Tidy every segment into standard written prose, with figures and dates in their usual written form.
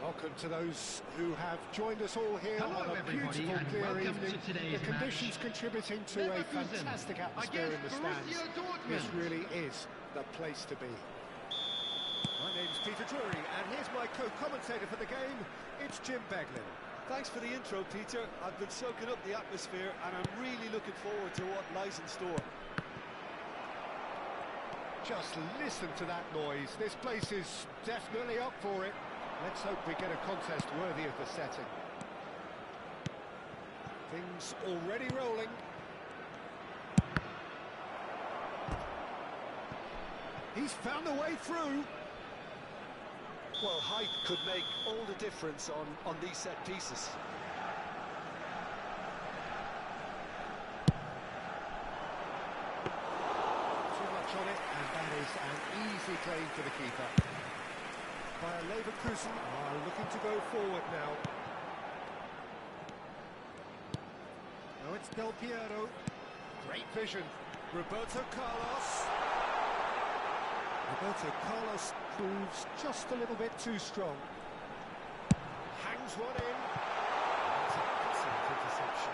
Welcome to those who have joined us all here on a beautiful, clear evening. The conditions contributing to a fantastic atmosphere in the stands. This really is the place to be. My name's Peter Drury, and here's my co-commentator for the game. It's Jim Beglin. Thanks for the intro, Peter. I've been soaking up the atmosphere, and I'm really looking forward to what lies in store. Just listen to that noise. This place is definitely up for it. Let's hope we get a contest worthy of the setting. Things already rolling. He's found a way through. Well, height could make all the difference on these set pieces. Too much on it, and that is an easy claim for the keeper. Bayer Leverkusen are looking to go forward now. Now it's Del Piero. Great vision. Roberto Carlos. Roberto Carlos proves just a little bit too strong. Hangs one in. That's an excellent interception.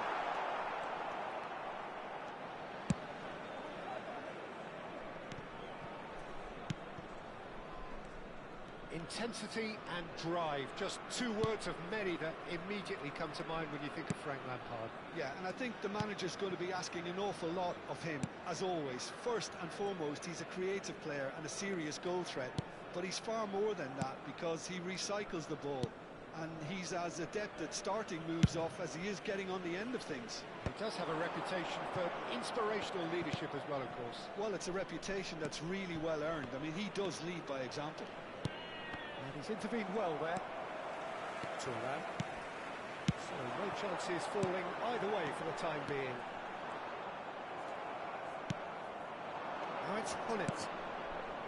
Intensity and drive, just two words of many that immediately come to mind when you think of Frank Lampard. Yeah, and I think the manager's going to be asking an awful lot of him, as always. First and foremost, he's a creative player and a serious goal threat, but he's far more than that because he recycles the ball, and he's as adept at starting moves off as he is getting on the end of things. He does have a reputation for inspirational leadership as well, of course. Well, it's a reputation that's really well earned. I mean, he does lead by example. And he's intervened well there. Turan. So no chances falling either way for the time being. Now it's Hullet.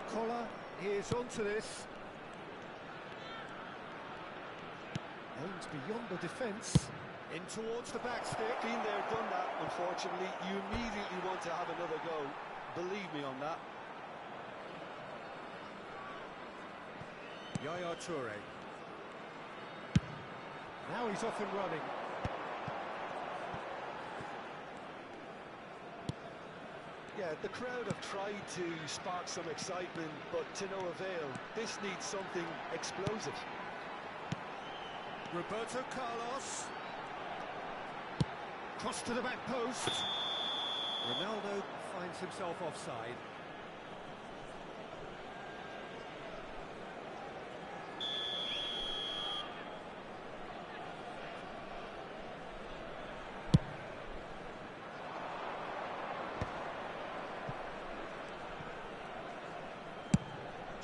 Koller is onto this. Aims beyond the defence. In towards the back stick. Been there, done that, unfortunately. You immediately want to have another go. Believe me on that. Yaya Toure. Now he's off and running. Yeah, the crowd have tried to spark some excitement, but to no avail. This needs something explosive. Roberto Carlos. Cross to the back post. Ronaldo finds himself offside.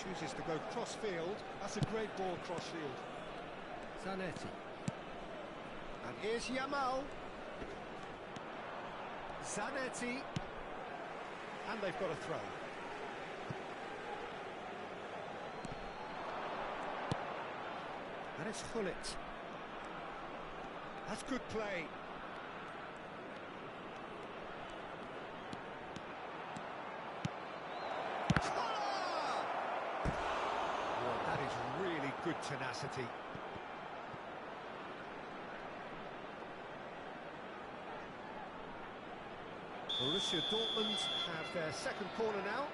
Chooses to go cross-field. That's a great ball cross-field. Zanetti. And here's Yamal. Zanetti. And they've got a throw. And it's Hullet. That's good play. Good tenacity. Borussia Dortmund have their second corner now.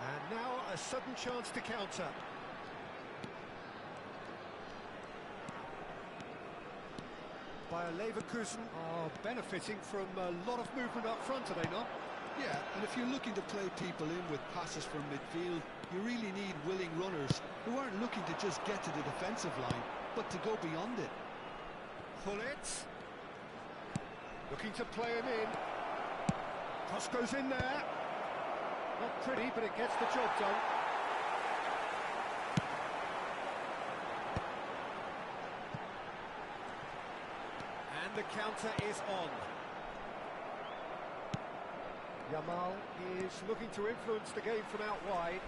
And now a sudden chance to counter. Bayer Leverkusen are benefiting from a lot of movement up front, are they not? Yeah, and if you're looking to play people in with passes from midfield, you really need willing runners who aren't looking to just get to the defensive line, but to go beyond it. Hullet. Looking to play him in. Cross goes in there. Not pretty, but it gets the job done. The counter is on. Yamal is looking to influence the game from out wide.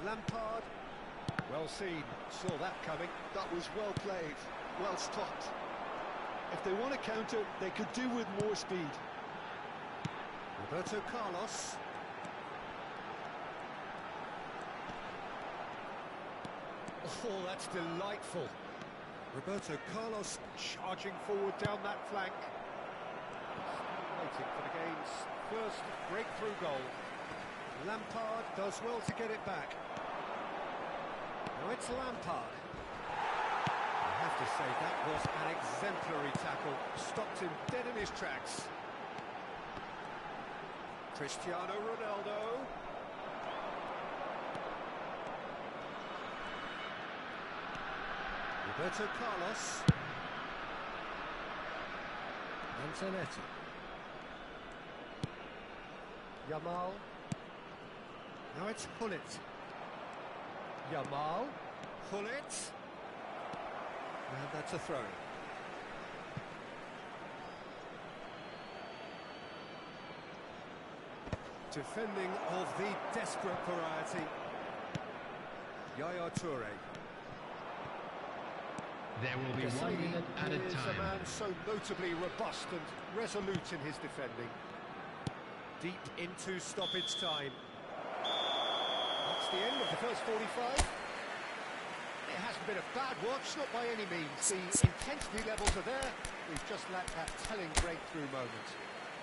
Lampard Well seen, saw that coming. That was well played, well stopped. If they want to counter, they could do with more speed. Roberto Carlos. Oh, that's delightful. Roberto Carlos charging forward down that flank. Waiting for the game's first breakthrough goal. Lampard does well to get it back. Now it's Lampard. I have to say that was an exemplary tackle. Stopped him dead in his tracks. Cristiano Ronaldo. Roberto Carlos. Antonetti. Yamal. Now it's Hullet. Yamal. Hullet. And that's a throw. Defending of the desperate variety. Yaya Toure. There will be 1 minute at a time. He is a man so notably robust and resolute in his defending. Deep into stoppage time. That's the end of the first 45. It hasn't been a bad watch, not by any means. The intensity levels are there. We've just lacked that telling breakthrough moment.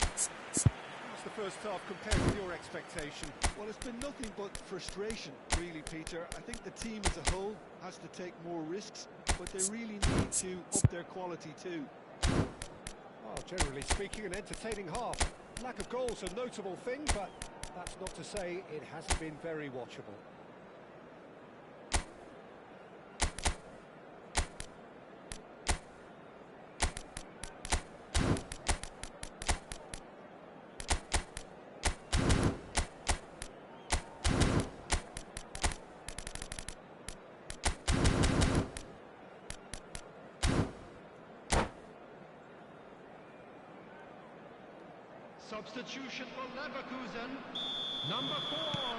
How's the first half compared with your expectation? Well, it's been nothing but frustration, really, Peter. I think the team as a whole has to take more risks, but they really need to up their quality too. Well, generally speaking, an entertaining half. Lack of goals a notable thing, but that's not to say it hasn't been very watchable. Substitution for Leverkusen. Number 4,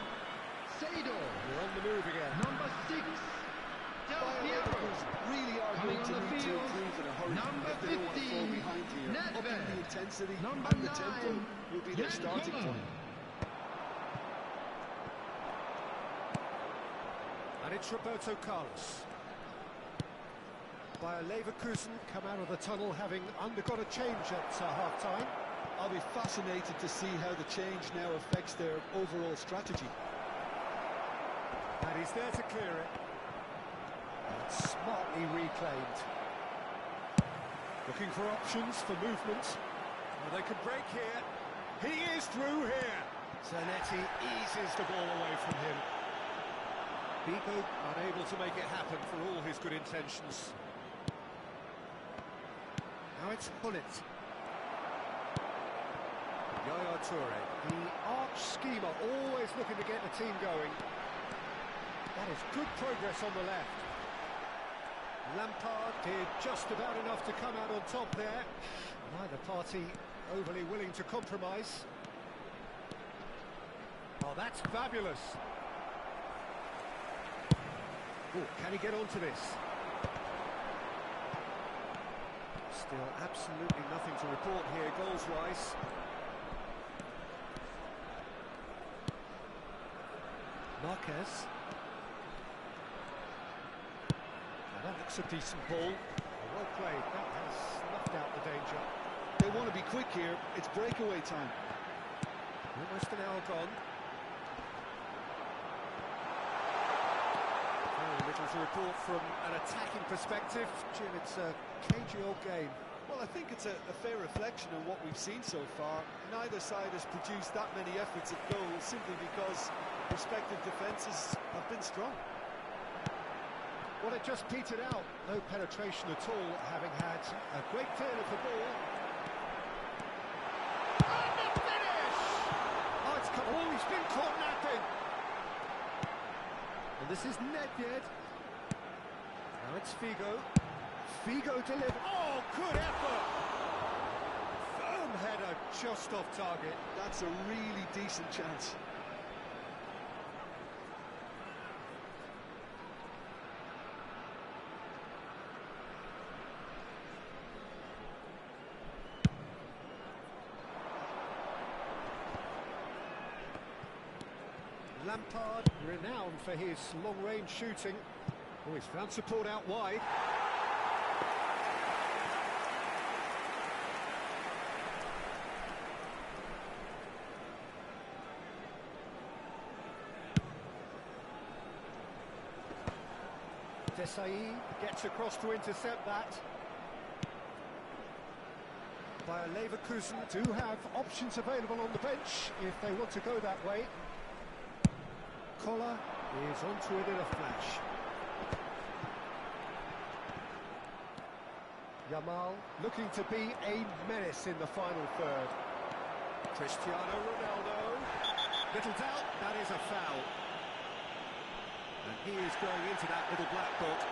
Seydor. We're on the move again. Number 6, Del Piero. Really are Coming going on to the need to field. improve in a hurry. Number If they don't want to fall 15, behind here. Nedved. Upping the intensity Number and the 9, tempo will be their starting Yankovic. point. And it's Roberto Carlos. Bayer Leverkusen come out of the tunnel having undergone a change at half-time. I'll be fascinated to see how the change now affects their overall strategy. And he's there to clear it. And smartly reclaimed. Looking for options for movement. Well, they could break here. He is through here. Zanetti eases the ball away from him. Figo unable to make it happen for all his good intentions. Now it's Hullet. Yaya Toure, the arch schemer, always looking to get the team going. That is good progress on the left. Lampard did just about enough to come out on top there. Neither party overly willing to compromise. Oh, that's fabulous. Oh, can he get onto this? Still absolutely nothing to report here, goals-wise. Marquez. Now that looks a decent ball. Well played, that has snuffed out the danger. They want to be quick here, it's breakaway time. Almost an hour gone. Very little to report from an attacking perspective. Jim, it's a cagey old game. Well, I think it's a fair reflection on what we've seen so far. Neither side has produced that many efforts at goal simply because respective defences have been strong. Well, it just petered out. No penetration at all, having had a great deal of the ball. And the finish! Oh, it's come on, he's been caught napping. And this is Nedved. Now it's Figo. Figo delivered. Oh, good effort! Firm header just off target. That's a really decent chance. Lampard, renowned for his long-range shooting. Oh, he's found support out wide. Desai gets across to intercept that. Bayer Leverkusen do have options available on the bench if they want to go that way. Koller is onto it in a flash. Yamal looking to be a menace in the final third. Cristiano Ronaldo. Little doubt, that is a foul. And he is going into that little black book.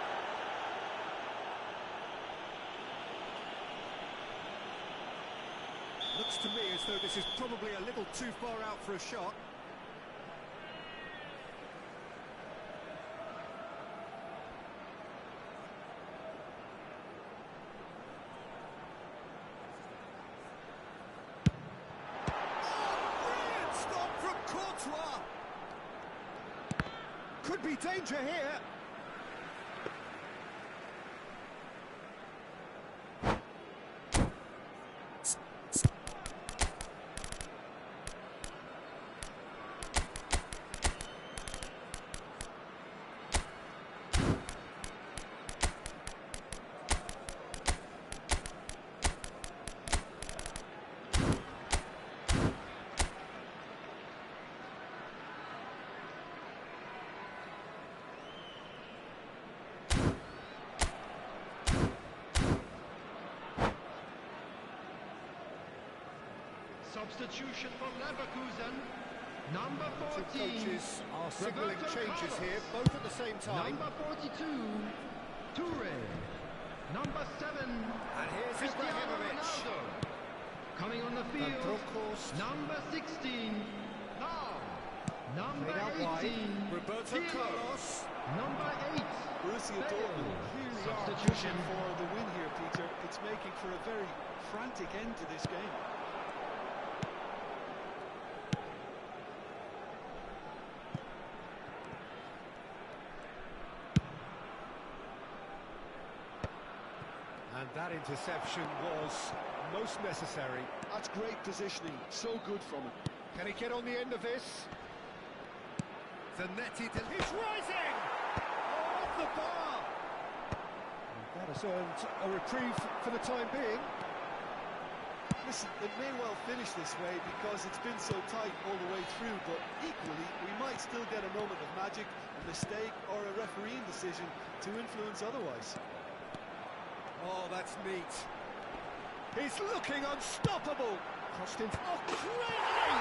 Looks to me as though this is probably a little too far out for a shot. Brilliant stop from Courtois. Could be danger here. Substitution for Leverkusen. Number 14. Two coaches are signalling changes here, both at the same time. Number 42, Toure. Number 7, And here's Cristiano Ibrahimovic. Ronaldo. Coming on the field, Bronckhorst. number 16. Now, number Played out 18. wide. Roberto Pirlo. Carlos. Number 8. Borussia Bale. Dortmund really are Substitution. pushing for the win here, Peter. It's making for a very frantic end to this game. And that interception was most necessary. That's great positioning, so good from him. Can he get on the end of this? Zanetti, he's rising! Off the bar! And that has earned a reprieve for the time being. Listen, it may well finish this way because it's been so tight all the way through, but equally, we might still get a moment of magic, a mistake, or a refereeing decision to influence otherwise. Oh, that's neat. He's looking unstoppable. Crossed into... Oh, crazy!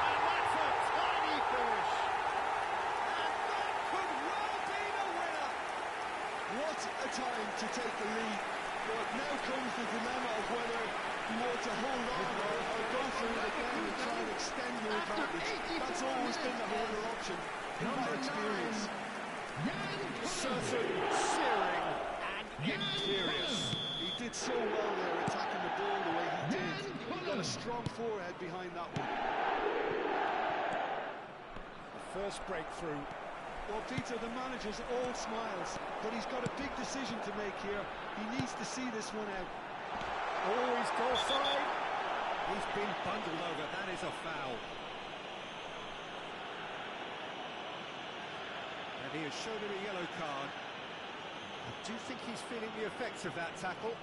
And that's a tiny finish. And that could well be the winner. What a time to take the lead. But now comes the dilemma of whether you want to hold on or go through the game and try and extend your advantage. That's always been the harder option in my experience. Certain, searing, and imperious. He did so well there, attacking the ball the way he did. He got a strong forehead behind that one. The first breakthrough. Well, Peter, the manager's all smiles, but he's got a big decision to make here. He needs to see this one out. Oh, he's goal side. He's been bundled over. That is a foul. And he has shown him a yellow card. I do think he's feeling the effects of that tackle.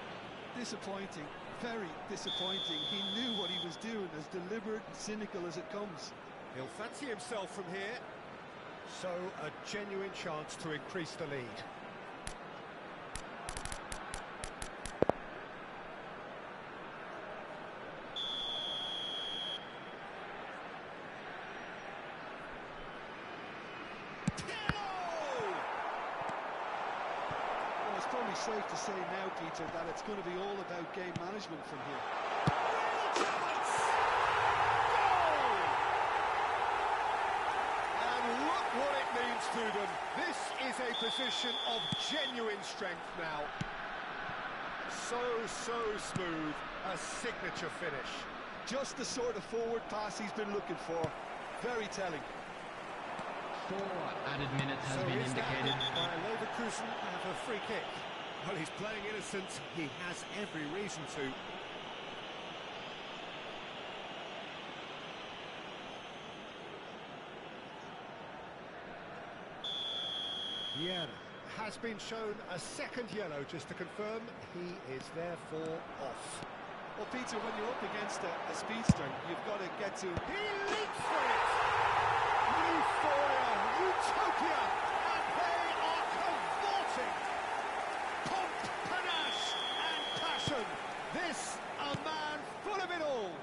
Disappointing, very disappointing. He knew what he was doing, as deliberate and cynical as it comes. He'll fancy himself from here. So, a genuine chance to increase the lead. Well, it's probably safe to say now, Peter, that it's going to be all about game management from here. What it means to them. This is a position of genuine strength now. So smooth, a signature finish. Just the sort of forward pass he's been looking for. Very telling. 4 added minutes has been indicated. By Leverkusen have a free kick. Well, he's playing innocent. He has every reason to. Vieira has been shown a second yellow, just to confirm. He is therefore off. Well, Peter, when you're up against a speedster, you've got to get to... He leaps for it! Euphoria, utopia, and they are cavorting! Pomp, panache, and passion. This, a man full of it all.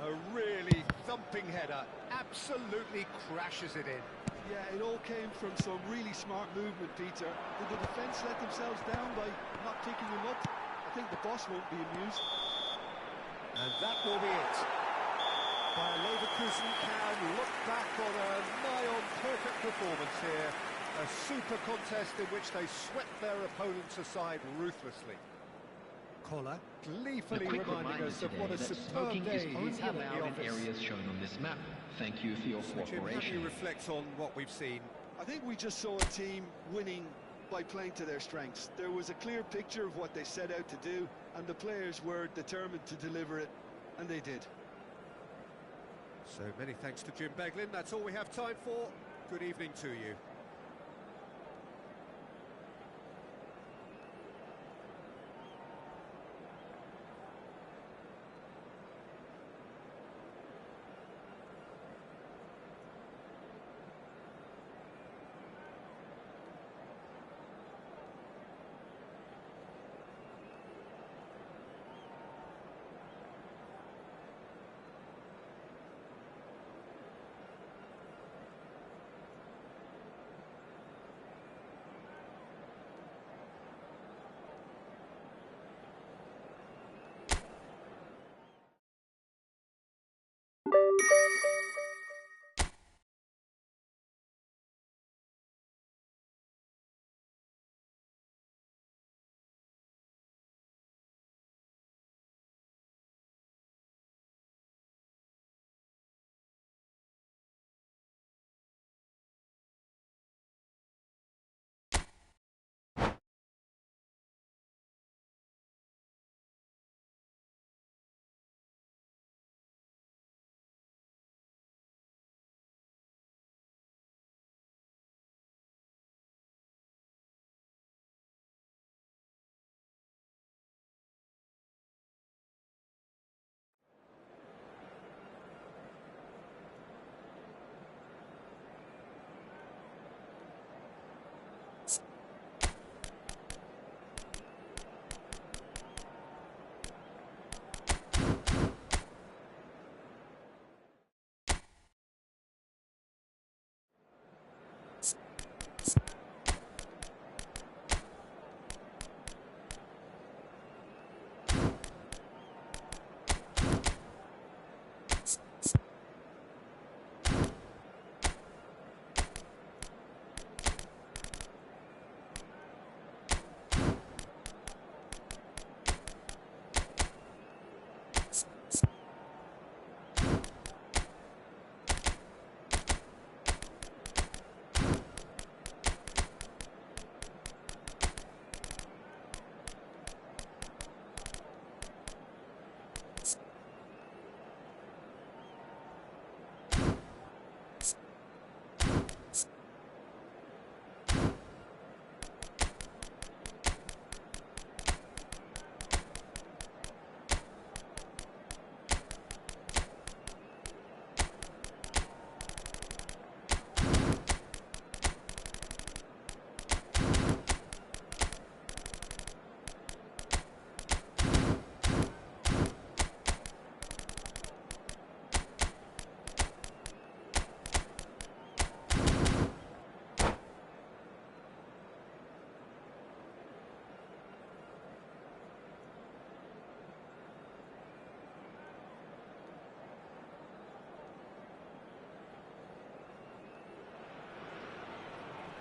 A really thumping header, absolutely crashes it in. Yeah, it all came from some really smart movement, Peter. Did the defence let themselves down by not picking him up? I think the boss won't be amused. And that will be it. Bayer Leverkusen can look back on a nigh-on perfect performance here. A super contest in which they swept their opponents aside ruthlessly. Koller gleefully reminding us of what a superb day he's had at the office. Areas shown on this map. Thank you for your cooperation. Jim, how do you reflect on what we've seen? I think we just saw a team winning by playing to their strengths. There was a clear picture of what they set out to do, and the players were determined to deliver it, and they did. So many thanks to Jim Beglin. That's all we have time for. Good evening to you.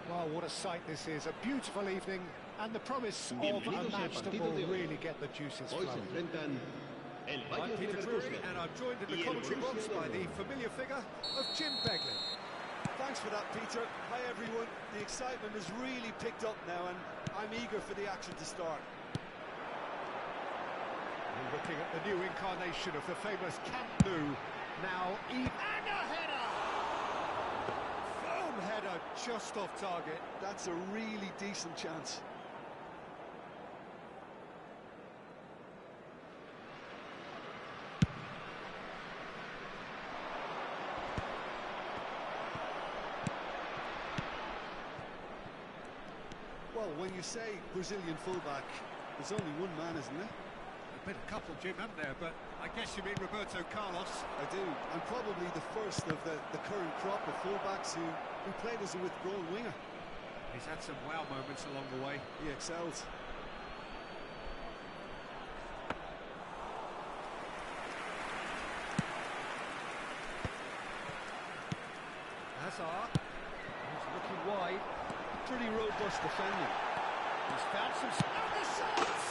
Well, what a sight this is. A beautiful evening and the promise of a match that will really get the juices flowing. I'm Peter Drury, and I'm joined in the commentary box by the familiar figure of Jim Beglin. Thanks for that, Peter. Hi, everyone. The excitement has really picked up now, and I'm eager for the action to start. We're looking at the new incarnation of the famous Camp Nou. Now, and a header! Firm header, just off target. That's a really decent chance. Well, when you say Brazilian fullback, there's only one man, isn't there? Been a couple, Jim, haven't there? But I guess you mean Roberto Carlos. I do, and probably the first of the current crop of fullbacks who played as a withdrawn winger. He's had some wow moments along the way. He excels. Hazard, he's looking wide. Pretty robust defending. He's found some... Oh, the shots!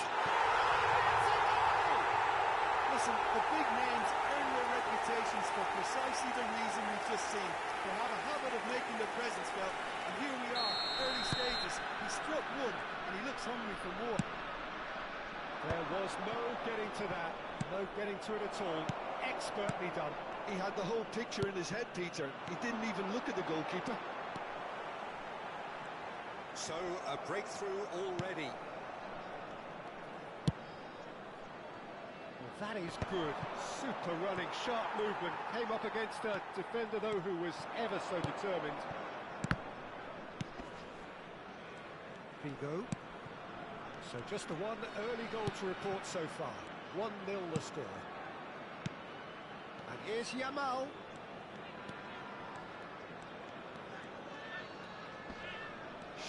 Listen, the big names earn their reputations for precisely the reason we've just seen. They have a habit of making their presence felt, and here we are, early stages. He struck one, and he looks hungry for more. There was no getting to that, no getting to it at all. Expertly done. He had the whole picture in his head, Peter. He didn't even look at the goalkeeper. So, a breakthrough already. Well, that is good. Super running, sharp movement. Came up against a defender, though, who was ever so determined. Figo. So just the one early goal to report so far. 1-0 the score. And here's Yamal.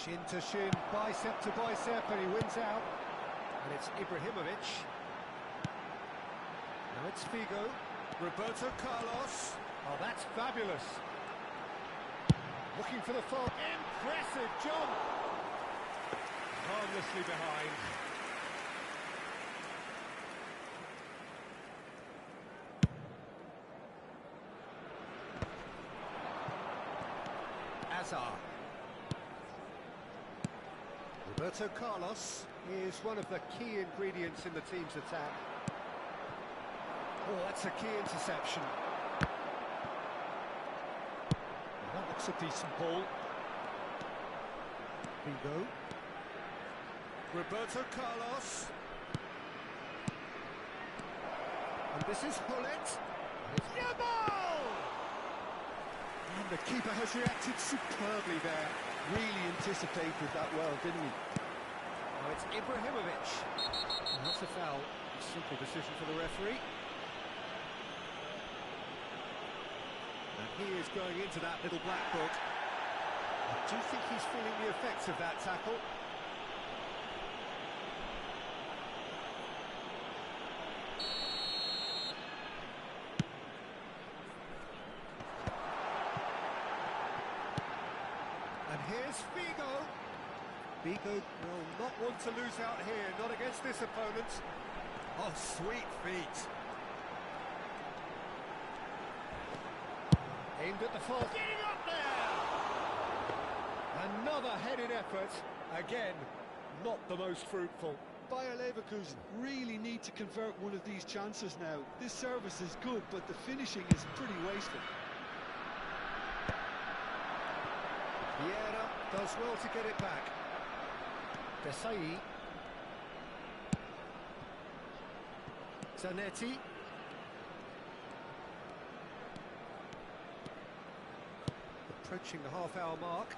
Shin to shin, bicep to bicep, and he wins out. And it's Ibrahimovic. Now it's Figo. Roberto Carlos. Oh, that's fabulous. Looking for the fall. Impressive jump. Harmlessly behind. Hazard. Roberto Carlos is one of the key ingredients in the team's attack. Oh, that's a key interception. Well, that looks a decent ball. Figo. Roberto Carlos. And this is Hullet. It's Yamal! And the keeper has reacted superbly there. Really anticipated that well, didn't he? Oh, it's Ibrahimovic. And that's a foul. A simple decision for the referee. And he is going into that little black book. I do think he's feeling the effects of that tackle. And here's Figo. Figo will not want to lose out here, not against this opponent. Oh, sweet feet. Aimed at the fall. Getting up there! Another headed effort. Again, not the most fruitful. Bayer Leverkusen really need to convert one of these chances now. This service is good, but the finishing is pretty wasteful. Vieira does well to get it back. Desai. Zanetti. Approaching the half-hour mark.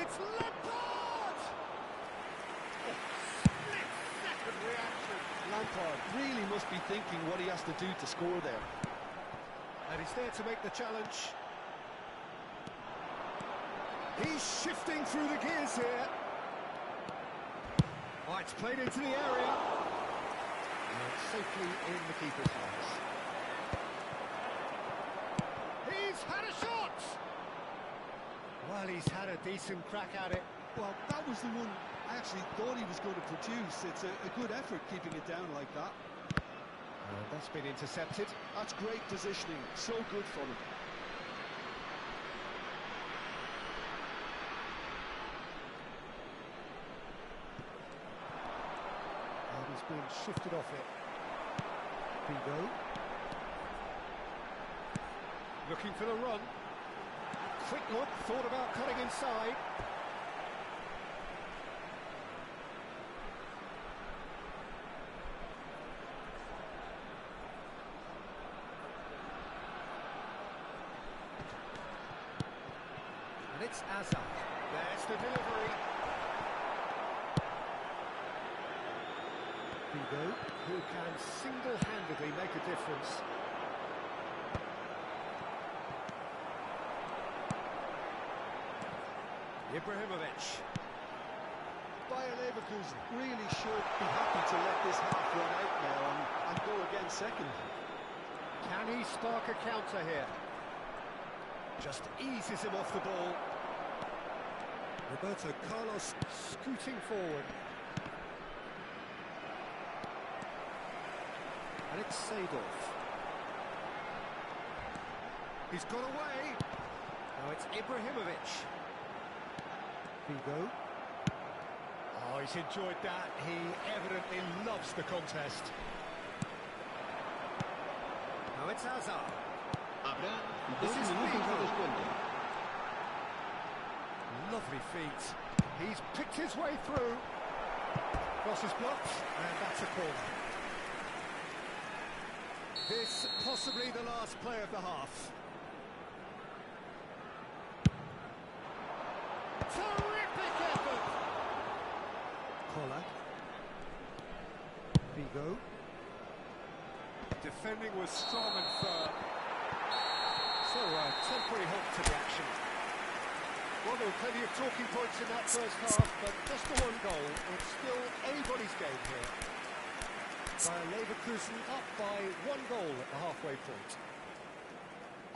It's Lampard! Split-second reaction. Lampard really must be thinking what he has to do to score there. And he's there to make the challenge. He's shifting through the gears here. Oh, it's played into the area. And it's safely in the keeper's hands. He's had a shot! Well, he's had a decent crack at it. Well, that was the one I actually thought he was going to produce. It's a good effort keeping it down like that. That's been intercepted. That's great positioning. So good for him. been shifted off it. Figo. Looking for the run. Quick look, thought about cutting inside. And it's Hazard. There's the delivery. Figo, who can single-handedly make a difference. Ibrahimovic. Bayer Leverkusen really should be happy to let this half run out now and go again second. Can he spark a counter here? Just eases him off the ball. Roberto Carlos scooting forward. And it's Seedorf. He's got away. Now it's Ibrahimovic. Figo. Oh, he's enjoyed that. He evidently loves the contest. Now it's Hazard. This is Figo. Lovely feet. He's picked his way through. Cross is blocked, and that's a corner. This possibly the last play of the half. Terrific effort! Collar. Figo. Defending was strong and firm. So, temporary halt to the action. Well, there were plenty of talking points in that first half, but just the one goal. It's still anybody's game here. Bayer Leverkusen up by 1 goal at the halfway point.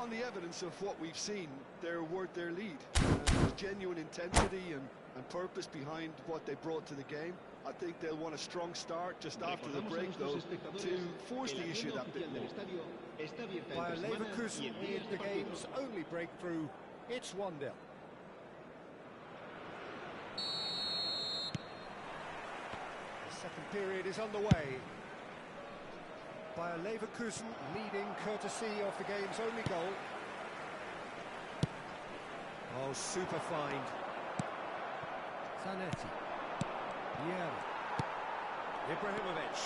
On the evidence of what we've seen, they're worth their lead. There's genuine intensity and purpose behind what they brought to the game. I think they'll want a strong start just after the break, though, to force the issue that bit more. Bayer Leverkusen need the game's only breakthrough. It's 1-0. The second period is underway. Bayer Leverkusen leading courtesy of the game's only goal. Oh, super find. Zanetti. Yeah. Ibrahimovic.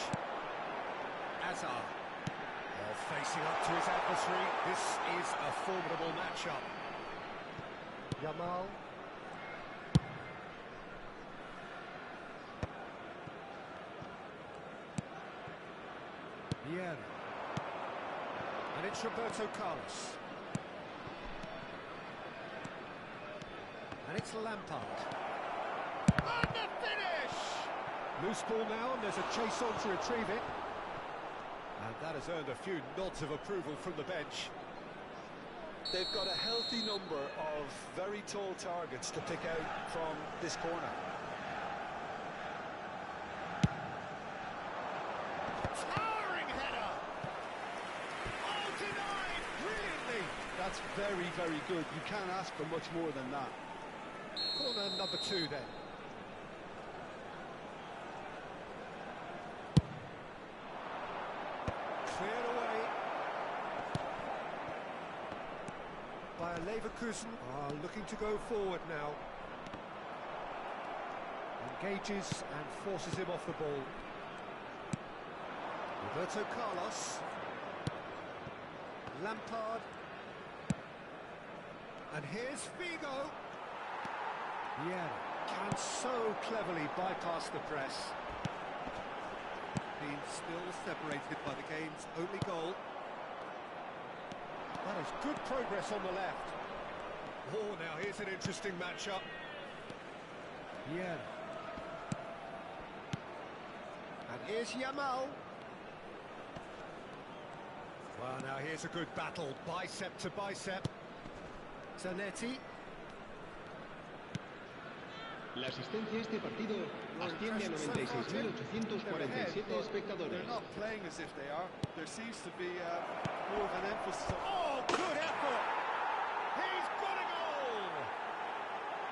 Hazard. Oh, facing up to his adversary. This is a formidable matchup. Yamal. Yeah. And it's Roberto Carlos. And it's Lampard. And the finish! Loose ball now, and there's a chase on to retrieve it. And that has earned a few nods of approval from the bench. They've got a healthy number of very tall targets to pick out from this corner. Towering header! Oh, denied! Brilliantly! That's very, very good. You can't ask for much more than that. Corner number 2 then. Cleared away. Bayer Leverkusen are looking to go forward now. Engages and forces him off the ball. Roberto Carlos. Lampard. And here's Figo. Yeah, can so cleverly bypass the press. Being still separated by the game's only goal. That is good progress on the left. Oh, now here's an interesting matchup. Yeah. And here's Yamal. Well, now here's a good battle, bicep to bicep. Zanetti. La asistencia a este partido asciende a 96.847 espectadores. They're not playing as if they are. There seems to be more of an emphasis on... Oh, good effort! He's got a goal!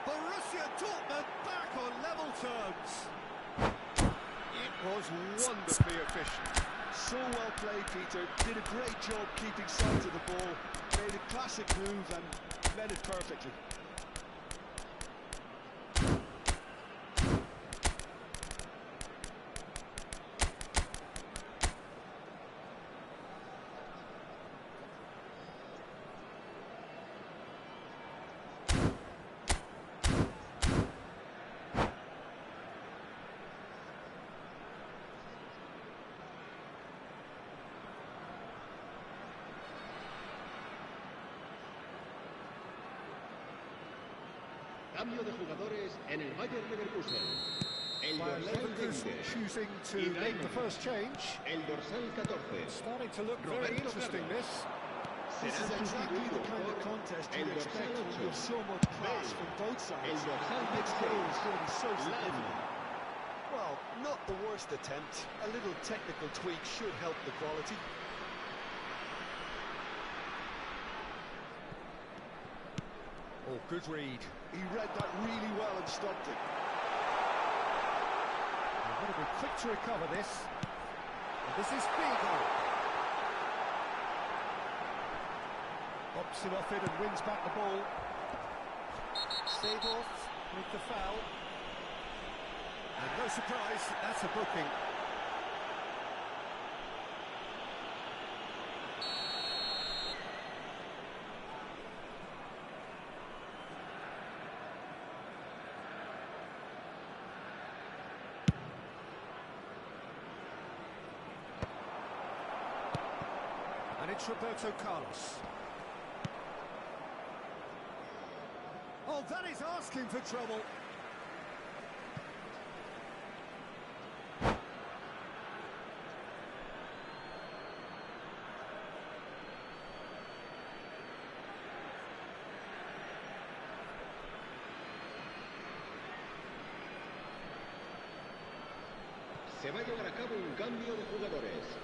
Borussia Dortmund back on level terms. It was wonderfully efficient. So well played, Peter. Did a great job keeping sight of the ball. Made a classic move and read it perfectly. Cambio de jugadores en el Bayern Leverkusen. El dorsal 20. Choosing to make the first change. El dorsal 14. Starting to look very interesting, this. This is exactly the kind of contest you'd expect with so much class from both sides. The next goal is going to be so significant. Well, not the worst attempt. A little technical tweak should help the quality. Oh, good read. He read that really well and stopped it. They've got to be quick to recover this. And this is Figo. Hops it off it and wins back the ball. Seedorf with the foul. And no surprise, that's a booking. And it's Roberto Carlos. Oh, that is asking for trouble. Se va a llevar a cabo un cambio de jugadores.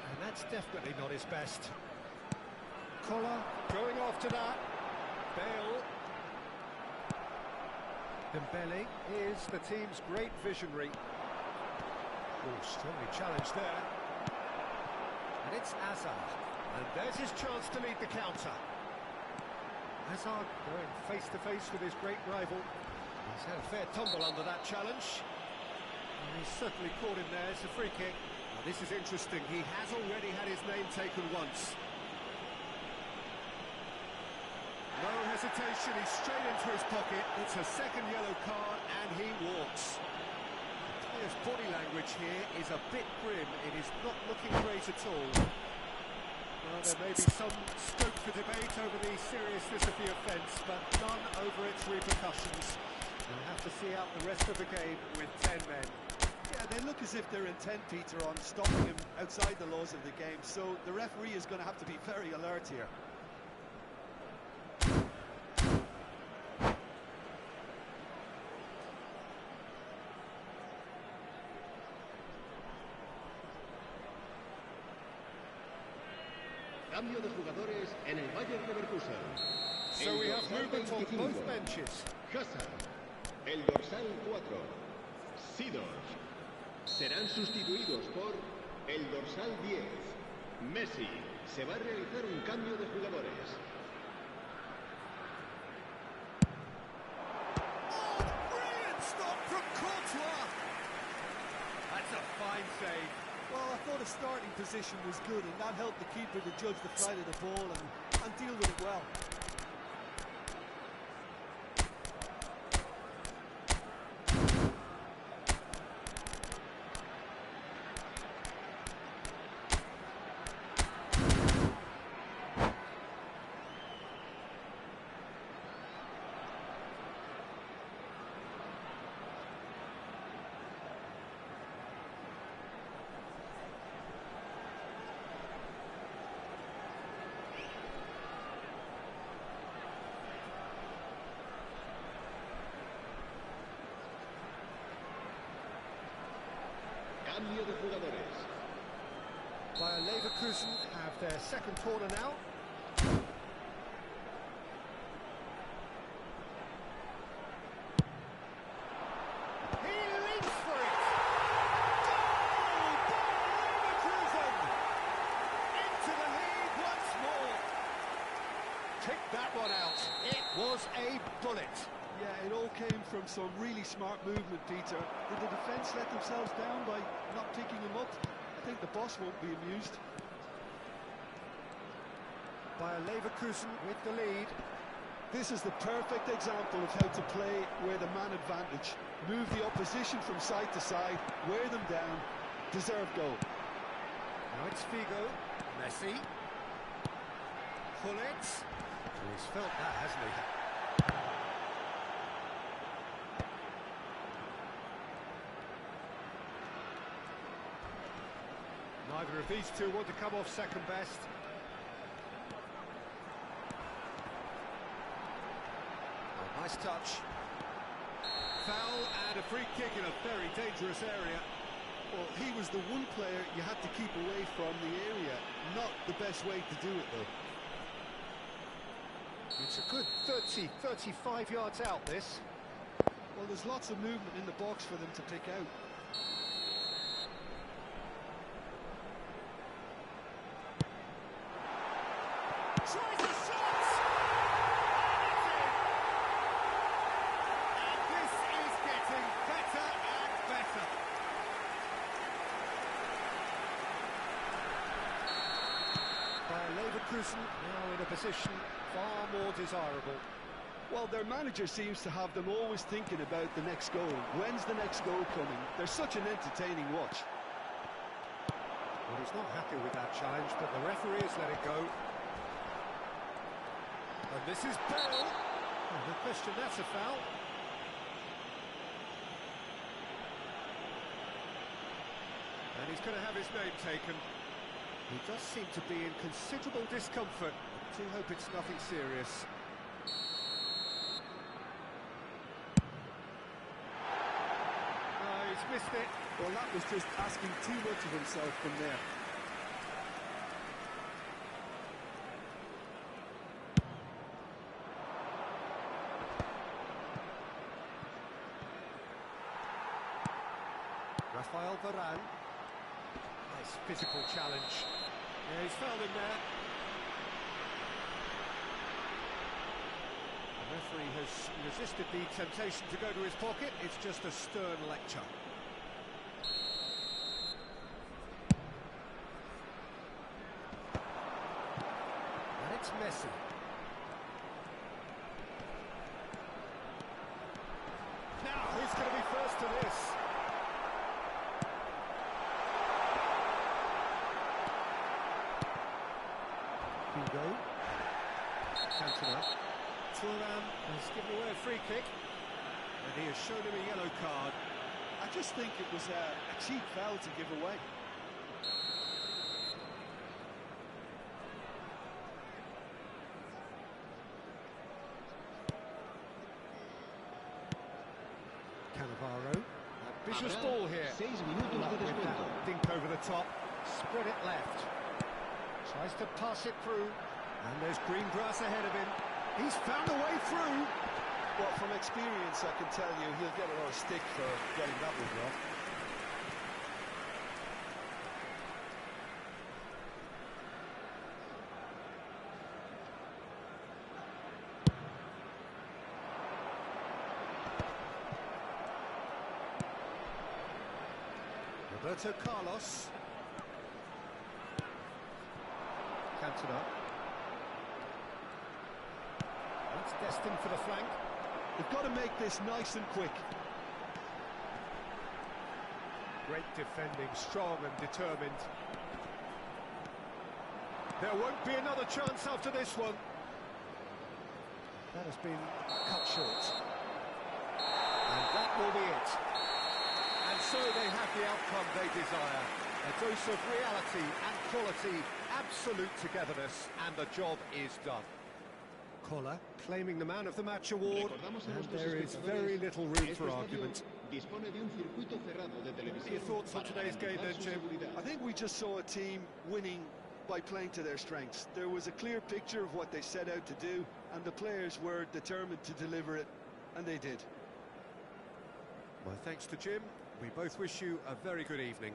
And that's definitely not his best. Collar going after that. Bale. Dembele is the team's great visionary. Oh, strongly challenged there. And it's Hazard. And there's his chance to lead the counter. Hazard going face-to-face with his great rival. He's had a fair tumble under that challenge. And he's certainly caught him there. It's a free kick. Now, this is interesting. He has already had his name taken once. No hesitation. He's straight into his pocket. It's a second yellow card, and he walks. His body language here is a bit grim. It is not looking great at all. Well, there may be some scope for debate over the seriousness of the offence, but none over its repercussions. We'll have to see out the rest of the game with 10 men. Yeah, they look as if they're intent, Peter, on stopping him outside the laws of the game, so the referee is going to have to be very alert here. Cambio de jugadores en el Bayern Leverkusen. So we have movement on both benches. Hazard. El dorsal 4. Seedorf. Serán sustituidos por el dorsal 10. Messi. Se va a realizar un cambio de jugadores. Oh, brilliant stop from Courtois! That's a fine save. Well, I thought his starting position was good, and that helped the keeper to judge the flight of the ball and deal with it well. Cambio de jugadores. By a Leverkusen have their second corner now. He leaps for it! Goal! Leverkusen! Into the lead once more. Kicked that one out. It was a bullet. Yeah, it all came from some really smart movement, Peter. Did the defence let themselves down by not picking him up? I think the boss won't be amused. Bayer Leverkusen with the lead. This is the perfect example of how to play where the man advantage. Move the opposition from side to side, wear them down, deserve goal. Now it's Figo, Messi. Pullet. He's felt that, hasn't he? Neither of these two want to come off second best. Oh, nice touch. Foul and a free kick in a very dangerous area. Well, he was the one player you had to keep away from the area. Not the best way to do it, though. It's a good 30, 35 yards out, this. Well, there's lots of movement in the box for them to pick out. Tries a shot! And this is getting better and better. Bayer Leverkusen now in a position far more desirable. Well, their manager seems to have them always thinking about the next goal. When's the next goal coming? They're such an entertaining watch. Well, he's not happy with that challenge, but the referee has let it go. And this is Bell. Oh, no question, that's a foul. And he's going to have his name taken. He does seem to be in considerable discomfort. I do hope it's nothing serious. No, he's missed it. Well, that was just asking too much of himself from there. Rafael Varane. Nice physical challenge. Yeah, he's fouled him there. The referee has resisted the temptation to go to his pocket. It's just a stern lecture. And it's Messi. Now, who's going to be first to this? Figo. Cantona. Thuram has given away a free kick. And he has shown him a yellow card. I just think it was a cheap foul to give away. Cannavaro. Ambitious ball here. 6 minutos de descuento. Dink over the top. Spread it left. Tries to pass it through. And there's green grass ahead of him. He's found a way through. Well, from experience, I can tell you he'll get a lot of stick for getting that one off. Roberto Carlos. Cantona. That's destined for the flank. They've got to make this nice and quick. Great defending, strong and determined. There won't be another chance after this one. That has been cut short. And that will be it. And so they have the outcome they desire. A dose of reality and quality, absolute togetherness, and the job is done. collar, claiming the Man of the Match award, Recordamos a and nuestros there is espectadores, very little room este for estadio argument. dispone de un circuito cerrado de What are your televisión thoughts on para today's game then, garantizar su Jim? seguridad. I think we just saw a team winning by playing to their strengths. There was a clear picture of what they set out to do, and the players were determined to deliver it, and they did. My thanks to Jim. We both wish you a very good evening.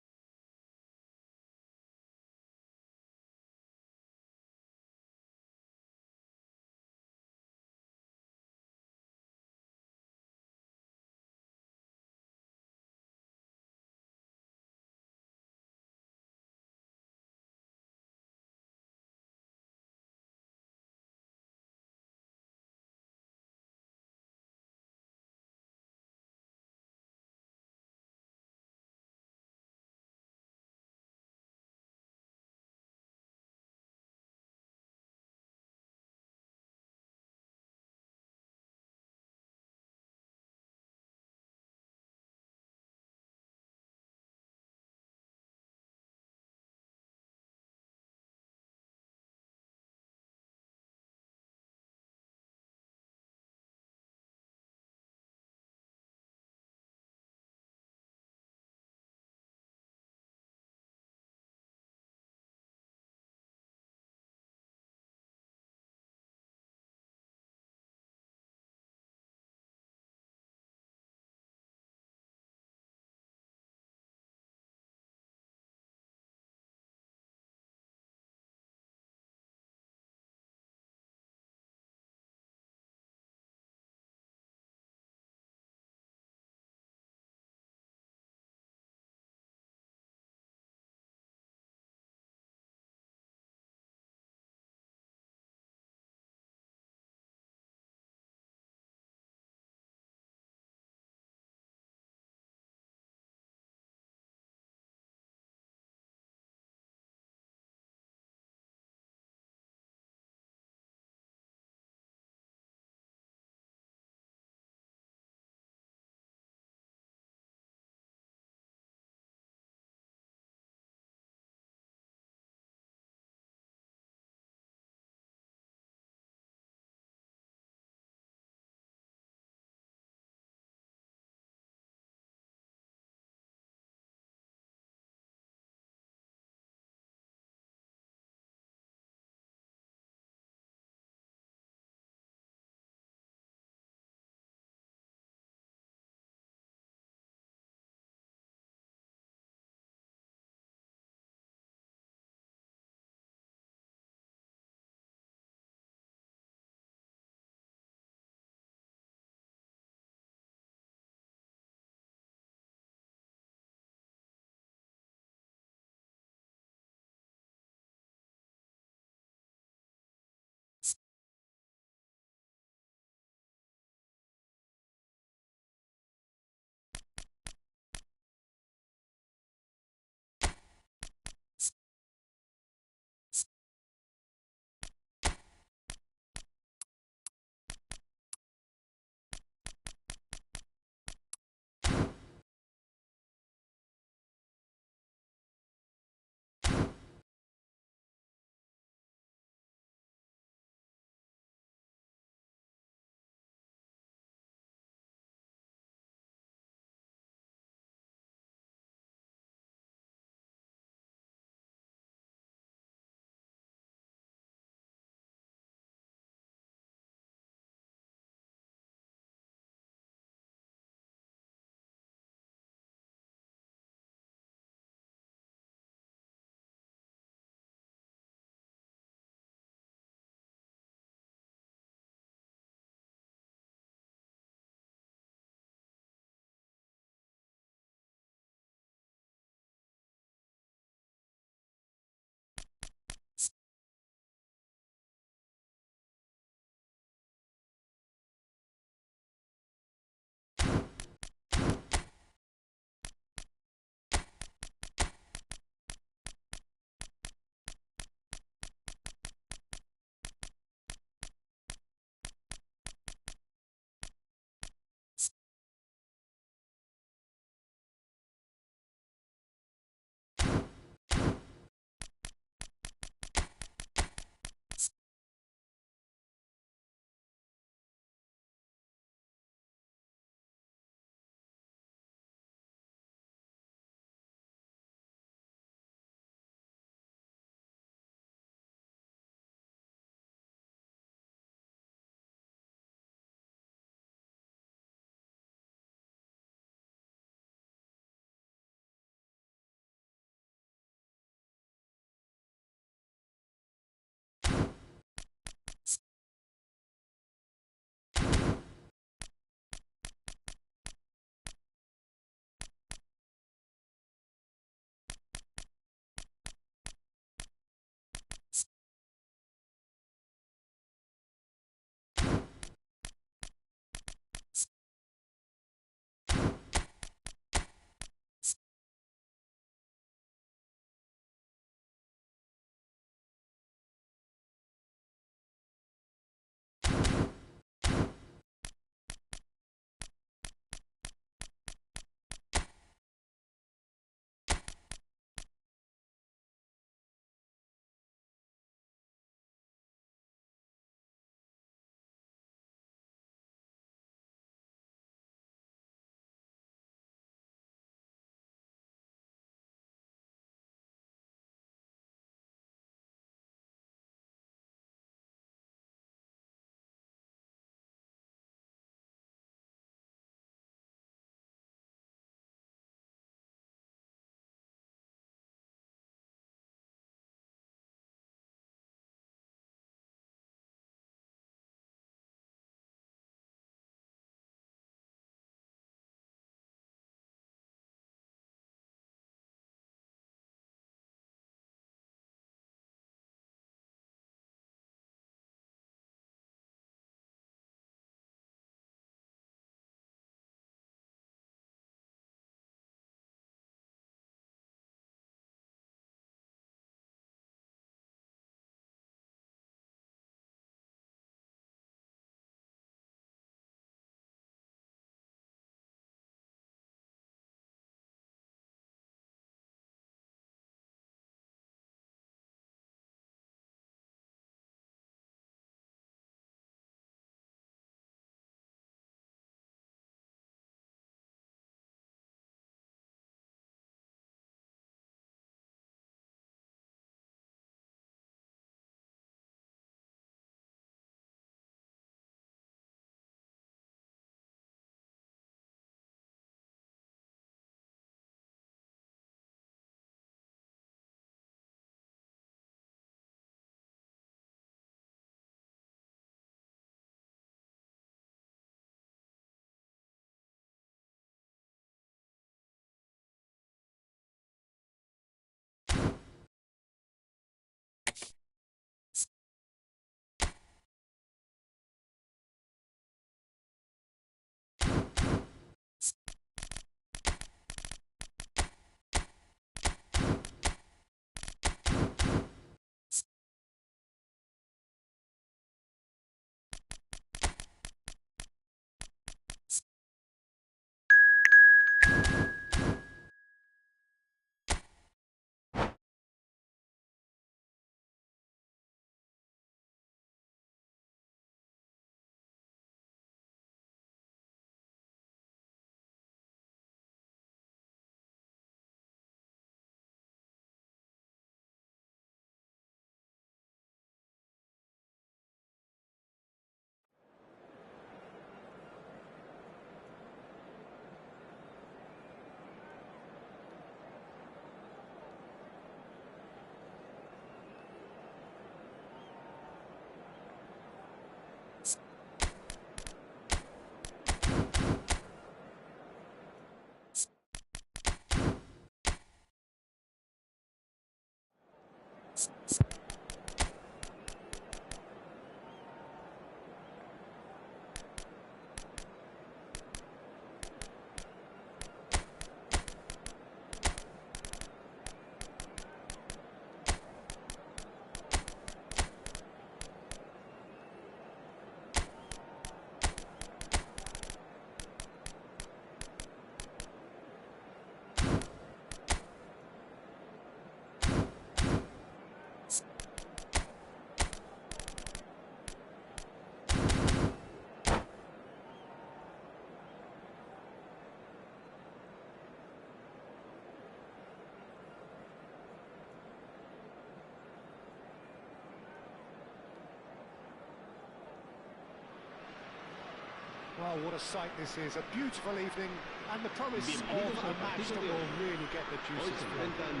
Oh, what a sight this is. A beautiful evening and the promise of Bienvenidos a al match partido that de will hoy. really get the Hoy juices se flowing. enfrentan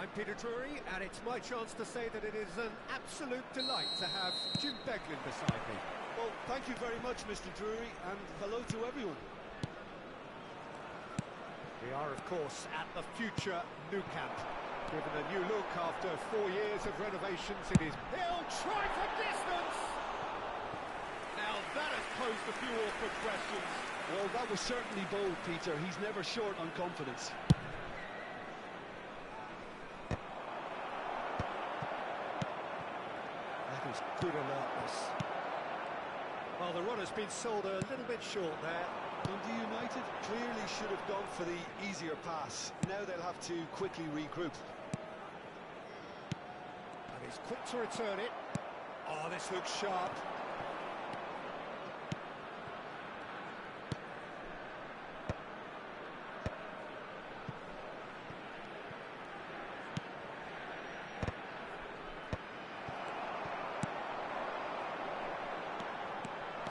I'm Peter Drury, and it's my chance to say that it is an absolute delight to have Jim Beglin beside me. Well, thank you very much, Mr. Drury, and hello to everyone. We are, of course, at the future Nou Camp. Given a new look after 4 years of renovations, it is... He'll try for distance! Now that has posed a few awkward questions. Well, that was certainly bold, Peter. He's never short on confidence. That is good alertness. Well, the run has been sold a little bit short there. Dundee United clearly should have gone for the easier pass. Now they'll have to quickly regroup. And he's quick to return it. Oh, this looks sharp.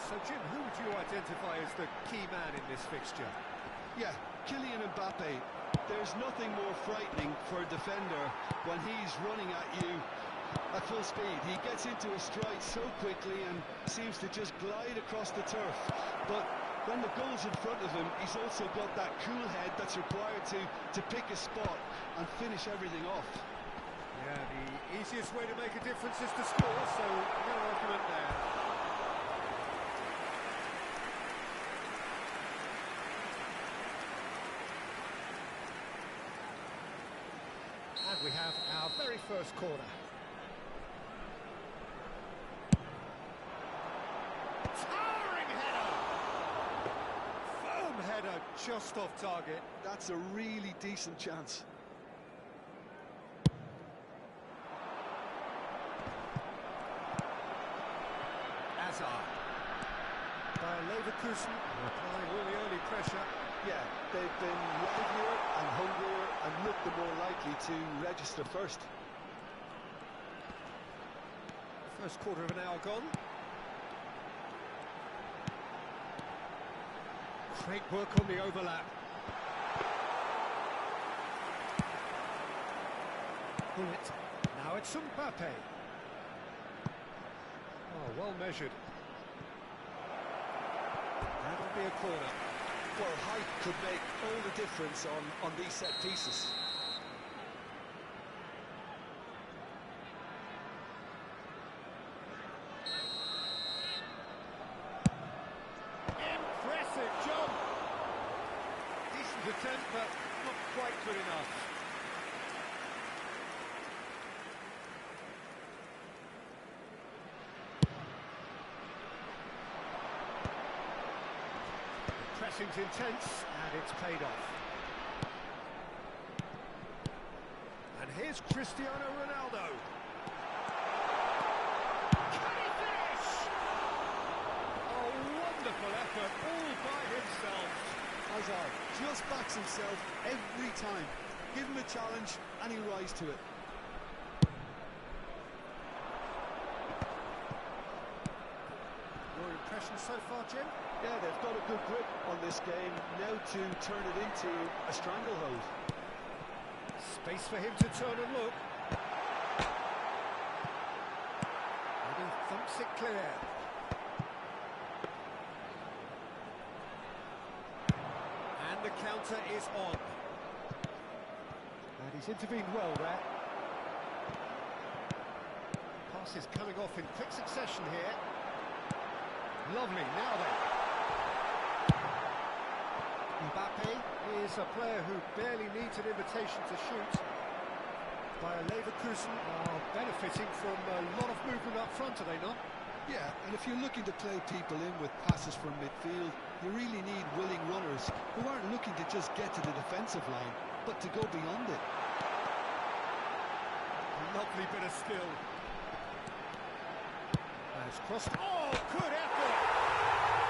So, Jim, who would you identify as the key man in this fixture? Yeah, Kylian Mbappe. There's nothing more frightening for a defender when he's running at you at full speed. He gets into a stride so quickly and seems to just glide across the turf. But when the goal's in front of him, he's also got that cool head that's required to pick a spot and finish everything off. Yeah, the easiest way to make a difference is to score, so no argument there. And we have our very first corner. Towering header! Firm header, just off target. That's a really decent chance. Hazard. By Leverkusen, applying all the early pressure. Yeah, they've been livelier and hungrier and looked the more likely to register first. First quarter of an hour gone. Great work on the overlap. Bullet. Now it's Mbappe. Oh, well measured. That'll be a corner. Well, height could make all the difference on these set pieces. Impressive job. Decent attempt, but not quite good enough. Pressing's intense, and it's paid off. And here's Cristiano Ronaldo. Can he finish? A wonderful effort, all by himself. Hazard just backs himself every time. Give him a challenge and he'll rise to it. Your impressions so far, Jim? Yeah, they've got a good grip on this game. Now to turn it into a stranglehold. Space for him to turn and look. And he thumps it clear. And the counter is on. And he's intervened well there. Pass is coming off in quick succession here. Lovely, now then. Mbappe is a player who barely needs an invitation to shoot. Bayer Leverkusen are benefiting from a lot of movement up front, are they not? Yeah, and if you're looking to play people in with passes from midfield, you really need willing runners who aren't looking to just get to the defensive line, but to go beyond it. Lovely bit of skill. Has crossed. Oh, good effort!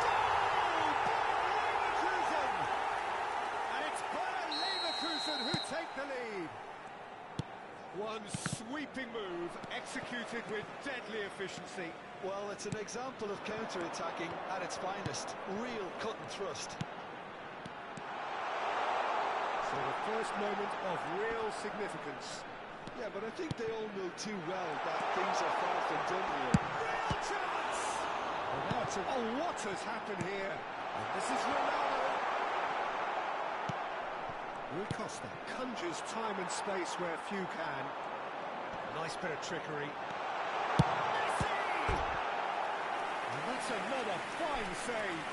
Goal! Bayer Leverkusen! And it's Bayer Leverkusen who take the lead. One sweeping move, executed with deadly efficiency. Well, it's an example of counter-attacking at its finest. Real cut and thrust. So the first moment of real significance. Yeah, but I think they all know too well that things are far from done here. Real chance! Oh, what has happened here? And this is Ronaldo. Rui Costa conjures time and space where few can. Nice bit of trickery. Messi! And that's another fine save.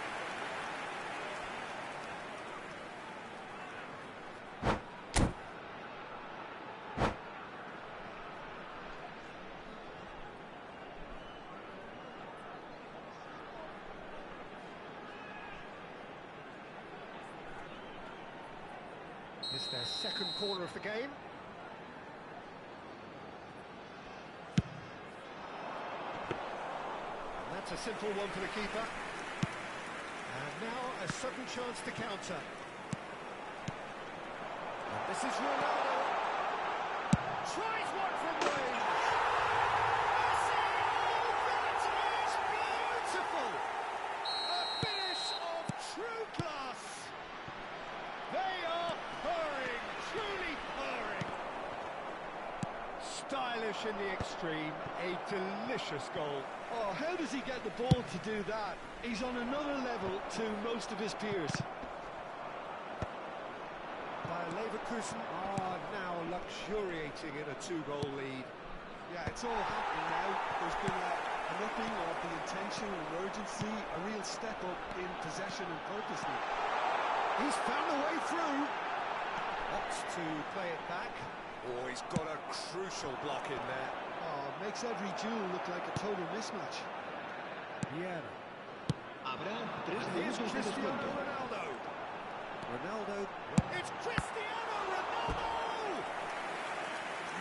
It's their second corner of the game. And that's a simple one for the keeper. And now a sudden chance to counter. And this is Ronaldo. Tries one from range. Messi! That is beautiful! A finish of true class. They are purring, truly purring. Stylish in the extreme, a delicious goal. Oh, how does he get the ball to do that? He's on another level to most of his peers. Bayer Leverkusen are now luxuriating in a two-goal lead. Yeah, it's all happening now. There's been an upping of the intention and urgency, a real step up in possession and purpose now. He's found a way through. Opts to play it back. Oh, he's got a crucial block in there. Oh, makes every duel look like a total mismatch. Yeah. Habrá 3 Here's minutos de Cristiano descuento. Ronaldo. Ronaldo. It's Cristiano Ronaldo!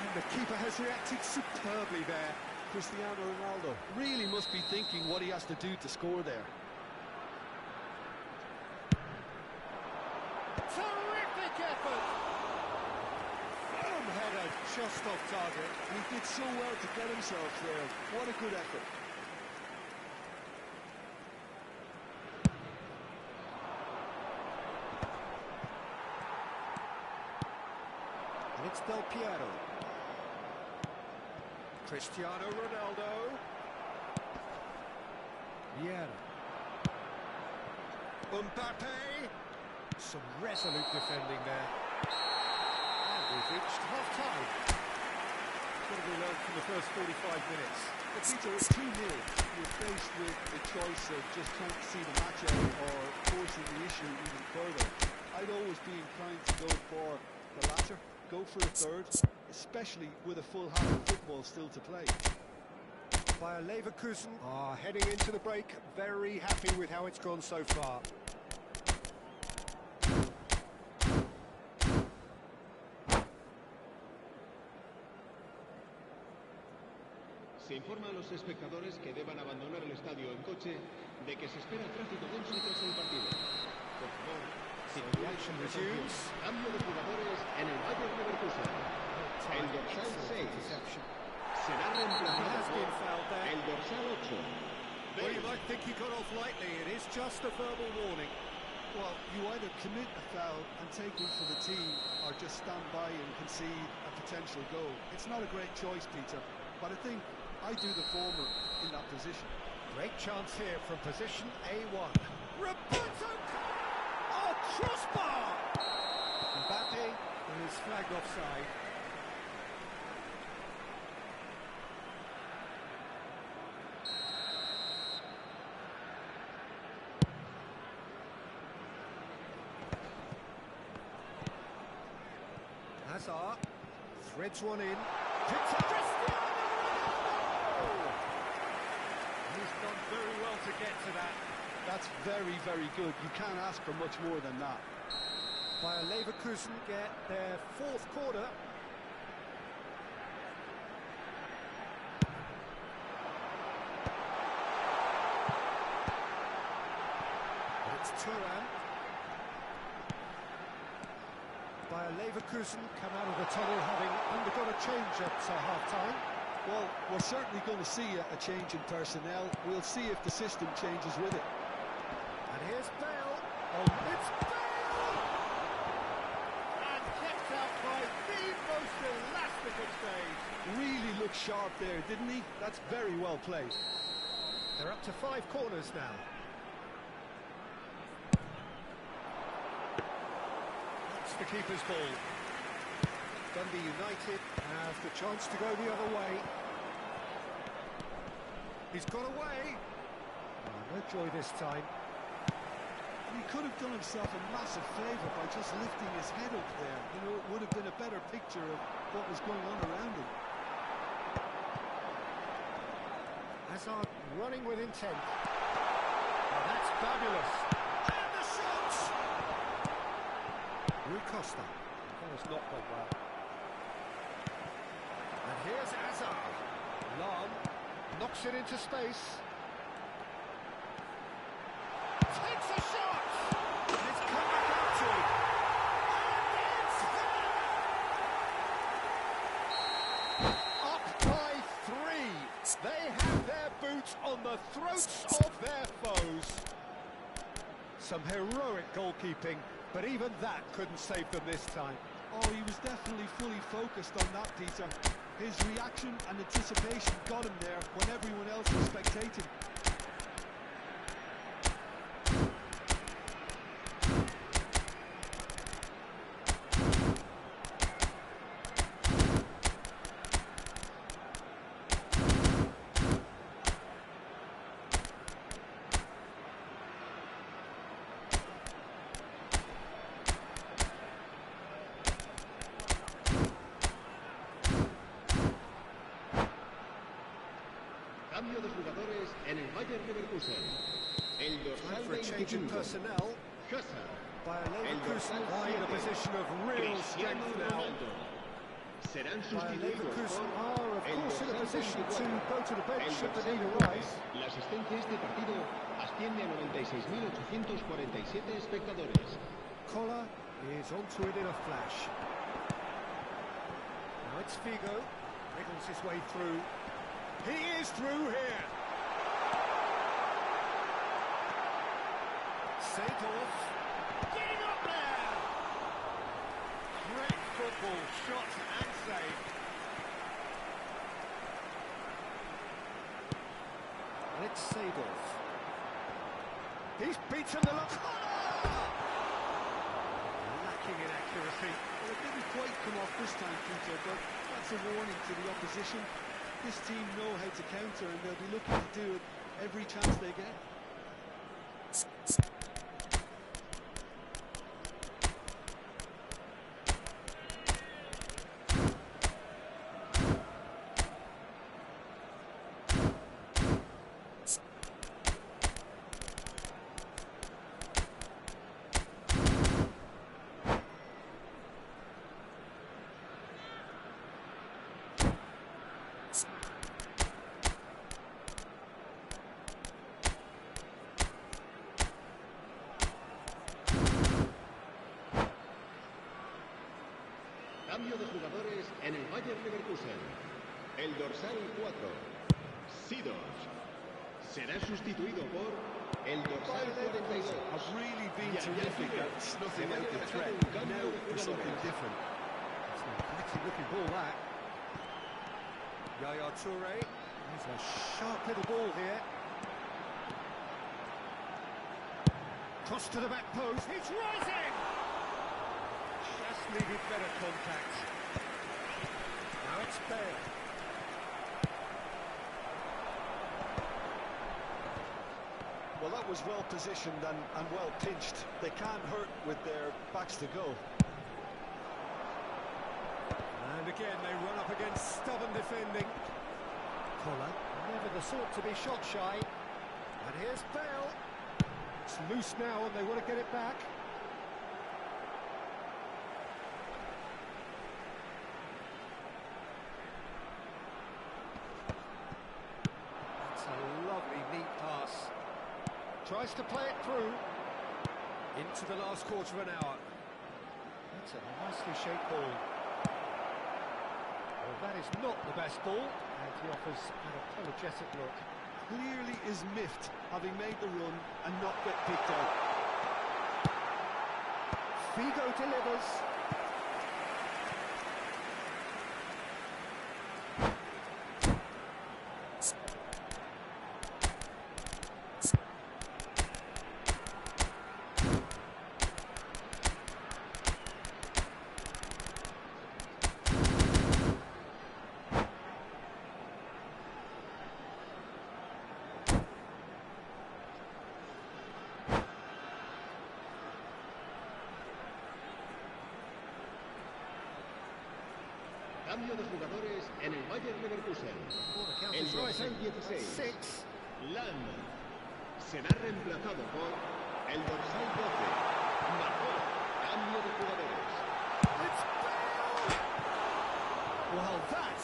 And the keeper has reacted superbly there. Cristiano Ronaldo really must be thinking what he has to do to score there. Terrific effort! Firm header just off target. He did so well to get himself there. What a good effort. And it's Del Piero. Cristiano Ronaldo. Vieira. Mbappe. Some resolute defending there. And we've reached half-time. What have we learned from the first 45 minutes? But Peter, it's 2-0. You're faced with the choice of just trying to see the match out or forcing the issue even further. I'd always be inclined to go for the latter. Go for a third, especially with a full half of football still to play. Bayer Leverkusen are heading into the break, very happy with how it's gone so far. Se informa a los espectadores que deban abandonar el estadio en coche de que se espera tráfico denso tras el partido. Por favor, si The action resumes. cambio de jugadores en el Bayer Leverkusen. El dorsal 6 será reemplazado por el dorsal 8. Well, you might think he got off lightly. It is just a verbal warning. Well, you either commit a foul and take one for the team, or just stand by and concede a potential goal. It's not a great choice, Peter, but I think I do the former in that position. Great chance here from position A1. Roberto! Oh, crossbar! Mbappe is flagged offside. Hazard threads one in. Picks up Cristiano Ronaldo! He's done very well to get to that. That's very, very good. You can't ask for much more than that. Bayer Leverkusen get their fourth quarter. It's Turan. Bayer Bayer Leverkusen come out of the tunnel having undergone a change at half-time. Well, we're certainly going to see a change in personnel. We'll see if the system changes with it. And here's Bale. Oh, it's Bale! And kept out by the most elastic of saves. Really looked sharp there, didn't he? That's very well played. They're up to 5 corners now. That's the keeper's ball. Dundee United have the chance to go the other way. He's got away. Oh, no joy this time. He could have done himself a massive favour by just lifting his head up there. You know, it would have been a better picture of what was going on around him. Hazard running with intent. Oh, that's fabulous. And the shot! Rui Costa. That has not gone well. And here's Hazard. Lahm knocks it into space. Takes a shot! And it's come back empty. And it's up by 3. They have their boots on the throats of their foes. Some heroic goalkeeping, but even that couldn't save them this time. Oh, he was definitely fully focused on that, Peter. His reaction and anticipation got him there when everyone else was spectating. Cambio de jugadores en el Bayer Leverkusen. El dorsal For a change in 25, personnel, Hazard. Bayer Leverkusen are in a position of real strength now. Serán Bayer sustituidos Leverkusen por are, of el course, in a dorsal position to 24. go to the bench El should the dorsal need 9. arise. La asistencia a este partido asciende a 96.847 espectadores. Koller is onto it in a flash. Now it's Figo, wriggles his way through. He is through here. Seedorf getting up there. Great football, shot and save. And it's Seedorf. He's beaten the lock. Lacking in accuracy. Well, it didn't quite come off this time, Peter, but that's a warning to the opposition. This team know how to counter, and they'll be looking to do it every chance they get. Cambio de jugadores en el Bayer Leverkusen. El dorsal 4, Seedorf, será sustituido por el dorsal 42. Have really been Ya, terrific ya, at snuffing se va a out the marcar threat. un cambio Now de for something jugadores. different. It's a pretty looking ball, that. Yaya Toure. There's a sharp little ball here. Cross to the back post. It's rising! Just needed better contact. Now it's Bale. Well, that was well positioned and well pinched. They can't hurt with their backs to go. And again, they run up against stubborn defending. Koller, never the sort to be shot shy. And here's Bale. It's loose now and they want to get it back. That's a lovely, neat pass. Tries to play it through. Into the last quarter of an hour. That's a nice nicely shaped ball. Well, that is not the best ball, and he offers an apologetic look. Clearly is miffed, having made the run and not get picked out. Figo delivers. Cambio de jugadores en el Bayern Leverkusen. El dorsal 16, Lan, será reemplazado por el dorsal 12, Marcó. Cambio de jugadores. It's Bale! Well, that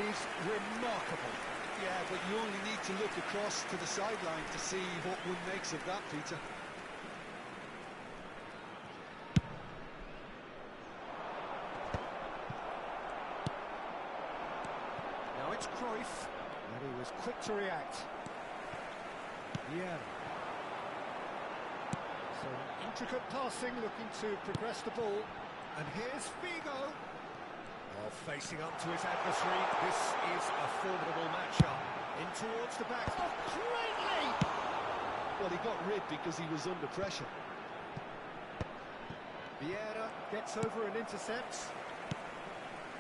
is remarkable. Yeah, but you only need to look across to the sideline to see what one makes of that, Peter. It's Cruyff, and he was quick to react. Yeah. Some intricate passing, looking to progress the ball. And here's Figo. Oh, facing up to his adversary. This is a formidable matchup. In towards the back. Oh, greatly! Well, he got rid because he was under pressure. Vieira gets over and intercepts.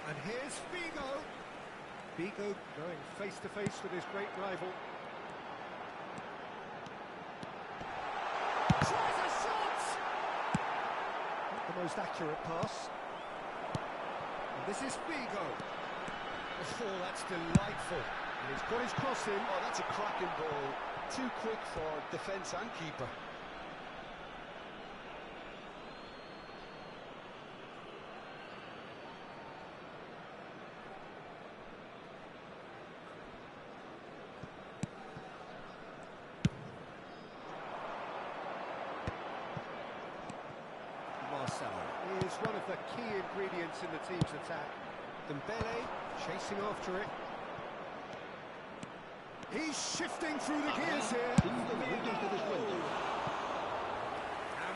And here's Figo. Figo going face-to-face with his great rival. Tries a shot! Not the most accurate pass. And this is Figo. Oh, that's delightful. And he's got his cross in. Oh, that's a cracking ball. Too quick for defence and keeper. Is one of the key ingredients in the team's attack. Dembele chasing after it. He's shifting through the gears here. And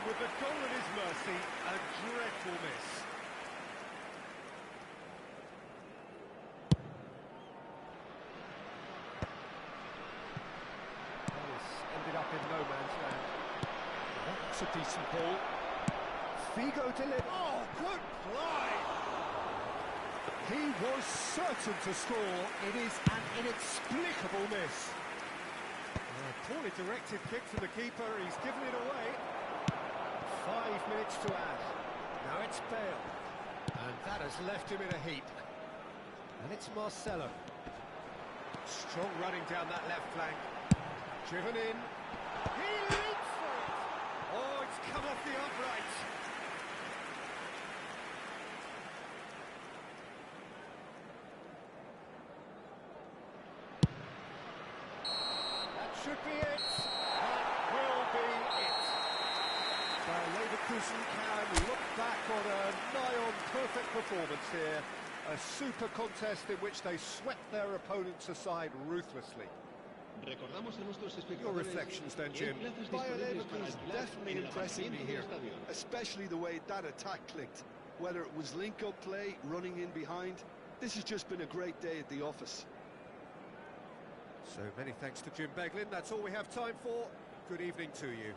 with the goal at his mercy, a dreadful miss. This ended up in no man's land. That's a decent ball. Figo delivered. Oh, good play! He was certain to score. It is an inexplicable miss. Poorly directed kick from the keeper. He's given it away. 5 minutes to add. Now it's Bale. And that has left him in a heap. And it's Marcelo. Strong running down that left flank. Driven in. He leaps for it. Oh, it's come off the upright. Should be it. That will be it. Leverkusen can look back on a nigh-on perfect performance here. A super contest in which they swept their opponents aside ruthlessly. Your reflections then, Jim. Bayer Leverkusen definitely impressing me here, especially the way that attack clicked. Whether it was link-up play, running in behind, this has just been a great day at the office. So many thanks to Jim Beglin. That's all we have time for. Good evening to you.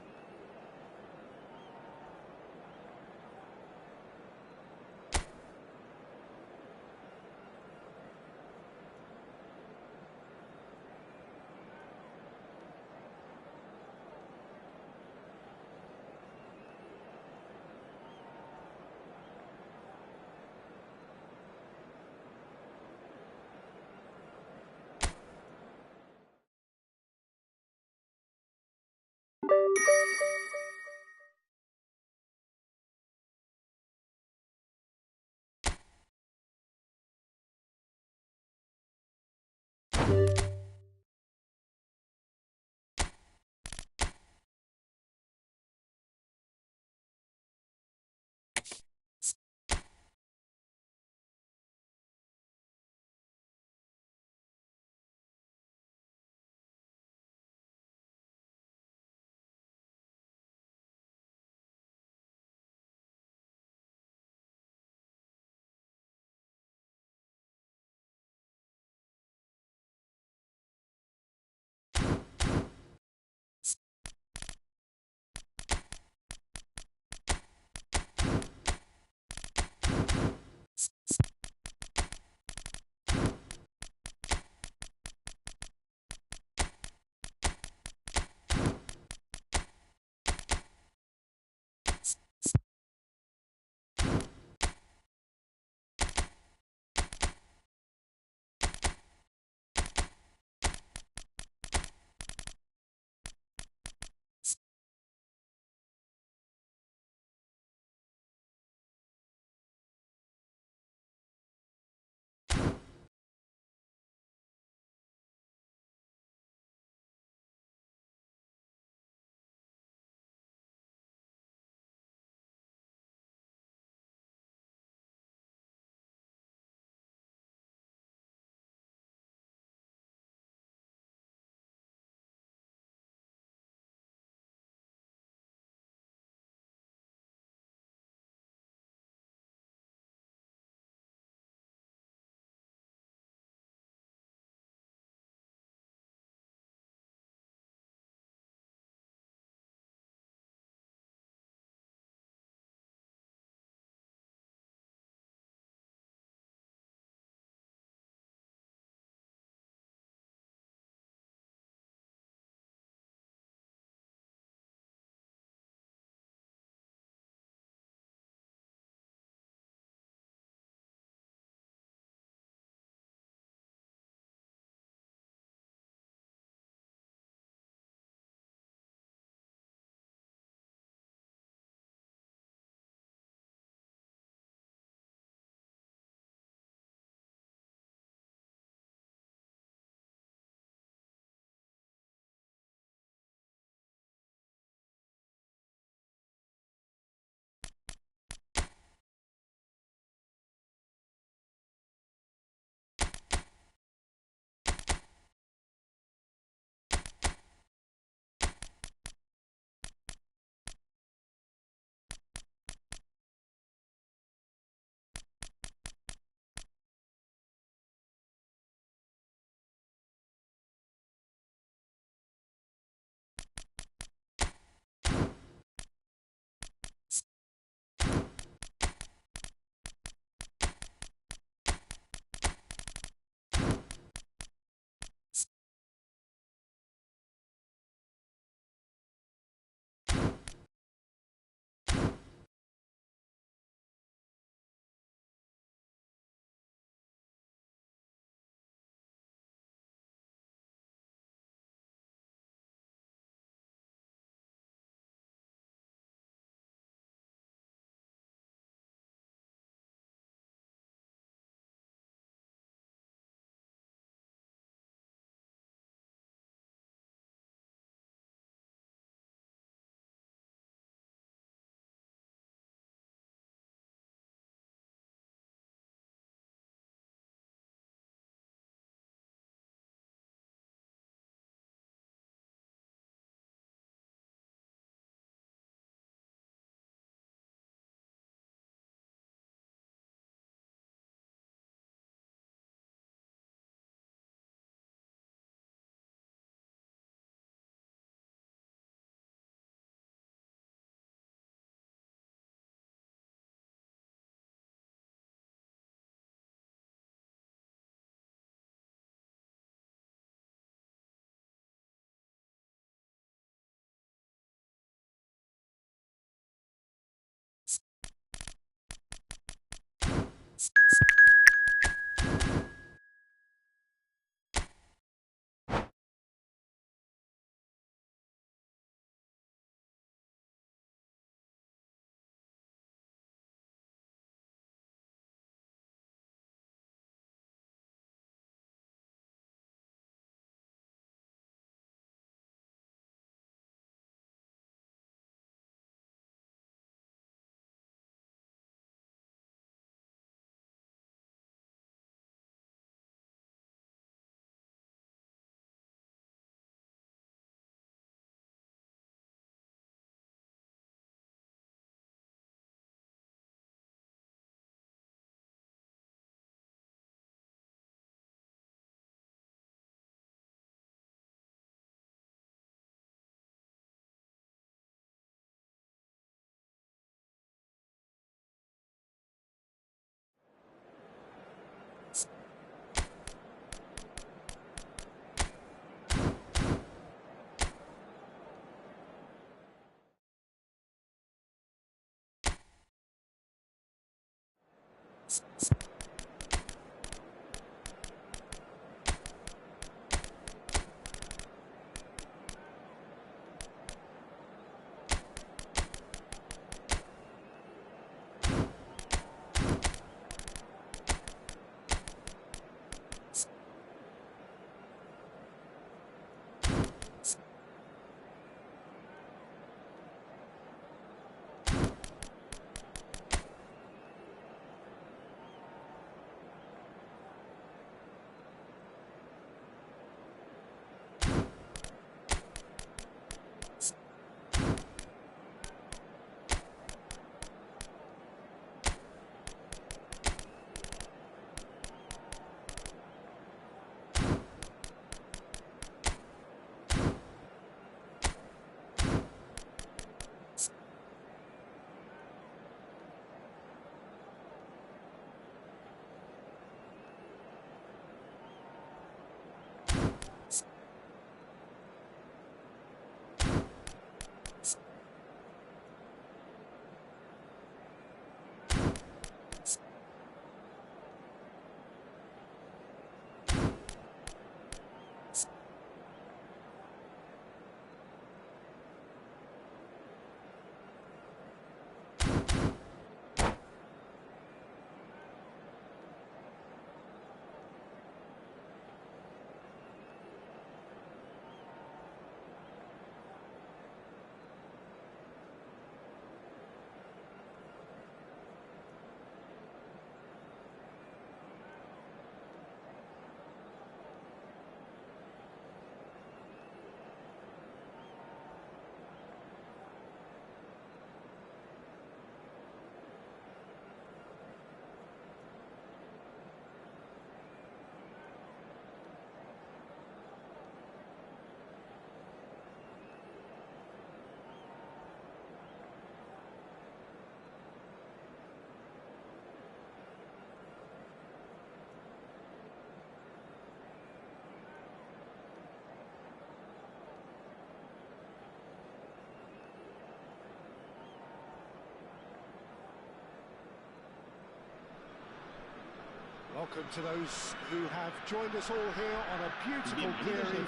Welcome to those who have joined us all here on a beautiful clear evening.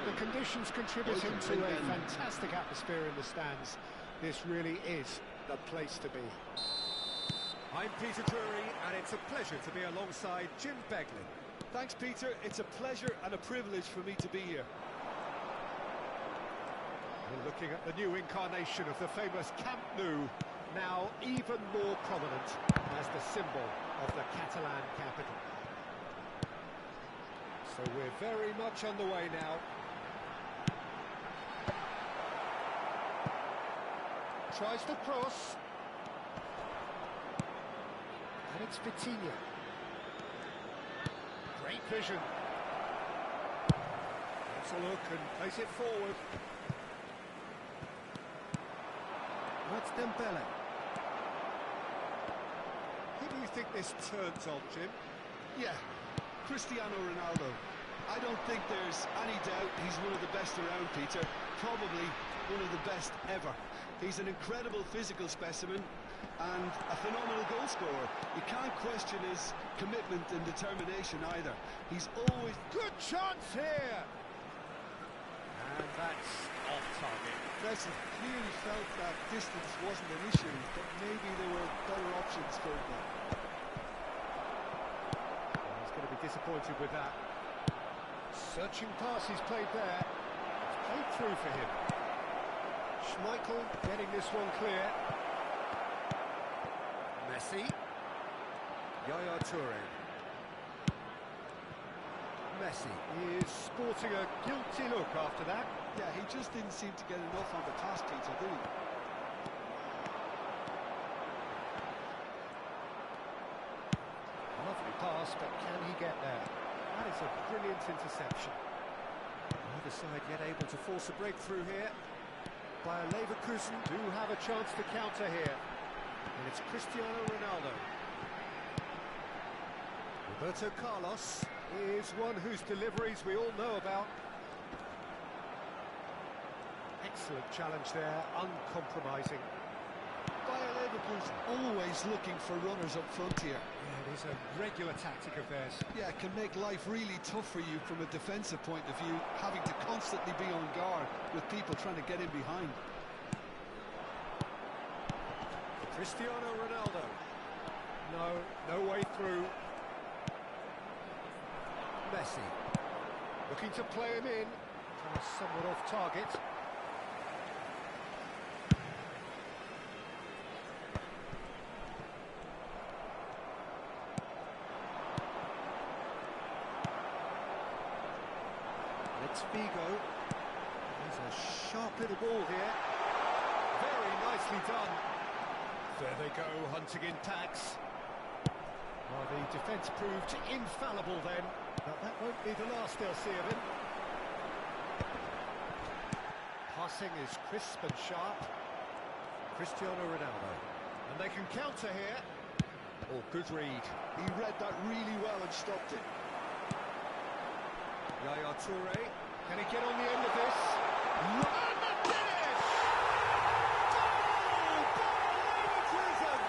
The conditions contributing to a fantastic atmosphere in the stands. This really is the place to be. I'm Peter Drury, and it's a pleasure to be alongside Jim Beglin. Thanks, Peter. It's a pleasure and a privilege for me to be here. We're looking at the new incarnation of the famous Camp Nou, now even more prominent as the symbol of the Catalan capital. So we're very much on the way now. Tries to cross. And it's Vitinha. Great vision. Takes a look and plays it forward. That's Dembele. Who do you think this turns on, Jim? Yeah, Cristiano Ronaldo. I don't think there's any doubt he's one of the best around, Peter. Probably one of the best ever. He's an incredible physical specimen and a phenomenal goal scorer. You can't question his commitment and determination either. He's always... Good chance here! And that's off target. Messi clearly felt that distance wasn't an issue, but maybe there were better options for him there. He's going to be disappointed with that. Searching pass he's played there. It's played through for him. Schmeichel getting this one clear. Messi. Yaya Toure. Messi is sporting a guilty look after that. Yeah, he just didn't seem to get enough on the pass, Peter, did he? Lovely pass, but can he get there? That is a brilliant interception. Neither side yet able to force a breakthrough here. Bayer Leverkusen do have a chance to counter here. And it's Cristiano Ronaldo. Roberto Carlos is one whose deliveries we all know about. Excellent challenge there, uncompromising. Bayer Leverkusen always looking for runners up front here. Yeah, it is a regular tactic of theirs. Yeah, it can make life really tough for you from a defensive point of view, having to constantly be on guard with people trying to get in behind. Cristiano Ronaldo. No way through. Messi. Looking to play him in. Kind of somewhat off target. It's Figo. There's a sharp little ball here. Very nicely done. There they go, hunting in tax. Well, the defence proved infallible then, but that won't be the last they'll see of him. Passing is crisp and sharp. Cristiano Ronaldo. And they can counter here. Oh, good read. He read that really well and stopped it. Yaya Toure. Can he get on the end of this? And the finish! Goal! Bayer Leverkusen!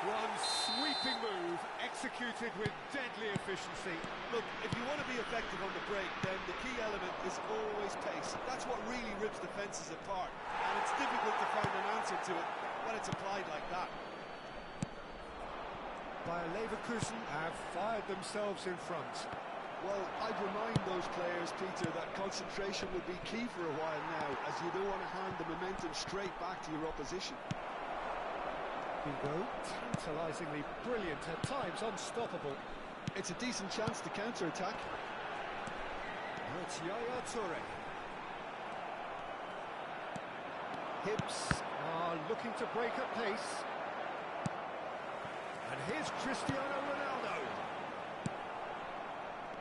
One sweeping move, executed with deadly efficiency. Look, if you want to be effective on the break, then the key element is always pace. That's what really rips defences apart. And it's difficult to find an answer to it when it's applied like that. Bayer Leverkusen have fired themselves in front. Well, I'd remind those players, Peter, that concentration will be key for a while now, as you don't want to hand the momentum straight back to your opposition. Figo, tantalisingly brilliant, at times unstoppable. It's a decent chance to counter-attack. Now it's Yaya Toure. Hibs are looking to break at pace. And here's Cristiano Ronaldo.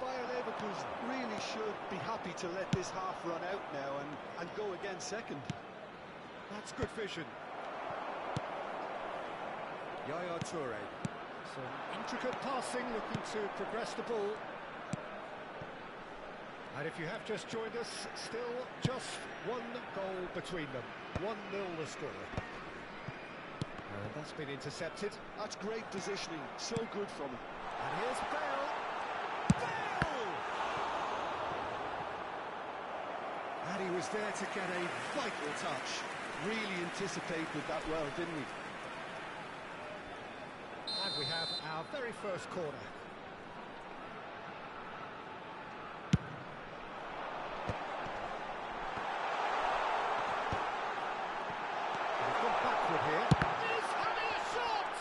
Bayer Leverkusen really should be happy to let this half run out now and go again second. That's good vision. Yaya Toure. Some intricate passing, looking to progress the ball. And if you have just joined us, still just one goal between them. 1-0 the score. And that's been intercepted. That's great positioning, so good from him. And here's Bale. Bale! And he was there to get a vital touch. Really anticipated that well, didn't he? And we have our very first corner. We've gone backward here. He's having a shot!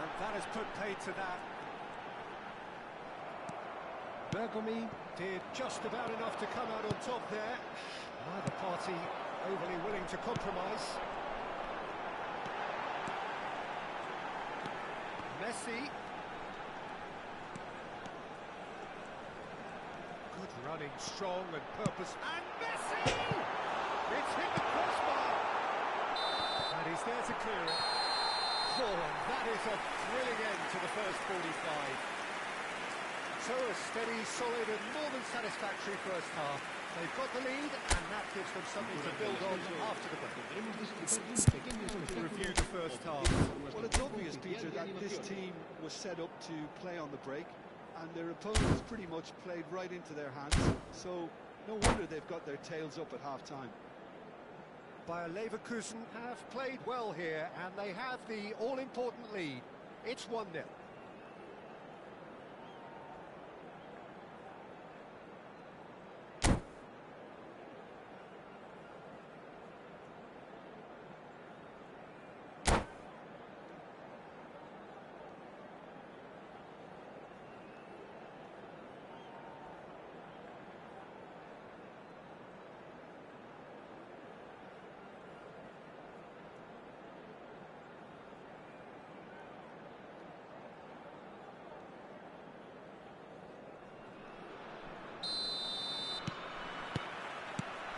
And that has put paid to that. Bergomi did just about enough to come out on top there. Neither party overly willing to compromise. Messi. Good running, strong and purpose. And Messi! It's hit the crossbar. And he's there to clear it. Oh, and that is a thrilling end to the first 45. So a steady, solid and more than satisfactory first half. They've got the lead and that gives them something to build on after the break. To review the first half. Well, it's obvious, Peter, that this team was set up to play on the break and their opponents pretty much played right into their hands. So no wonder they've got their tails up at half-time. Bayer Leverkusen have played well here and they have the all-important lead. It's 1-0.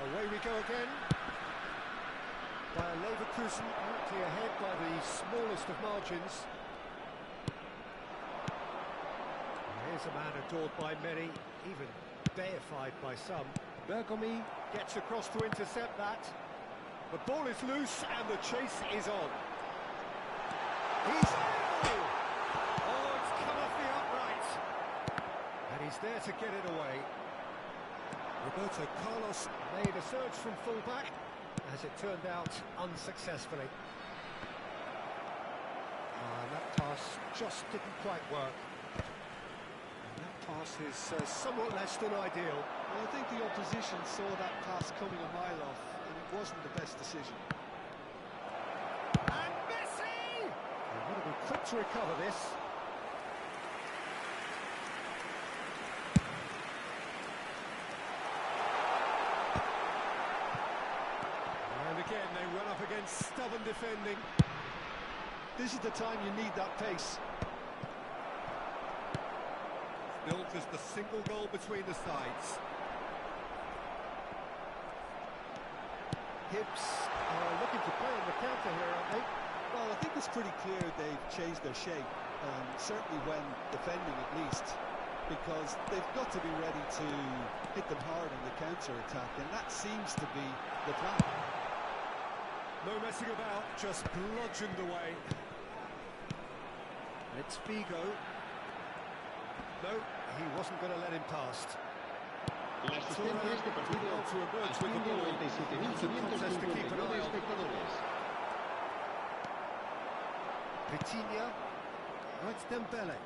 Away we go again. Bayer Leverkusen amply ahead by the smallest of margins. And here's a man adored by many, even deified by some. Bergomi gets across to intercept that. The ball is loose and the chase is on. He's... Oh, it's come off the upright. And he's there to get it away. Roberto Carlos made a surge from full-back, as it turned out unsuccessfully. And that pass just didn't quite work. And that pass is somewhat less than ideal. Well, I think the opposition saw that pass coming a mile off, and it wasn't the best decision. And Messi! They've got to be quick to recover this. And again, they run up against stubborn defending. This is the time you need that pace. Still just a single goal between the sides. Hibs are looking to play on the counter here, aren't they? Well, I think it's pretty clear they've changed their shape, certainly when defending at least, because they've got to be ready to hit them hard on the counter-attack, and that seems to be the plan. No messing about, just bludgeoned away. It's Figo. No, he wasn't going to let him past. La asistencia a este partido to emerge with the ball. It's a contest to keep an eye on. Vitinha. Oh, it's Dembele.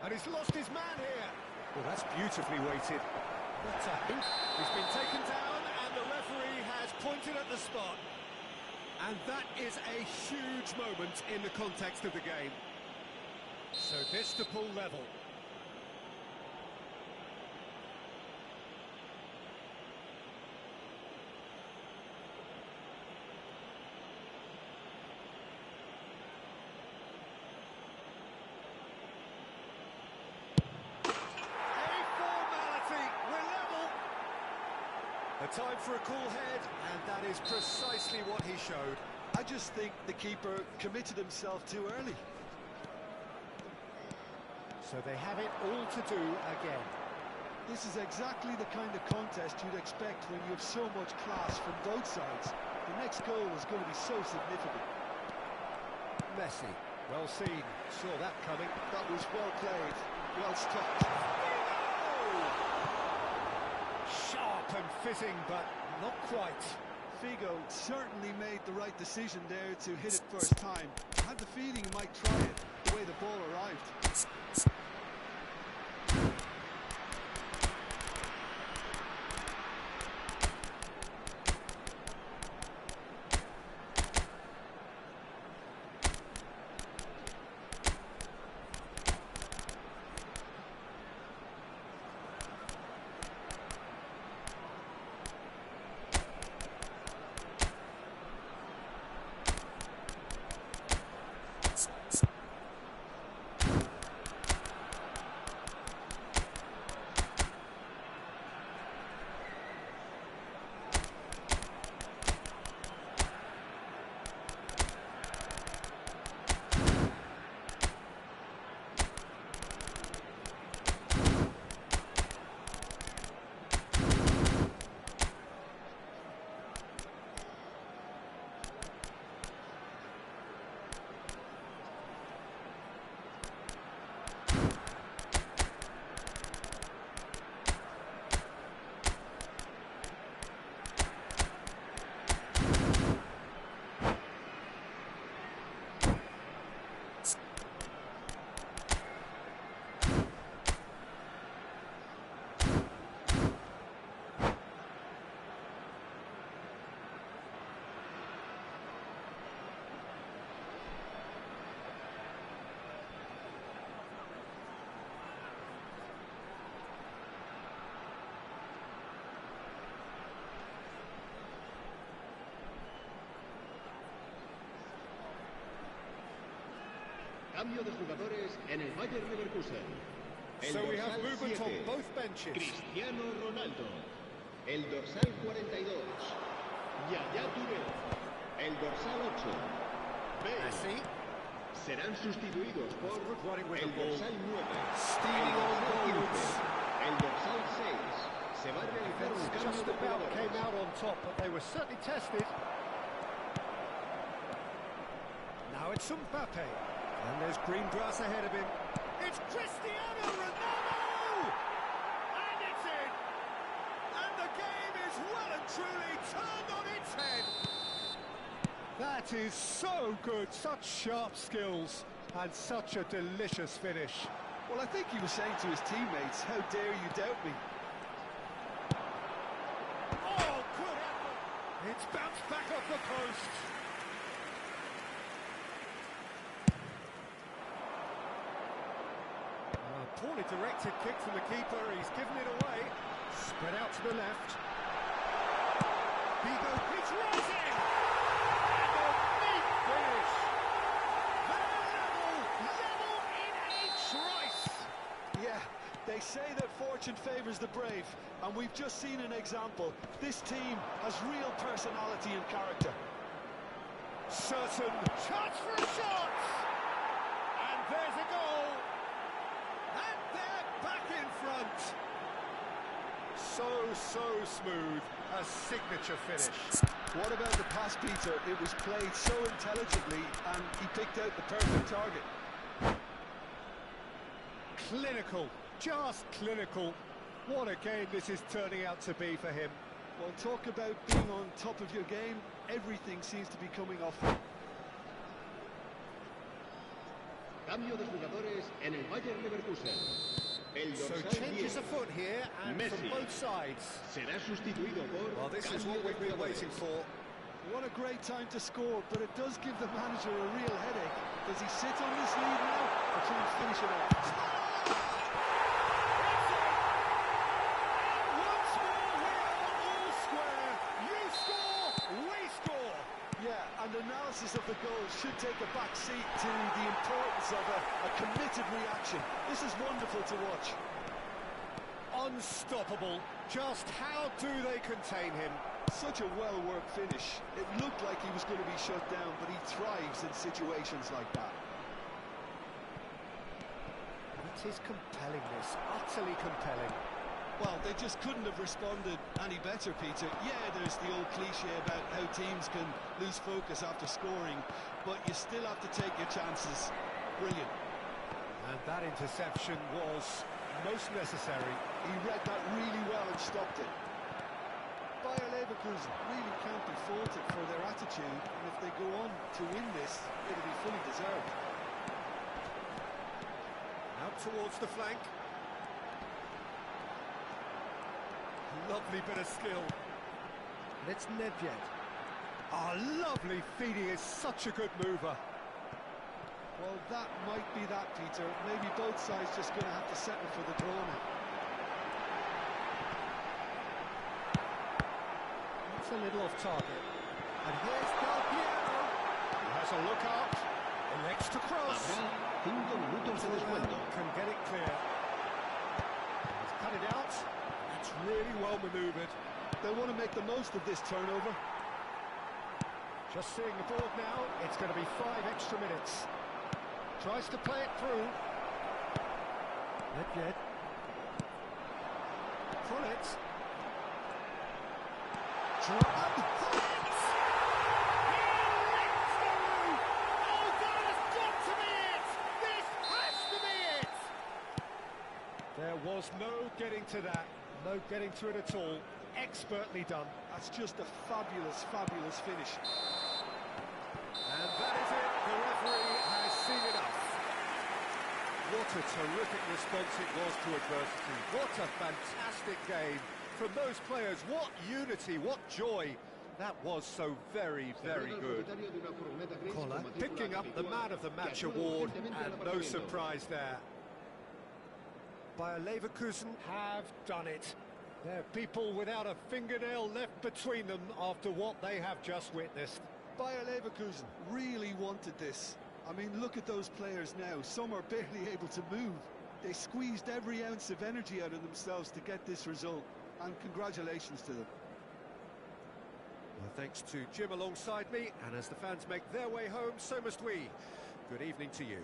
And he's lost his man here. Well, that's beautifully weighted. What a hint. He's been taken down and the referee has pointed at the spot. And that is a huge moment in the context of the game. So this to pull level. A time for a cool head, and that is precisely what he showed. I just think the keeper committed himself too early. So they have it all to do again. This is exactly the kind of contest you'd expect when you have so much class from both sides. The next goal is going to be so significant. Messi, well seen, saw that coming. That was well played, well stopped. Sharp and fitting, but not quite. Figo certainly made the right decision there to hit it first time. I had the feeling he might try it, the way the ball arrived. Cambio de jugadores en el Bayern Leverkusen. So we have movement on both benches. Cristiano Ronaldo. El dorsal 42. Yaya Touré. El dorsal 8. Messi. Serán sustituidos por Running with el the ball. dorsal 9. Stealing el on dorsal 15. goals. El dorsal 6. Se va a realizar un cambio Just de about came jugadores. out on top, but they were certainly tested. Now it's Mbappe. And there's green grass ahead of him. It's Cristiano Ronaldo! And it's in! And the game is well and truly turned on its head. That is so good. Such sharp skills and such a delicious finish. Well, I think he was saying to his teammates, how dare you doubt me? Oh, good effort! It's bounced back off the post. A poorly directed kick from the keeper. He's given it away. Spread out to the left. Vigo, he's rising! And a neat finish! Level in a trice! Yeah, they say that fortune favours the brave, and we've just seen an example. This team has real personality and character. Certain chance for a shot! And there's a goal! And they're back in front! So smooth, a signature finish. What about the pass, Peter? It was played so intelligently, and he picked out the perfect target. Clinical, just clinical. What a game this is turning out to be for him. Well, talk about being on top of your game. Everything seems to be coming off. Cambio de jugadores en el Bayern Leverkusen. El So dorsal changes 10, afoot here, and Messi. from both sides. será sustituido por... Well, this is cambio what de we've been jugadores. waiting for. What a great time to score, but it does give the manager a real headache. Does he sit on this lead now, or try and finish it off? Once more, we are all square. You score, we score. Yeah, and analysis of the goal should take a back seat to the importance of a committed reaction. This is wonderful to watch. Unstoppable. Just how do they contain him? Such a well-worked finish. It looked like he was going to be shut down, but he thrives in situations like that. It is compellingness, utterly compelling. Well, they just couldn't have responded any better, Peter. Yeah, there's the old cliche about how teams can lose focus after scoring, but you still have to take your chances. Brilliant. And that interception was most necessary. He read that really well and stopped it. Bayer Leverkusen really can't be faulted for their attitude, and if they go on to win this, it'll be fully deserved. Out towards the flank. Lovely bit of skill. And it's Nedved. Ah, lovely feeding, is such a good mover. Well, that might be that, Peter. Maybe both sides just going to have to settle for the draw now. It's a little off target. And here's Del Piero. He has a look out. Elects to cross. Habrá 5 minutos de descuento. Can get it clear. He's cut it out. That's really well manoeuvred. They want to make the most of this turnover. Just seeing the board now, it's going to be 5 extra minutes. Tries to play it through. Nedved. Krulitz. Drop. Krulitz! He lifts the roof! Oh, that has got to be it! This has to be it! There was no getting to that. No getting to it at all. Expertly done. That's just a fabulous, fabulous finish. And that is it. The referee has seen enough. What a terrific response it was to adversity. What a fantastic game from those players. What unity, what joy. That was so very, very good. Collar picking up the Man of the Match award, and no surprise there. Bayer Leverkusen have done it. They're people without a fingernail left between them after what they have just witnessed. Bayer Leverkusen really wanted this. I mean, look at those players now. Some are barely able to move. They squeezed every ounce of energy out of themselves to get this result. And congratulations to them. Well, thanks to Jim alongside me, and as the fans make their way home, so must we. Good evening to you.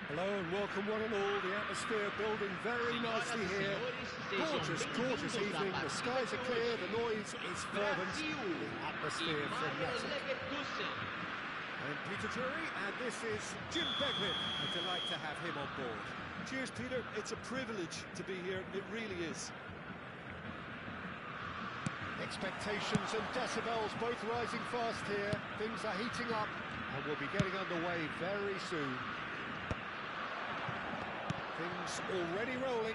Hello and welcome one and all. The atmosphere building very nicely here. Gorgeous, gorgeous evening. The skies are clear, the noise is fervent, the atmosphere frenetic. I'm Peter Drury, and this is Jim Beglin. A delight to have him on board. Cheers, Peter. It's a privilege to be here. It really is. Expectations and decibels both rising fast here. Things are heating up, and we'll be getting underway very soon. Things already rolling.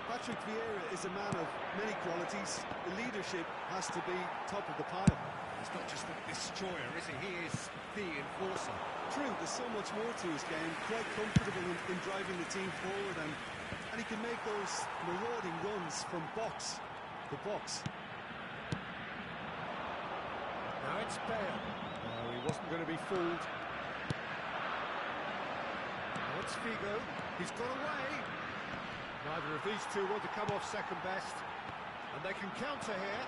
Patrick Vieira is a man of many qualities. The leadership has to be top of the pile. He's not just a destroyer, is he? He is the enforcer. True, there's so much more to his game. Quite comfortable in driving the team forward, and he can make those marauding runs from box to box. Now it's Bale. No, he wasn't going to be fooled. Now it's Figo. He's got away. Neither of these two want to come off second best. And they can counter here.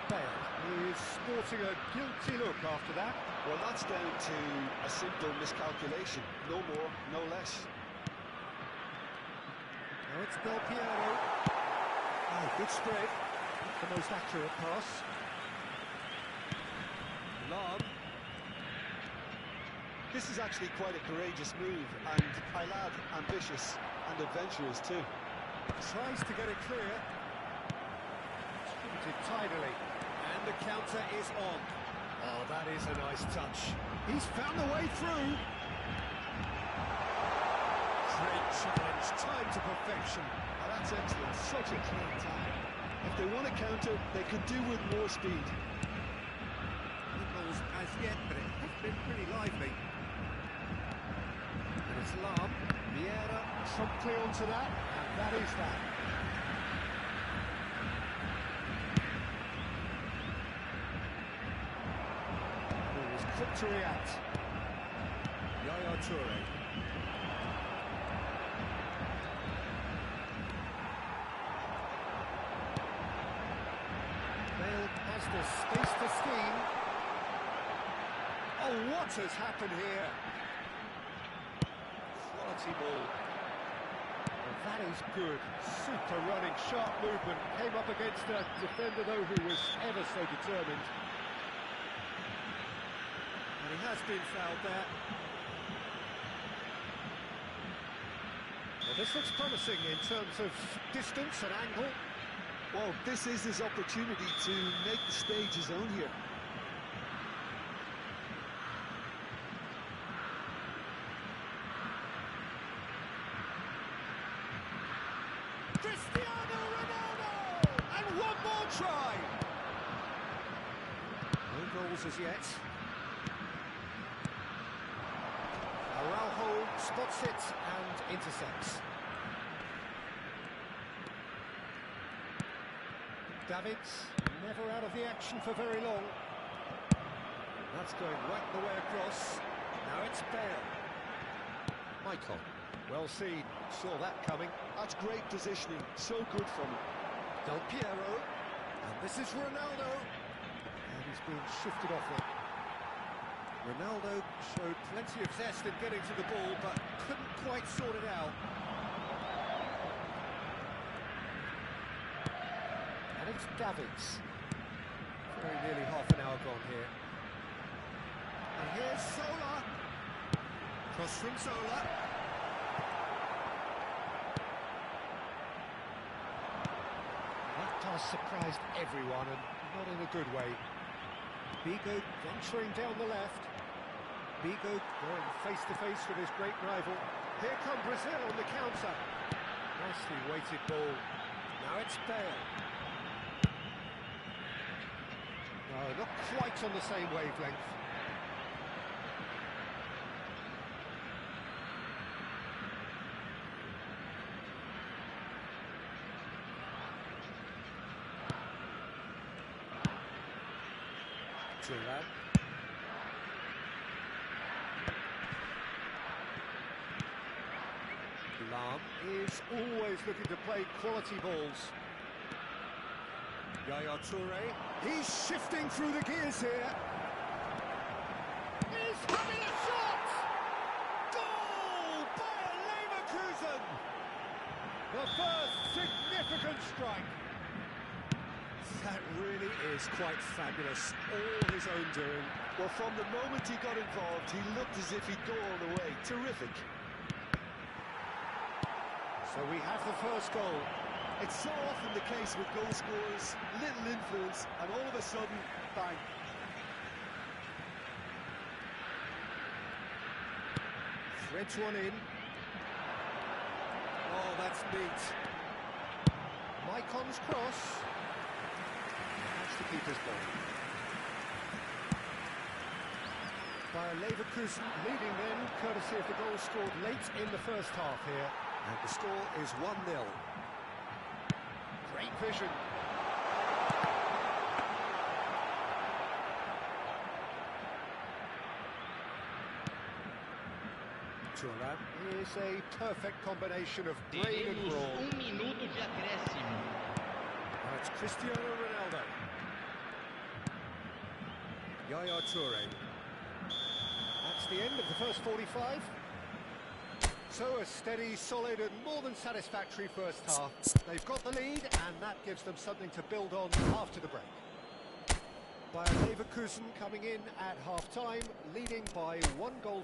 Bale is sporting a guilty look after that. Well, that's down to a simple miscalculation. No more, no less. Now it's Del Piero. Oh, good spread. Not the most accurate pass. Long. This is actually quite a courageous move, and I'll add ambitious and adventurous too. Tries to get it clear. Distributed tidily. And the counter is on. Oh, that is a nice touch. He's found the way through. Great challenge, timed to perfection. Oh, that's excellent, such a clean tackle. If they want to counter, they could do with more speed. No goals as yet, but it has been pretty lively. And it's Lam. Vieira promptly onto that, and that is that. He was quick to react. Yaya Toure. Bale has the space to scheme. Oh, what has happened here? Quality ball. Well, that is good. Super running, sharp movement. Came up against a defender, though, who was ever so determined. And he has been fouled there. Well, this looks promising in terms of distance and angle. Well, this is his opportunity to make the stage his own here. Cristiano Ronaldo! And one more try! No goals as yet. Araujo spots it and intercepts. Davids, never out of the action for very long. That's going right the way across. Now it's Bale. Michael, well seen, saw that coming. That's great positioning, so good from him. Del Piero, and this is Ronaldo. And he's being shifted off it. Ronaldo showed plenty of zest in getting to the ball, but couldn't quite sort it out. And it's Davids. Very nearly half an hour gone here. And here's Zola. Cross from Zola. That pass surprised everyone, and not in a good way. Bigo venturing down the left. Bigo going face-to-face with his great rival. Here come Brazil on the counter. Nicely weighted ball. Now it's Bale. No, not quite on the same wavelength. Thuram. Lam is always looking to play quality balls. Yaya Toure, he's shifting through the gears here. He's having a shot! Goal! Bayer Leverkusen! The first significant strike. That really is quite fabulous, all his own doing. Well, from the moment he got involved, he looked as if he'd go all the way. Terrific. So we have the first goal. It's so often the case with goal scorers, little influence, and all of a sudden, bang. Threads one in. Oh, that's neat. Maicon's cross. That's the keeper's ball. Bayer Leverkusen leading then, courtesy of the goal scored late in the first half here. And the score is 1-0. Great vision. Thuram is a perfect combination of brain and brawn. Minuto de acréscimo. Now it's Cristiano Ronaldo. Yaya Toure. That's the end of the first 45. So a steady, solid and more than satisfactory first half. They've got the lead and that gives them something to build on after the break. Bayer Leverkusen coming in at half-time, leading by 1-0.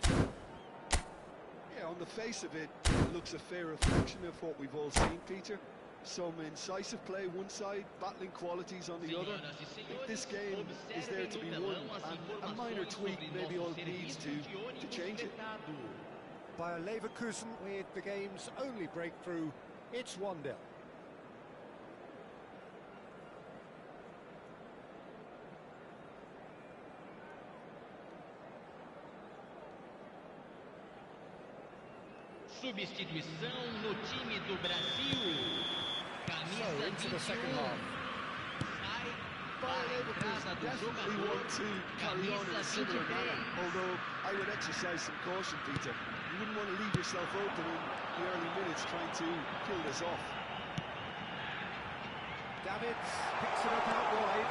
Yeah, on the face of it, it looks a fair reflection of what we've all seen, Peter. Some incisive play one side, battling qualities on the other. I think this game is there to be won, and a minor tweak maybe all it needs to change it. Bayer Leverkusen with the game's only breakthrough, it's 1-0. Substituição no time do Brasil. Camisa Into the second 21. half. Sai para a entrada do Definitely jogador. want to carry on in a Camisa similar 23. manner, although I would exercise some caution, Peter. You wouldn't want to leave yourself open in the early minutes trying to kill this off. Davids picks it up out wide,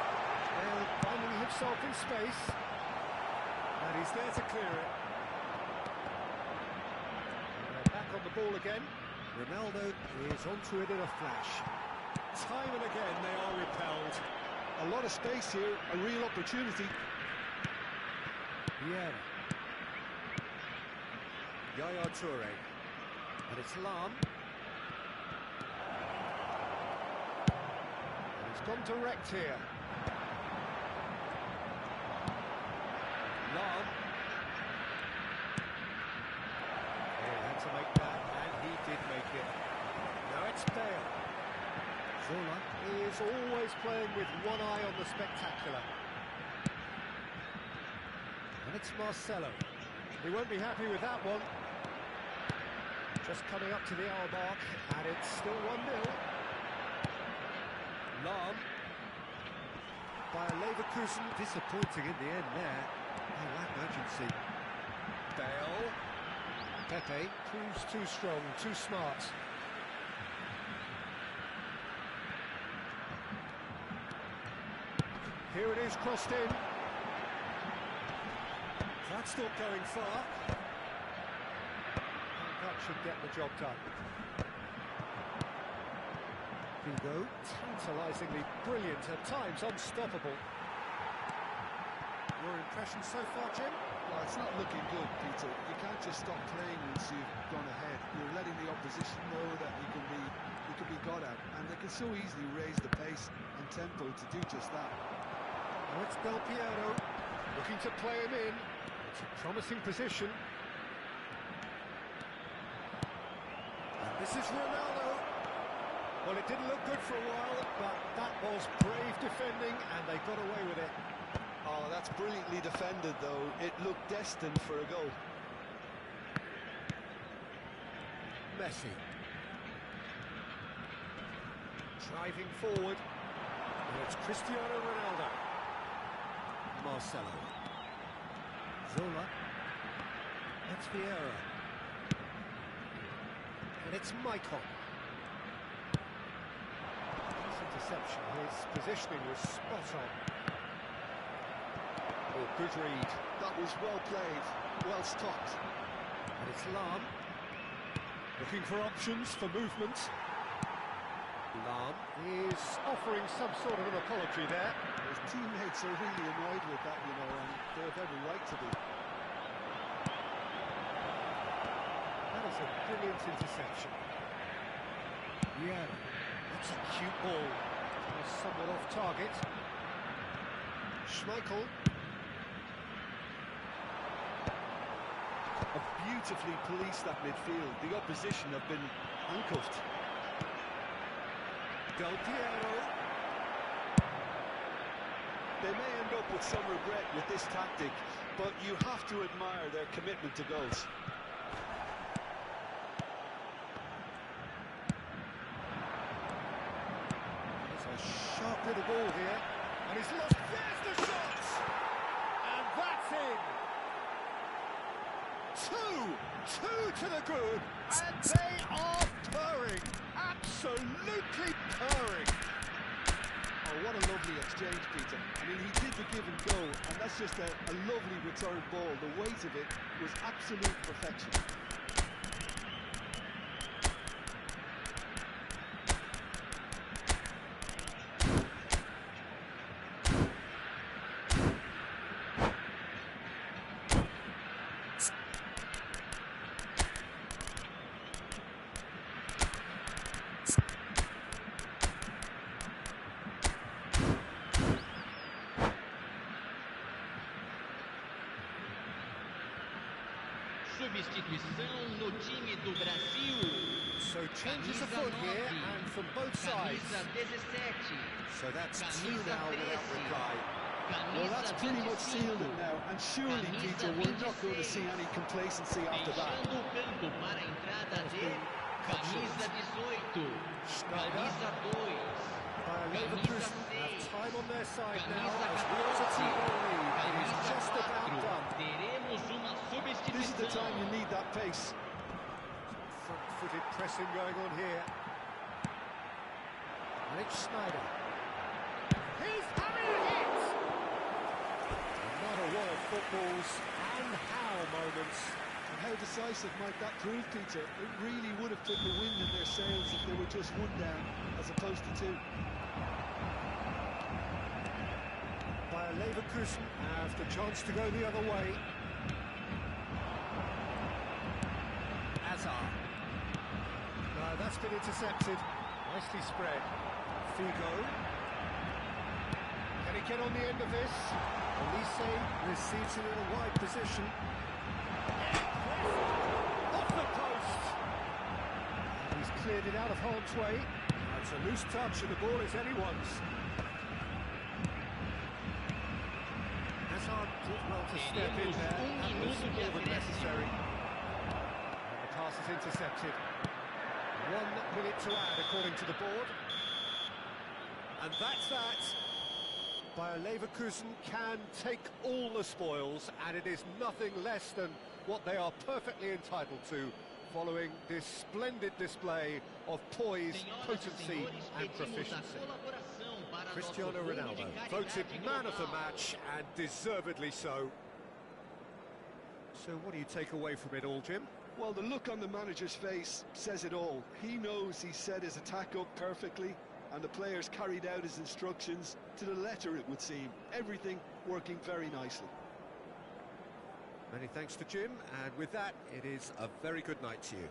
and finding himself in space, and he's there to clear it. Back on the ball again. Ronaldo is onto it in a flash. Time and again they are repelled. A lot of space here, a real opportunity. Yeah. Yaya Toure. And it's Lam. And he's gone direct here. Lam. He had to make that, and he did make it. Now it's Bale. Zola is always playing with one eye on the spectacular. And it's Marcelo. He won't be happy with that one. Just coming up to the hour mark, and it's still 1-0. Lam. Bayer Leverkusen disappointing in the end there. They lack urgency. Bale. Pepe proves too strong, too smart. Here it is, crossed in. That's not going far. And that should get the job done. Figo, tantalisingly brilliant, at times unstoppable. Your impression so far, Jim? Well, it's not looking good, Peter. You can't just stop playing once you've gone ahead. You're letting the opposition know that you can be got at, and they can so easily raise the pace and tempo to do just that. Now it's Del Piero, looking to play him in. It's a promising position. And this is Ronaldo. Well, it didn't look good for a while, but that was brave defending, and they got away with it. Oh, that's brilliantly defended, though. It looked destined for a goal. Messi. Driving forward. And it's Cristiano Ronaldo. Marcelo. Zola. That's Vieira. And it's Maicon. This interception, his positioning was spot on. Oh, good read. That was well played, well stopped. And it's Lam. Looking for options, for movement. Lam is offering some sort of an apology there. His teammates are really annoyed with that, you know, and they have every right to be. That is a brilliant interception. Yeah, that's a cute ball. It was somewhat off target. Schmeichel. Beautifully policed that midfield. The opposition have been handcuffed. Del Piero. They may end up with some regret with this tactic, but you have to admire their commitment to goals. It's a sharp little ball here, and he's lost. There's the shot! And that's in! Two to the good, and they are purring, absolutely purring. Oh, what a lovely exchange, Peter. I mean, he did the give and go, and that's just a lovely return ball. The weight of it was absolute perfection. substituição no time do Brasil. So changes afoot here, and from both sides. Camisa 17. So that's two Camisa now without 13. reply. Well, that's Camisa pretty much sealed 25. it now, and surely, Camisa Peter, we're not going to 26. see any complacency off the bat. Fechando o campo para a entrada de camisa 18. Camisa 2. Bayer Leverkusen have time on their side now Camisa as well as a 14. two-goal lead. It is Camisa just about 4. done. Teremos uma This is the substituição. time you need that pace. Front-footed pressing going on here. Rich Snyder. He's having a hit! Another one of football's and how moments. And how decisive might that prove, Peter? It really would have put the wind in their sails if they were just one down as opposed to two. Bayer Leverkusen have the chance to go the other way. Hazard. No, that's been intercepted. Nicely spread. Figo. Can he get on the end of this? Elise receives it in a wide position. Off the post! He's cleared it out of harm's way. It's a loose touch and the ball is anyone's. Hazard did well to step in there. That was more than necessary. And the pass is intercepted. 1 minute to add according to the board. And that's that. Bayer Leverkusen can take all the spoils, and it is nothing less than what they are perfectly entitled to, following this splendid display of poise, potency and proficiency. Cristiano Ronaldo voted man of the match, and deservedly so. So what do you take away from it all, Jim? Well, the look on the manager's face says it all. He knows he set his attack up perfectly, and the players carried out his instructions to the letter, it would seem. Everything working very nicely. Many thanks to Jim, and with that, it is a very good night to you.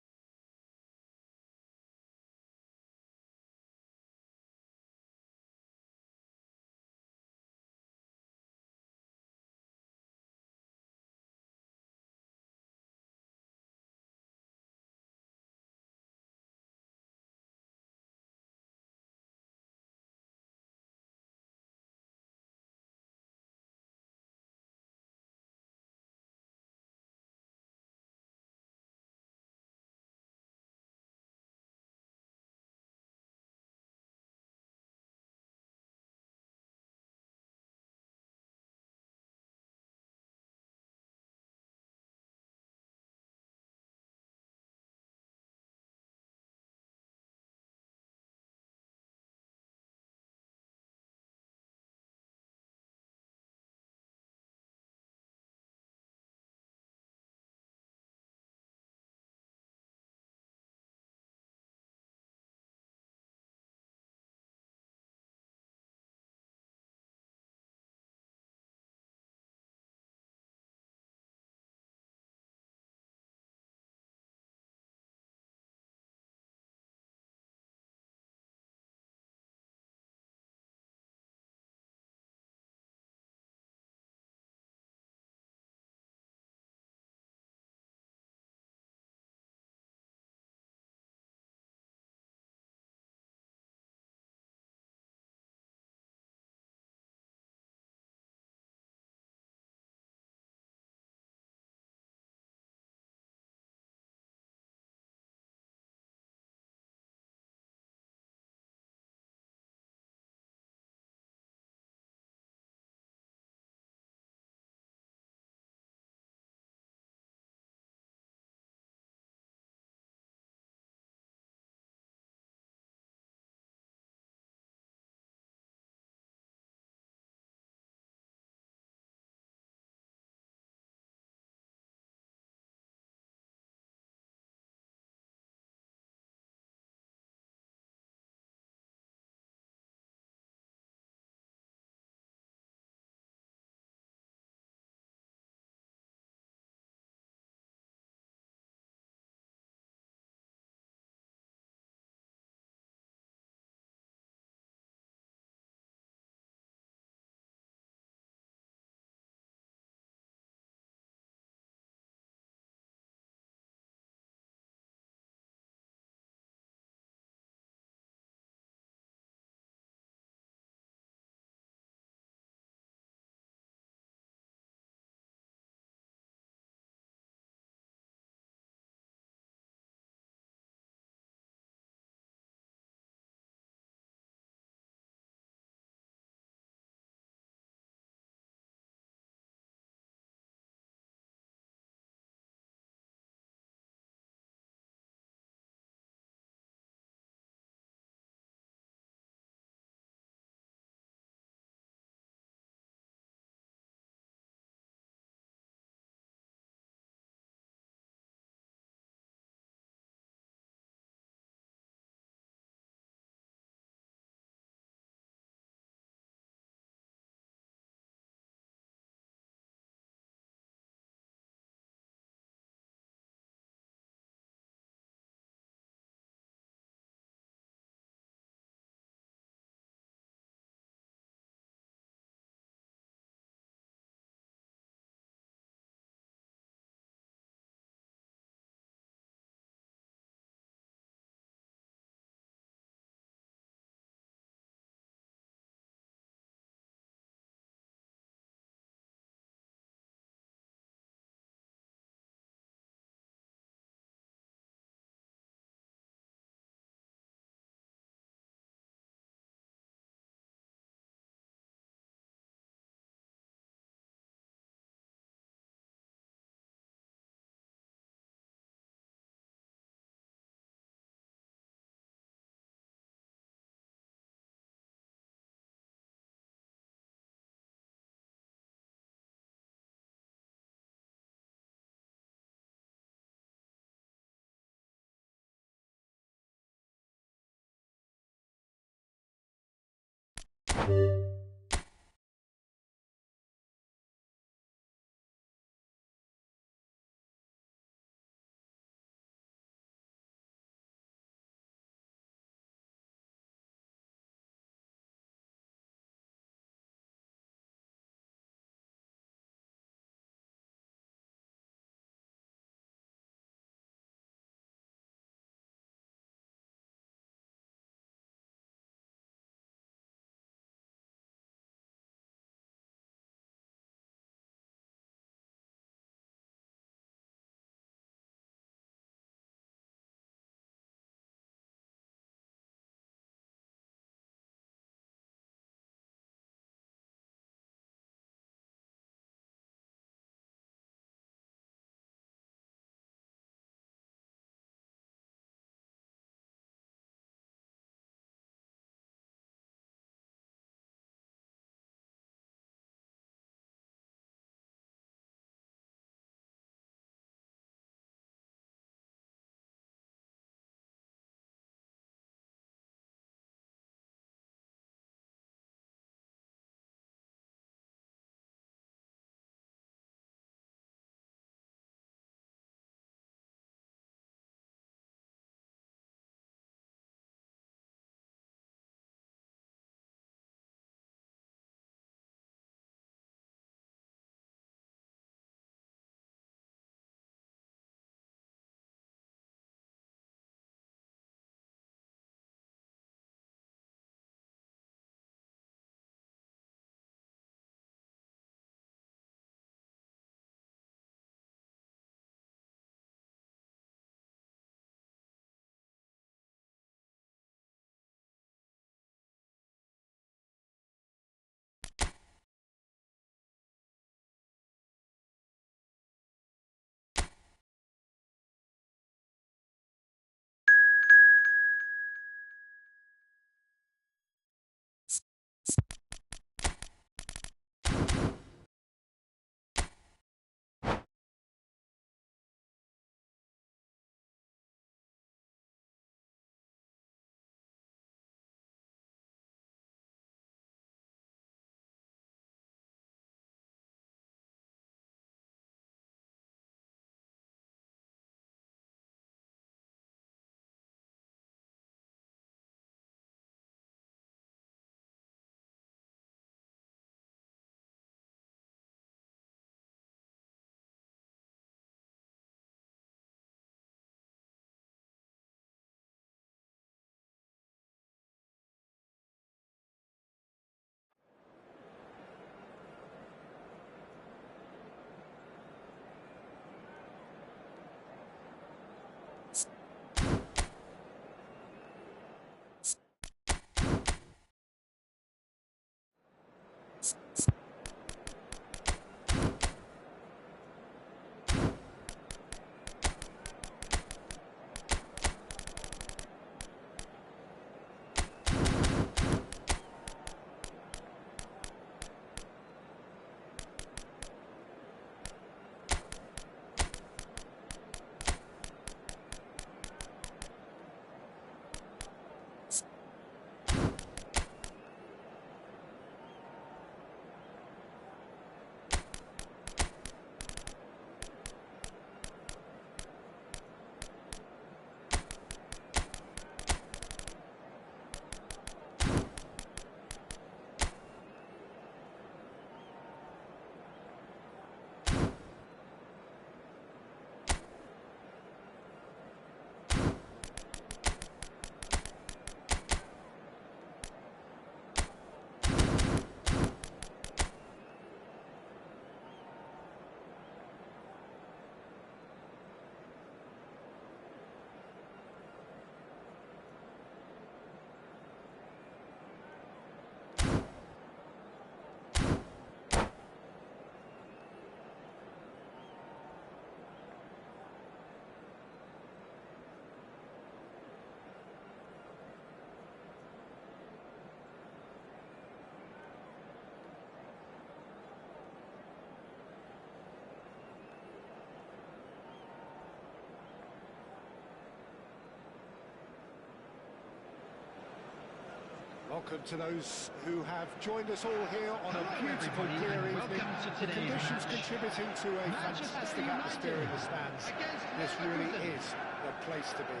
Welcome to those who have joined us all here on a beautiful clear evening. The conditions contributing to a fantastic atmosphere in the stands. This really is the place to be.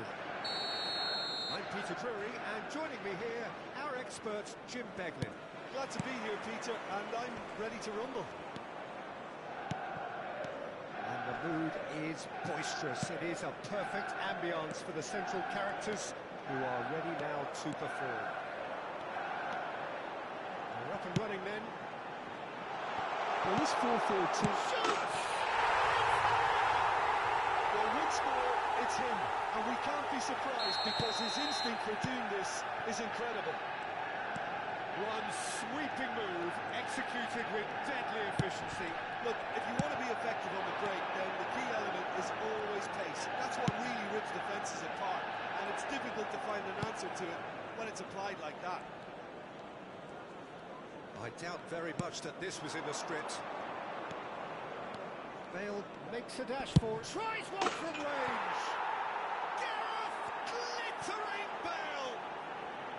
I'm Peter Drury, and joining me here, our expert, Jim Beglin. Glad to be here, Peter, and I'm ready to rumble. And the mood is boisterous. It is a perfect ambience for the central characters who are ready now to perform. We're up and running then. Well, this 4-4-2... Well, one score, it's him. And we can't be surprised because his instinct for doing this is incredible. One sweeping move, executed with deadly efficiency. Look, if you want to be effective on the break, then the key element is always pace. That's what really rips defences apart, and it's difficult to find an answer to it when it's applied like that. I doubt very much that this was in the script. Bale makes a dash for it. Tries one from range. Glittering Bale!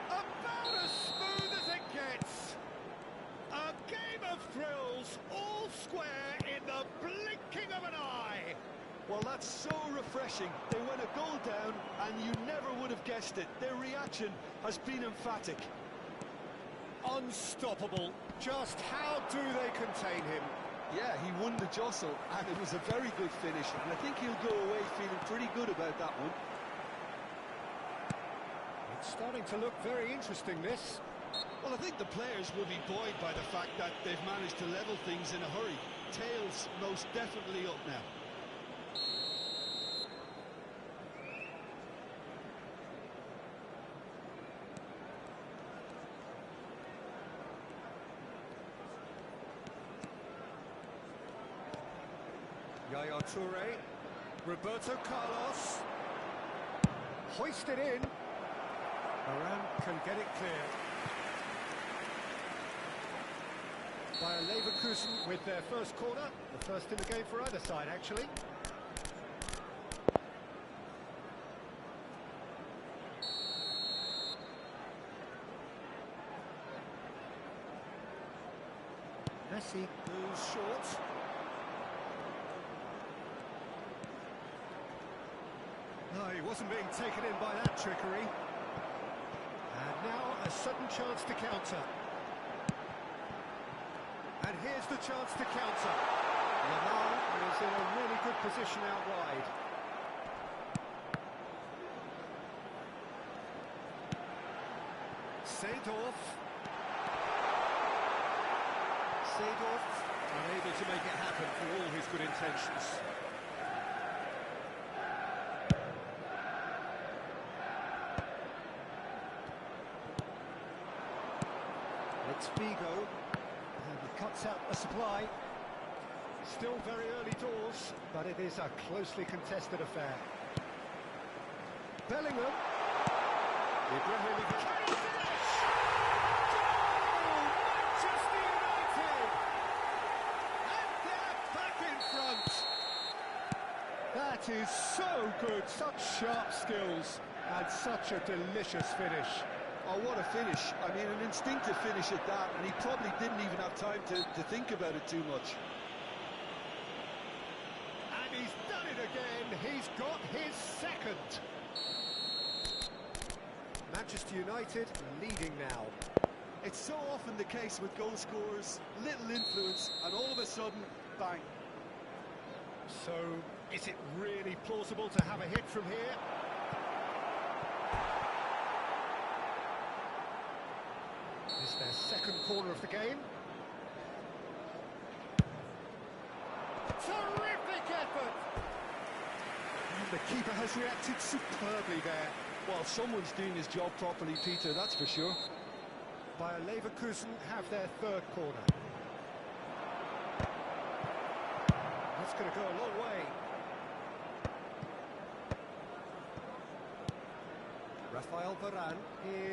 About as smooth as it gets. A game of thrills, all square in the blinking of an eye. Well, that's so refreshing. They went a goal down, and you never would have guessed it. Their reaction has been emphatic. Unstoppable. Just how do they contain him? Yeah, he won the jostle, and it was a very good finish, and I think he'll go away feeling pretty good about that one. It's starting to look very interesting, this. Well, I think the players will be buoyed by the fact that they've managed to level things in a hurry. Tails most definitely up now. Yaya Toure, Roberto Carlos, hoisted in. Varane can get it clear. Bayer Leverkusen with their first corner, the first in the game for either side, actually. Messi moves short. No, he wasn't being taken in by that trickery. And now a sudden chance to counter. And here's the chance to counter. Lamar is in a really good position out wide. Seedorf unable to make it happen for all his good intentions. It's Figo, and he cuts out the supply. Still very early doors, but it is a closely contested affair. Bellingham. Ibrahimovic. Manchester United! And they're back in front! That is so good, such sharp skills, and such a delicious finish. Oh, what a finish. I mean, an instinctive finish at that, and he probably didn't even have time to think about it too much. And he's done it again. He's got his second. Manchester United leading now. It's so often the case with goal scorers, little influence, and all of a sudden, bang. So, is it really plausible to have a hit from here? It's their second corner of the game. Terrific effort! And the keeper has reacted superbly there. Well, someone's doing his job properly, Peter, that's for sure. Bayer Leverkusen have their third corner. That's going to go a long way. Rafael Varane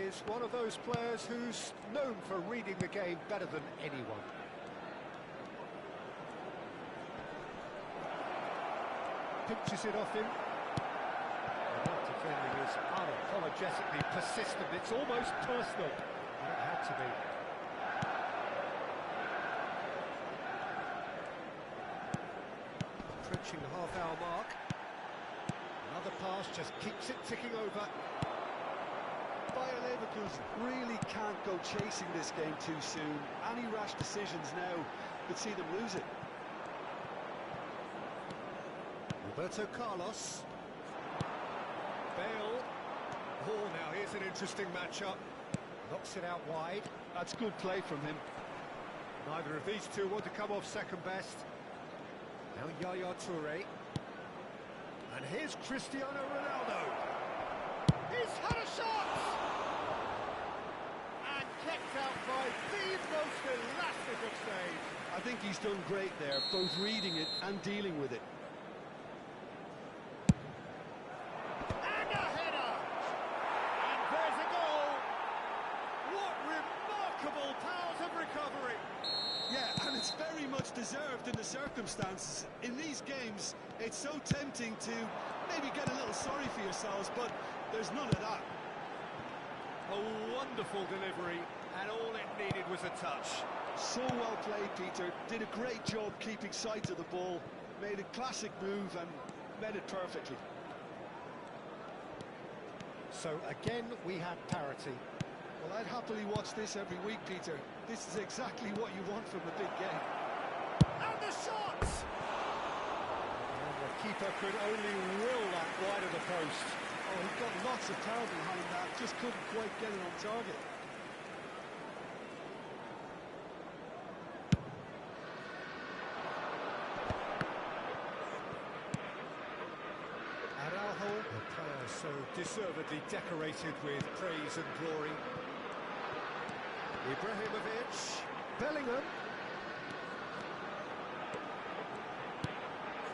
is one of those players who's known for reading the game better than anyone. Pinches it off him. And that defending is unapologetically persistent. It's almost personal. And it had to be. Approaching the half-hour mark. Another pass just keeps it ticking over. Bayer Leverkusen really can't go chasing this game too soon. Any rash decisions now could see them lose it. Roberto Carlos. Bale. Oh, now here's an interesting matchup. Knocks it out wide. That's good play from him. Neither of these two want to come off second best. Now Yaya Toure. And here's Cristiano Ronaldo. He's had a shot! And kept out by the most elastic of saves. I think he's done great there, both reading it and dealing with it. And a header! And there's a goal! What remarkable powers of recovery! Yeah, and it's very much deserved in the circumstances. In these games, it's so tempting to maybe get a little sorry for yourselves, but there's none of that. A wonderful delivery, and all it needed was a touch. So well played, Peter. Did a great job keeping sight of the ball, made a classic move and met it perfectly. So again, we had parity. Well, I'd happily watch this every week, Peter. This is exactly what you want from a big game. And the shot! And the keeper could only will that wide of the post. Oh, he got lots of power behind that, just couldn't quite get it on target. Araujo, a player so deservedly decorated with praise and glory. Ibrahimovic, Bellingham.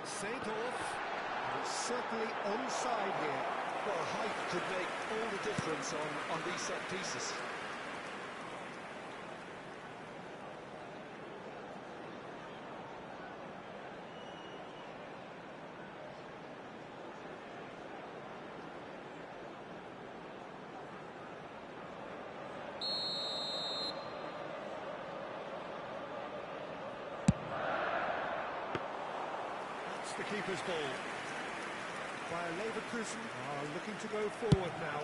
Seedorf, it's certainly onside here. Well, height could make all the difference on these set pieces. That's the keeper's ball. Bayer Leverkusen are looking to go forward now.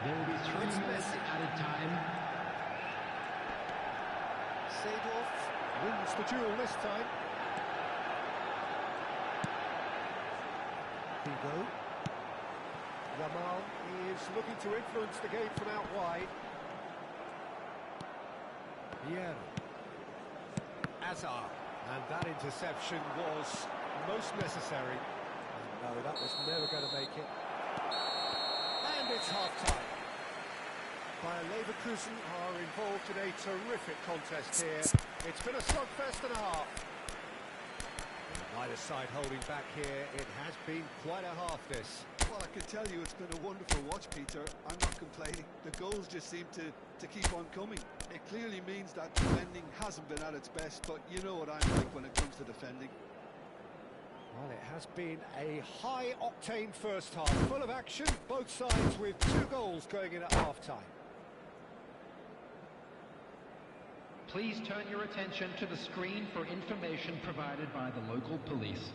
There will be 3 minutes added time. Seedorf wins the duel this time. Figo. Yamal is looking to influence the game from out wide. Vieira. Azar. And that interception was most necessary. No, that was never going to make it. And it's half-time. Bayer Leverkusen are involved in a terrific contest here. It's been a slugfest and a half. Neither side holding back here. It has been quite a half, this. Well, I can tell you it's been a wonderful watch, Peter. I'm not complaining. The goals just seem to keep on coming. It clearly means that defending hasn't been at its best, but you know what I'm like when it comes to defending. Well, it has been a high-octane first half, full of action, both sides with 2 goals going in at half-time. Please turn your attention to the screen for information provided by the local police.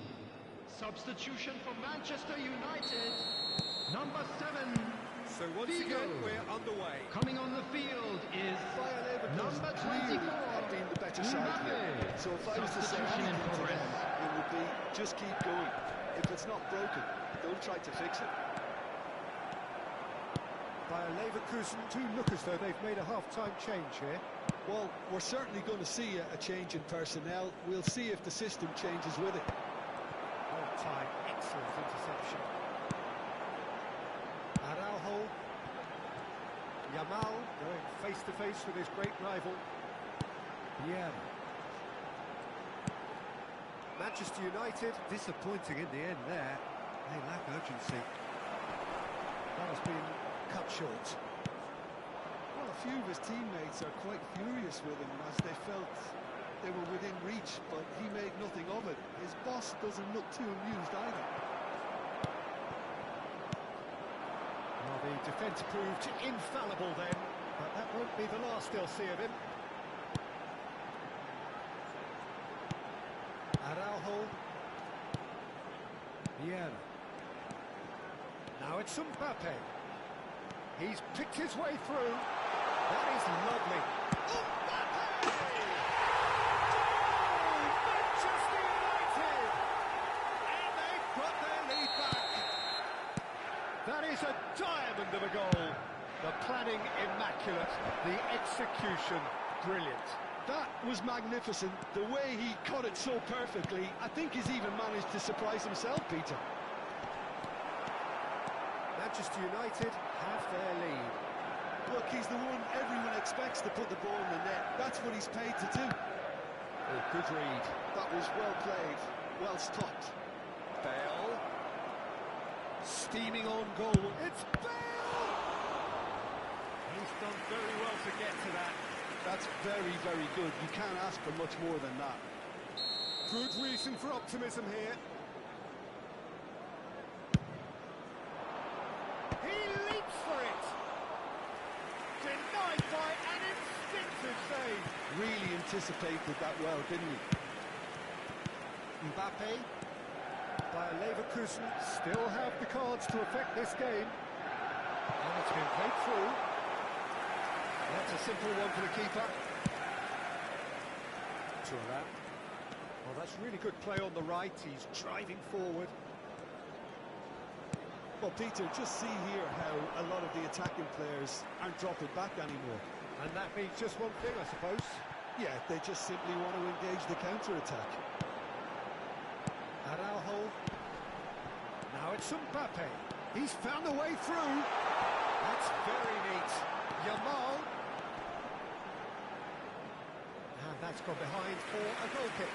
Substitution for Manchester United, number 7. So once again, we're underway. Coming on the field is number 24. Have been the better side here. So if I was to say Substitution in anything to progress. them, it would be just keep going. If it's not broken, don't try to fix it. Bayer Leverkusen do look as though they've made a half-time change here. Well, we're certainly going to see a change in personnel. We'll see if the system changes with it. On-time, excellent interception. Araujo. Yamal going face-to-face with his great rival. Vieira. Manchester United disappointing in the end there. They lack urgency. That has been cut short. Well, a few of his teammates are quite furious with him as they felt they were within reach, but he made nothing of it. His boss doesn't look too amused either. The defence proved infallible then, but that won't be the last they'll see of him. Araujo. Vieira. Now it's Mbappe. He's picked his way through. That is lovely. Mbappe! Oh, Manchester United! And they've got their lead back. That is a diamond of a goal. The planning immaculate, the execution brilliant. That was magnificent. The way he cut it so perfectly, I think he's even managed to surprise himself, Peter. Manchester United have their lead. Look, he's the one everyone expects to put the ball in the net. That's what he's paid to do. Oh, good read. That was well played, well stopped. Bale. Steaming on goal. It's Bale! He's done very well to get to that. That's very, very good. You can't ask for much more than that. Good reason for optimism here. He leaps for it. Denied by an instinctive save. Really anticipated that well, didn't he? Mbappe. Bayer Leverkusen still have the cards to affect this game. And it's been played through. That's a simple one for the keeper. That. Well, that's really good play on the right. He's driving forward. Well, Peter, just see here how a lot of the attacking players aren't dropping back anymore. And that means just one thing, I suppose. Yeah, they just simply want to engage the counter-attack. Araujo. Now it's Mbappe. He's found a way through. That's very neat. Yamal. And that's gone behind for a goal kick.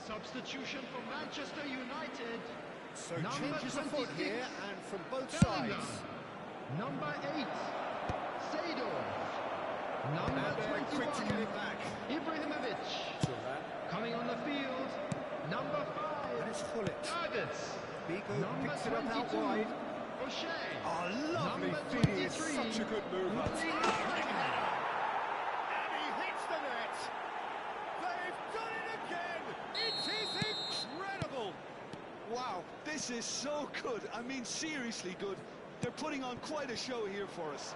Substitution for Manchester United. So Number changes of foot 26, here, and from both Bellingham. sides. Number 8, Seedorf. Number And they're quick to get 21, it back. Ibrahimovic. Coming on the field, number 5, And it's Hullet. Davids. Bigo Number picks it up out 22, wide. O'Shea. Oh, lovely Number feed. It's 23, such a good move. Rudiger. And he hits the net. They've done it again. It is incredible. Wow, this is so good. I mean, seriously good. They're putting on quite a show here for us.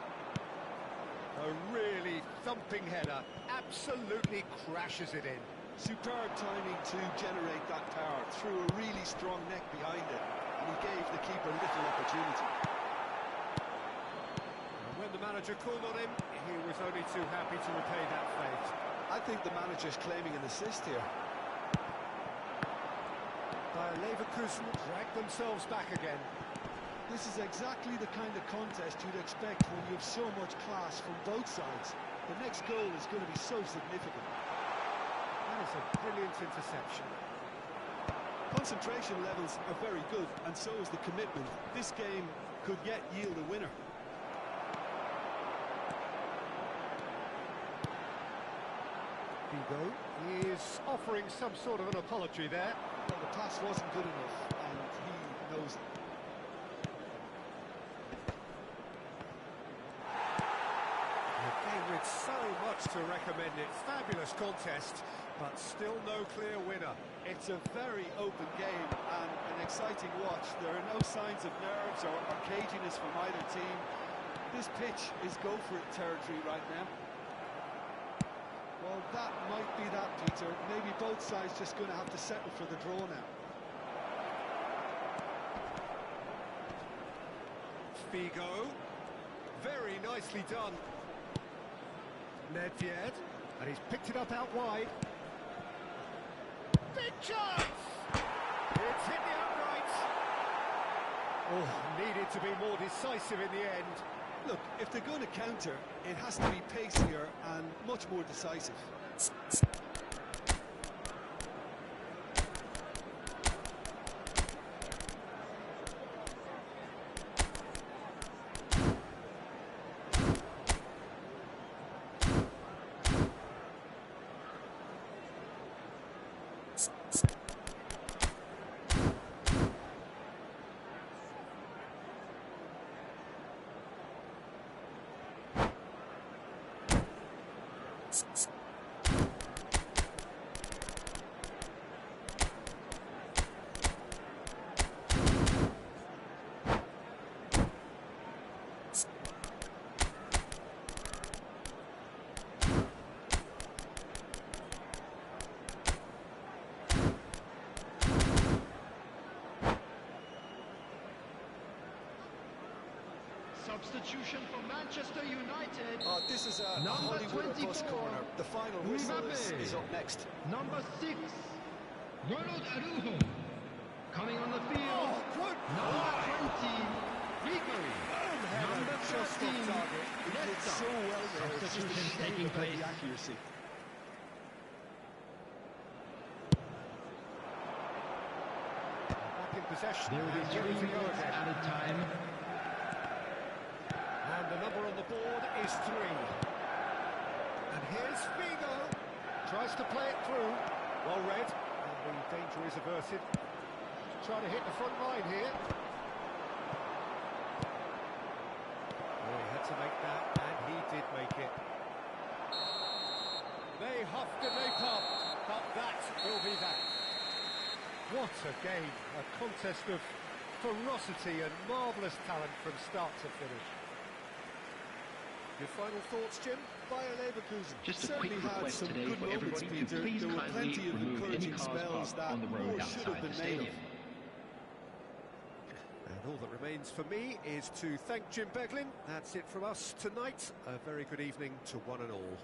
A really thumping header. Absolutely crashes it in. Superb timing to generate that power through a really strong neck behind it. And he gave the keeper little opportunity. And when the manager called on him, he was only too happy to repay that fate. I think the manager's claiming an assist here. Bayer Leverkusen dragged themselves back again. This is exactly the kind of contest you'd expect when you have so much class from both sides. The next goal is going to be so significant. That is a brilliant interception. Concentration levels are very good, and so is the commitment. This game could yet yield a winner. Bigo is offering some sort of an apology there. Well, the pass wasn't good enough, and he So much to recommend it. Fabulous contest, but still no clear winner. It's a very open game and an exciting watch. There are no signs of nerves or caginess from either team. This pitch is go-for-it territory right now. Well, that might be that, Peter. Maybe both sides just going to have to settle for the draw now. Figo. Very nicely done. Nedved. And he's picked it up out wide. Big chance! It's hit the uprights. Oh, needed to be more decisive in the end. Look, if they're going to counter, it has to be pacier and much more decisive. Substitution for Manchester United. This is a Number Hollywood 24, bus corner. The final whistle is up next. Number 6, Ronald Araujo. Coming on the field. Oh, good. Number 20, Rico. Number Just 13, on target. He did so well there. It's just a Substitution shame taking about place. the accuracy. Back in possession. There will be 3 minutes added time. And the number on the board is 3. And here's Figo. Tries to play it through. Well read. And the danger is averted. Trying to hit the front line here. Oh, he had to make that, and he did make it. They huffed and they puffed, but that will be that. What a game. A contest of ferocity and marvellous talent from start to finish. Your final thoughts, Jim? Bayer Leverkusen Just a certainly quick had request some today good for moments, everybody to Peter. please There were kindly plenty of remove any encouraging cars spells parked that on the road more should have outside been the made of. stadium. And all that remains for me is to thank Jim Beglin. That's it from us tonight. A very good evening to one and all.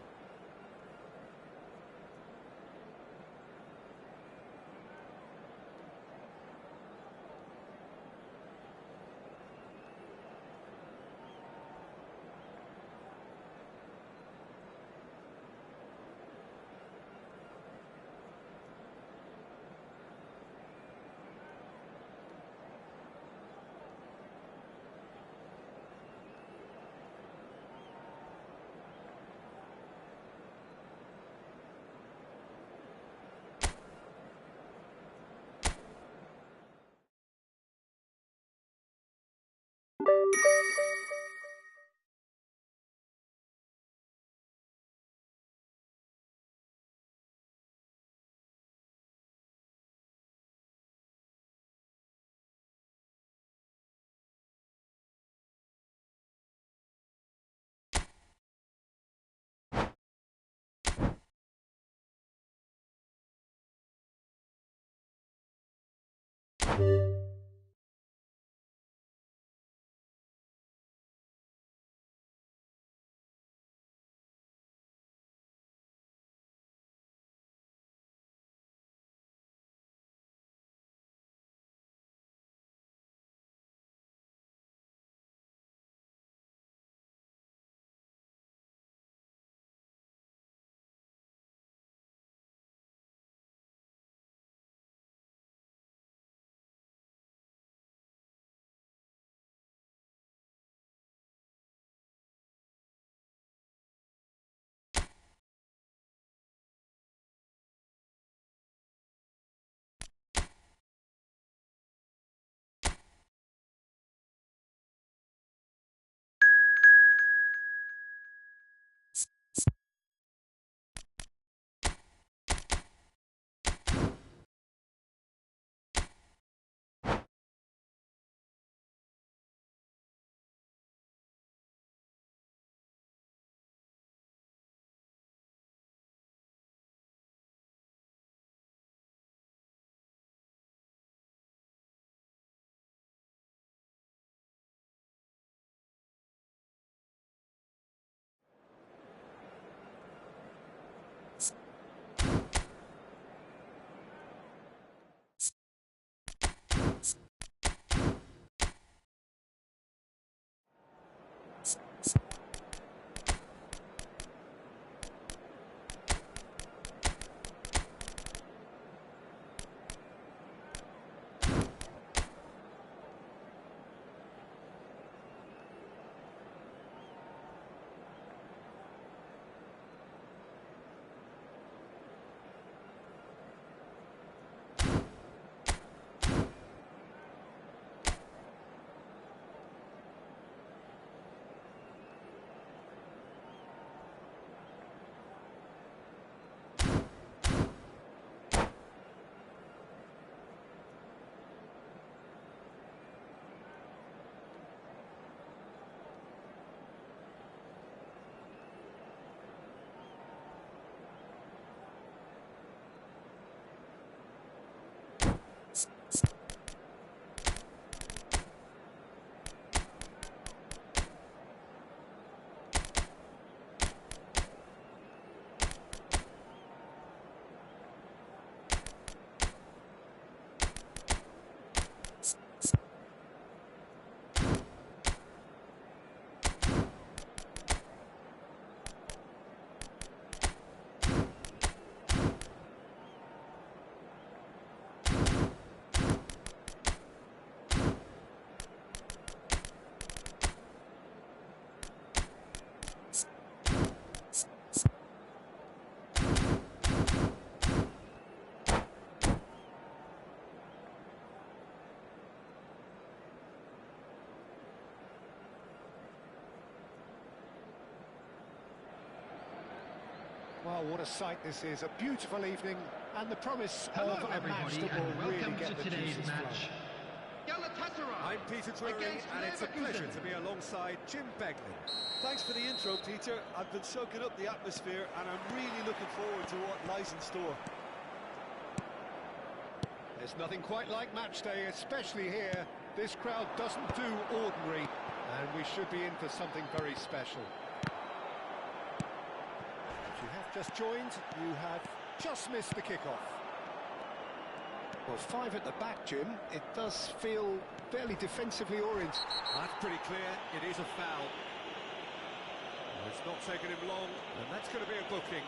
Well, what a sight this is. A beautiful evening and the promise Hello, of a match everybody, that will and really welcome get to the today's juices match. I'm Peter Drury, against and it's a Leverkusen. pleasure to be alongside Jim Begley. Thanks for the intro, Peter. I've been soaking up the atmosphere, and I'm really looking forward to what lies in store. There's nothing quite like match day, especially here. This flowed doesn't do ordinary, and we should be in for something very special. If you have just joined, you have just missed the kickoff. Well, 5 at the back, Jim. It does feel fairly defensively oriented. That's pretty clear, it is a foul. Well, it's not taken him long, and that's going to be a booking.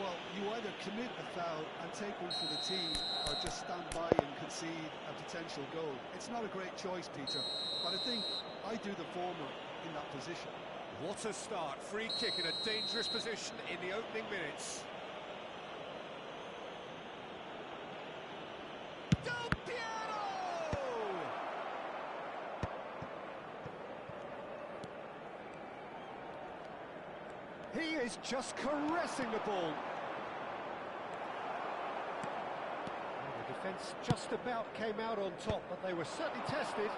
Well, you either commit a foul and take one for the team, or just stand by and concede a potential goal. It's not a great choice, Peter, but I think I do the former in that position. What a start, free kick in a dangerous position in the opening minutes. Del Piero! He is just caressing the ball. Well, the defence just about came out on top, but they were certainly tested.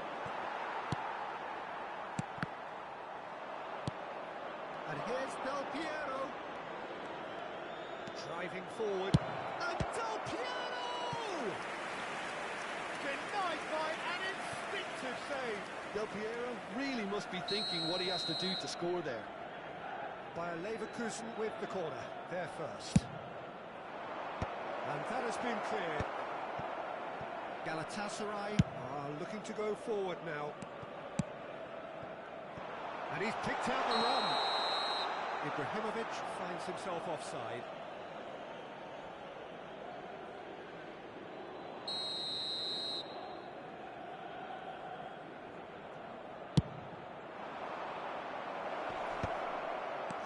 And here's Del Piero. Driving forward. And Del Piero! Denied by an instinctive save. Del Piero really must be thinking what he has to do to score there. By Leverkusen with the corner, there first. And that has been cleared. Galatasaray are looking to go forward now. And he's picked out the run. Ibrahimovic finds himself offside.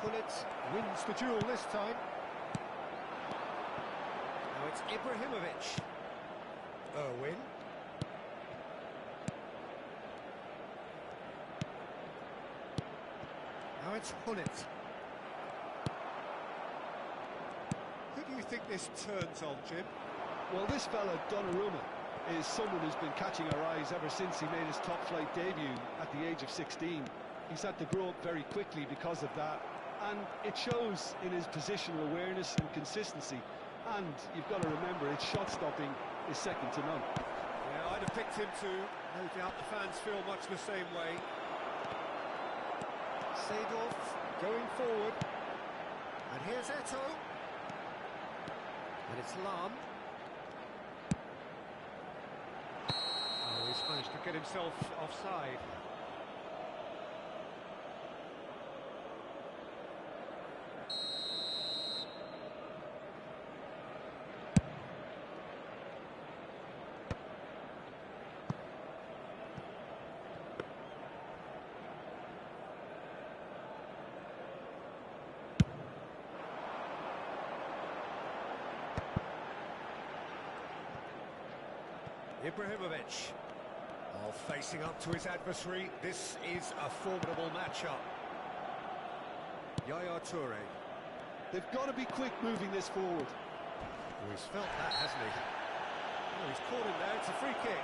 Gullit wins the duel this time. Now it's Ibrahimovic. Irwin. Now it's Gullit. Who do you think this turns on, Jim? Well, this fella, Donnarumma, is someone who's been catching our eyes ever since he made his top-flight debut at the age of 16. He's had to grow up very quickly because of that, and it shows in his positional awareness and consistency. And you've got to remember, his shot-stopping is second to none. Yeah, I'd have picked him too. No doubt the fans feel much the same way. Seedorf going forward. And here's Eto'o. And it's Lam. Oh, he's managed to get himself offside. Ibrahimovic. While facing up to his adversary, this is a formidable matchup. Yaya Toure. They've got to be quick moving this forward. Oh, he's felt that, hasn't he? Oh, he's caught him there, it's a free kick.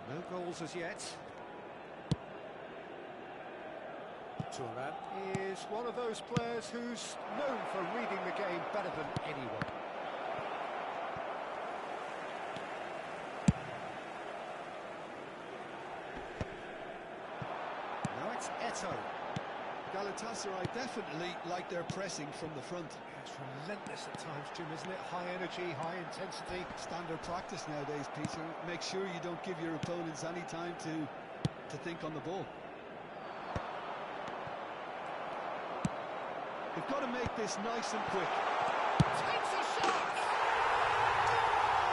No goals as yet. Thuram is one of those players who's known for reading the game better than anyone. Now it's Eto'o. Galatasaray definitely like their pressing from the front. It's relentless at times, Jim, isn't it? High energy, high intensity. Standard practice nowadays, Peter. Make sure you don't give your opponents any time to think on the ball. They've got to make this nice and quick. Takes a shot!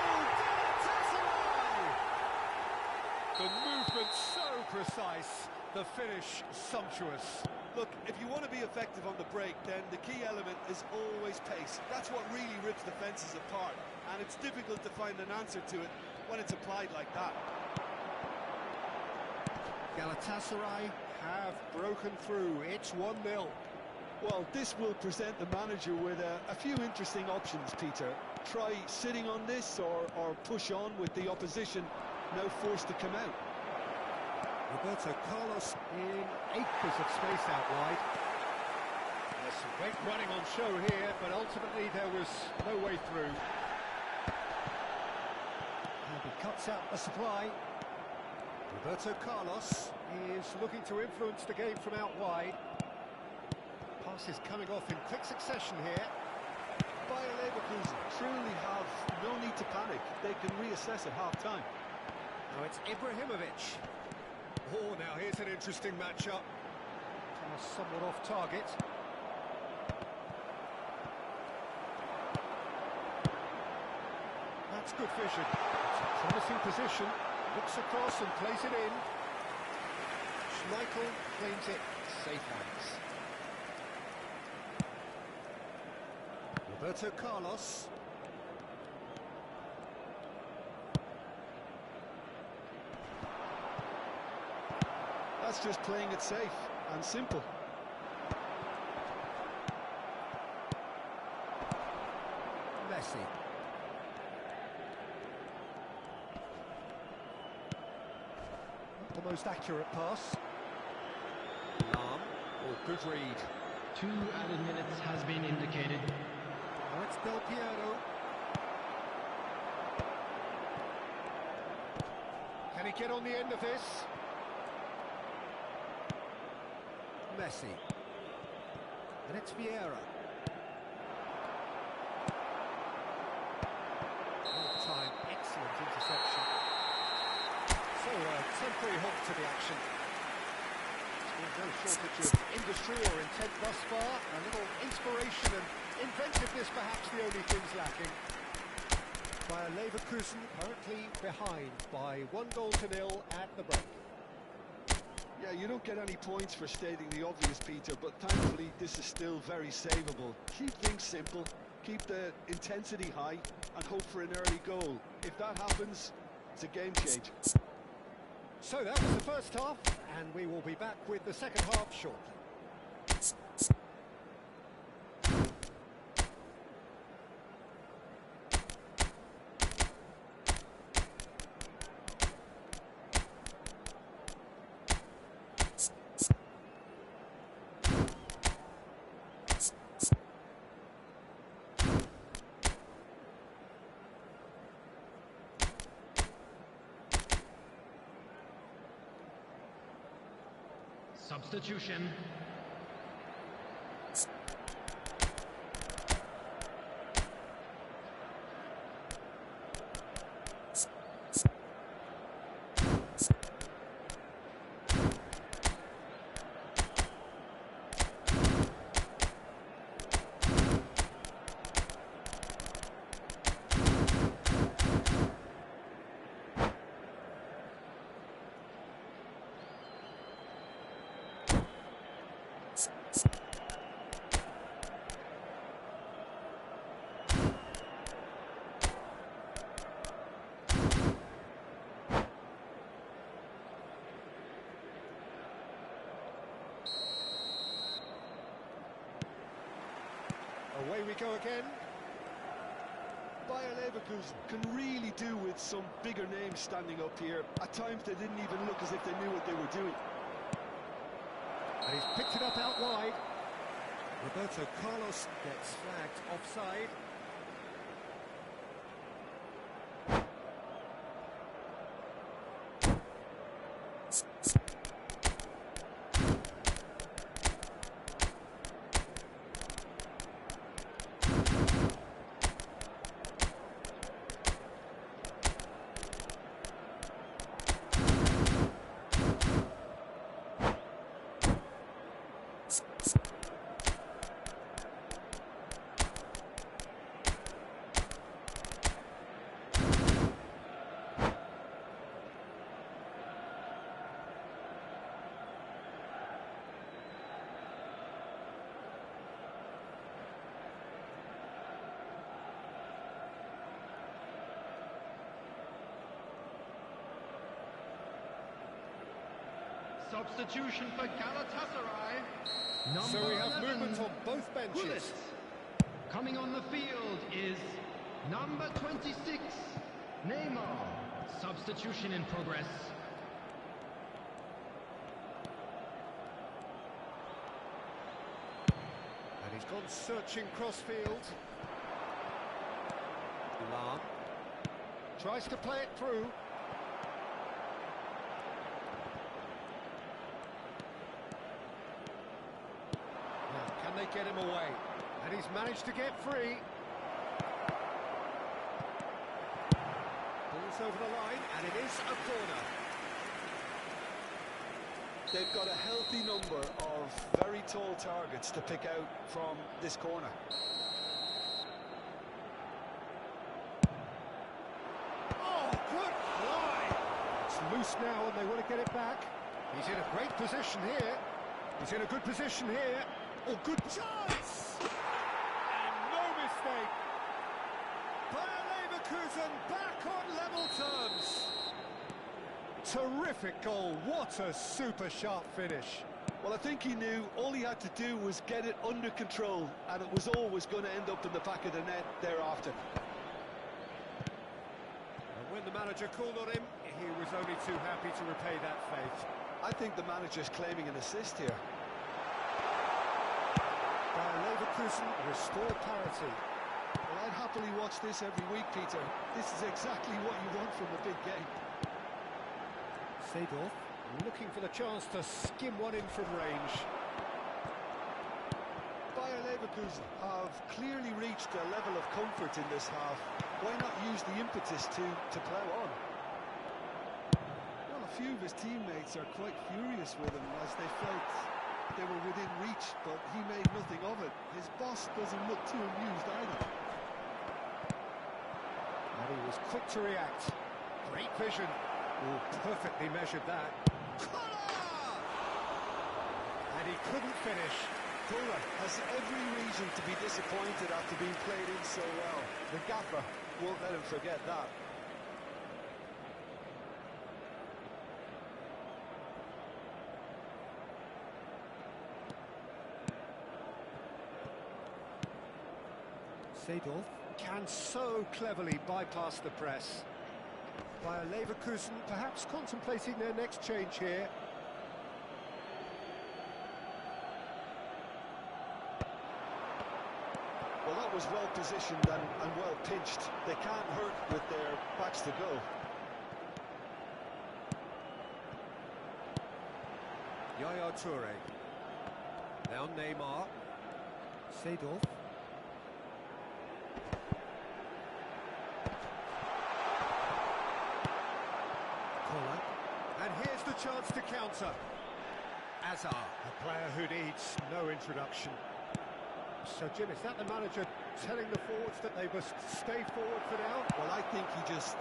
Oh, Galatasaray! The movement so precise, the finish sumptuous. Look, if you want to be effective on the break, then the key element is always pace. That's what really rips defences apart, and it's difficult to find an answer to it when it's applied like that. Galatasaray have broken through. It's 1-0. Well, this will present the manager with a few interesting options, Peter. Try sitting on this or push on with the opposition now forced to come out. Roberto Carlos in acres of space out wide. There's some great running on show here, but ultimately there was no way through. And he cuts out the supply. Roberto Carlos is looking to influence the game from out wide. Pass is coming off in quick succession here. Bayer Leverkusen truly have no need to panic. They can reassess at half-time. Now it's Ibrahimovic. Oh, now here's an interesting matchup. Somewhat off target. That's good vision. It's a promising position. Looks across and plays it in. Schmeichel claims it. Safe hands. Roberto Carlos. That's just playing it safe and simple. Messi. Not the most accurate pass. Lam. Oh, good read. 2 added minutes has been indicated. Now it's Del Piero. Can he get on the end of this? Messi. And it's Vieira. All-time excellent interception. So, temporary halt to the action. There's no shortage of industry or intent thus far. A little inspiration and inventiveness perhaps the only things lacking. Bayer Leverkusen currently behind by 1-0 at the break. Yeah, you don't get any points for stating the obvious, Peter, but thankfully this is still very savable. Keep things simple, keep the intensity high, and hope for an early goal. If that happens, it's a game changer. So that was the first half, and we will be back with the second half shortly. Substitution. Away we go again. Bayer Leverkusen can really do with some bigger names standing up here. At times they didn't even look as if they knew what they were doing. And he's picked it up out wide. Roberto Carlos gets flagged offside. Substitution for Galatasaray. So we have 11, movement on both benches. Gullit. Coming on the field is number 26, Neymar. Substitution in progress. And he's gone searching crossfield. Lam tries to play it through. Now, can they get him away? And he's managed to get free. Ball's over the line, and it is a corner. They've got a healthy number of very tall targets to pick out from this corner. Oh, good fly! It's loose now, and they want to get it back. He's in a great position here. He's in a good position here. Oh, good chance! And no mistake. Bayer Leverkusen back on level terms. Terrific goal. What a super sharp finish. Well, I think he knew all he had to do was get it under control, and it was always going to end up in the back of the net thereafter. And when the manager called on him, he was only too happy to repay that faith. I think the manager's claiming an assist here. Bayer Leverkusen restore parity. Well, I'd happily watch this every week, Peter. This is exactly what you want from a big game. Seedorf looking for the chance to skim one in from range. Bayer Leverkusen have clearly reached a level of comfort in this half. Why not use the impetus to plough on? Well, a few of his teammates are quite furious with him as they felt they were within reach, but he made nothing of it. His boss doesn't look too amused either. And he was quick to react. Great vision. Oh, perfectly measured that. And he couldn't finish. Kula has every reason to be disappointed after being played in so well. The gaffer won't let him forget that. Seedorf can so cleverly bypass the press. Bayer Leverkusen perhaps contemplating their next change here. Well, that was well positioned and well pinched. They can't hurt with their backs to go. Yaya Toure. Now Neymar. Seedorf. And here's the chance to counter. Azar, a player who needs no introduction. So, Jim, is that the manager telling the forwards that they must stay forward for now? Well, I think he just...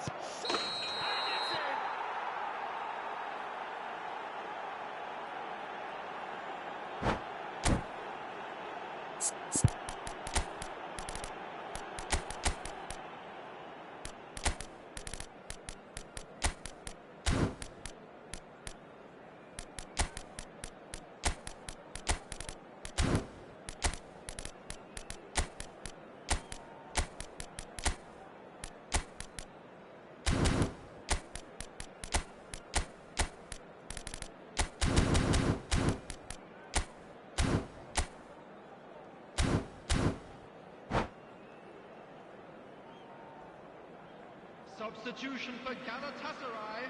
Substitution for Galatasaray.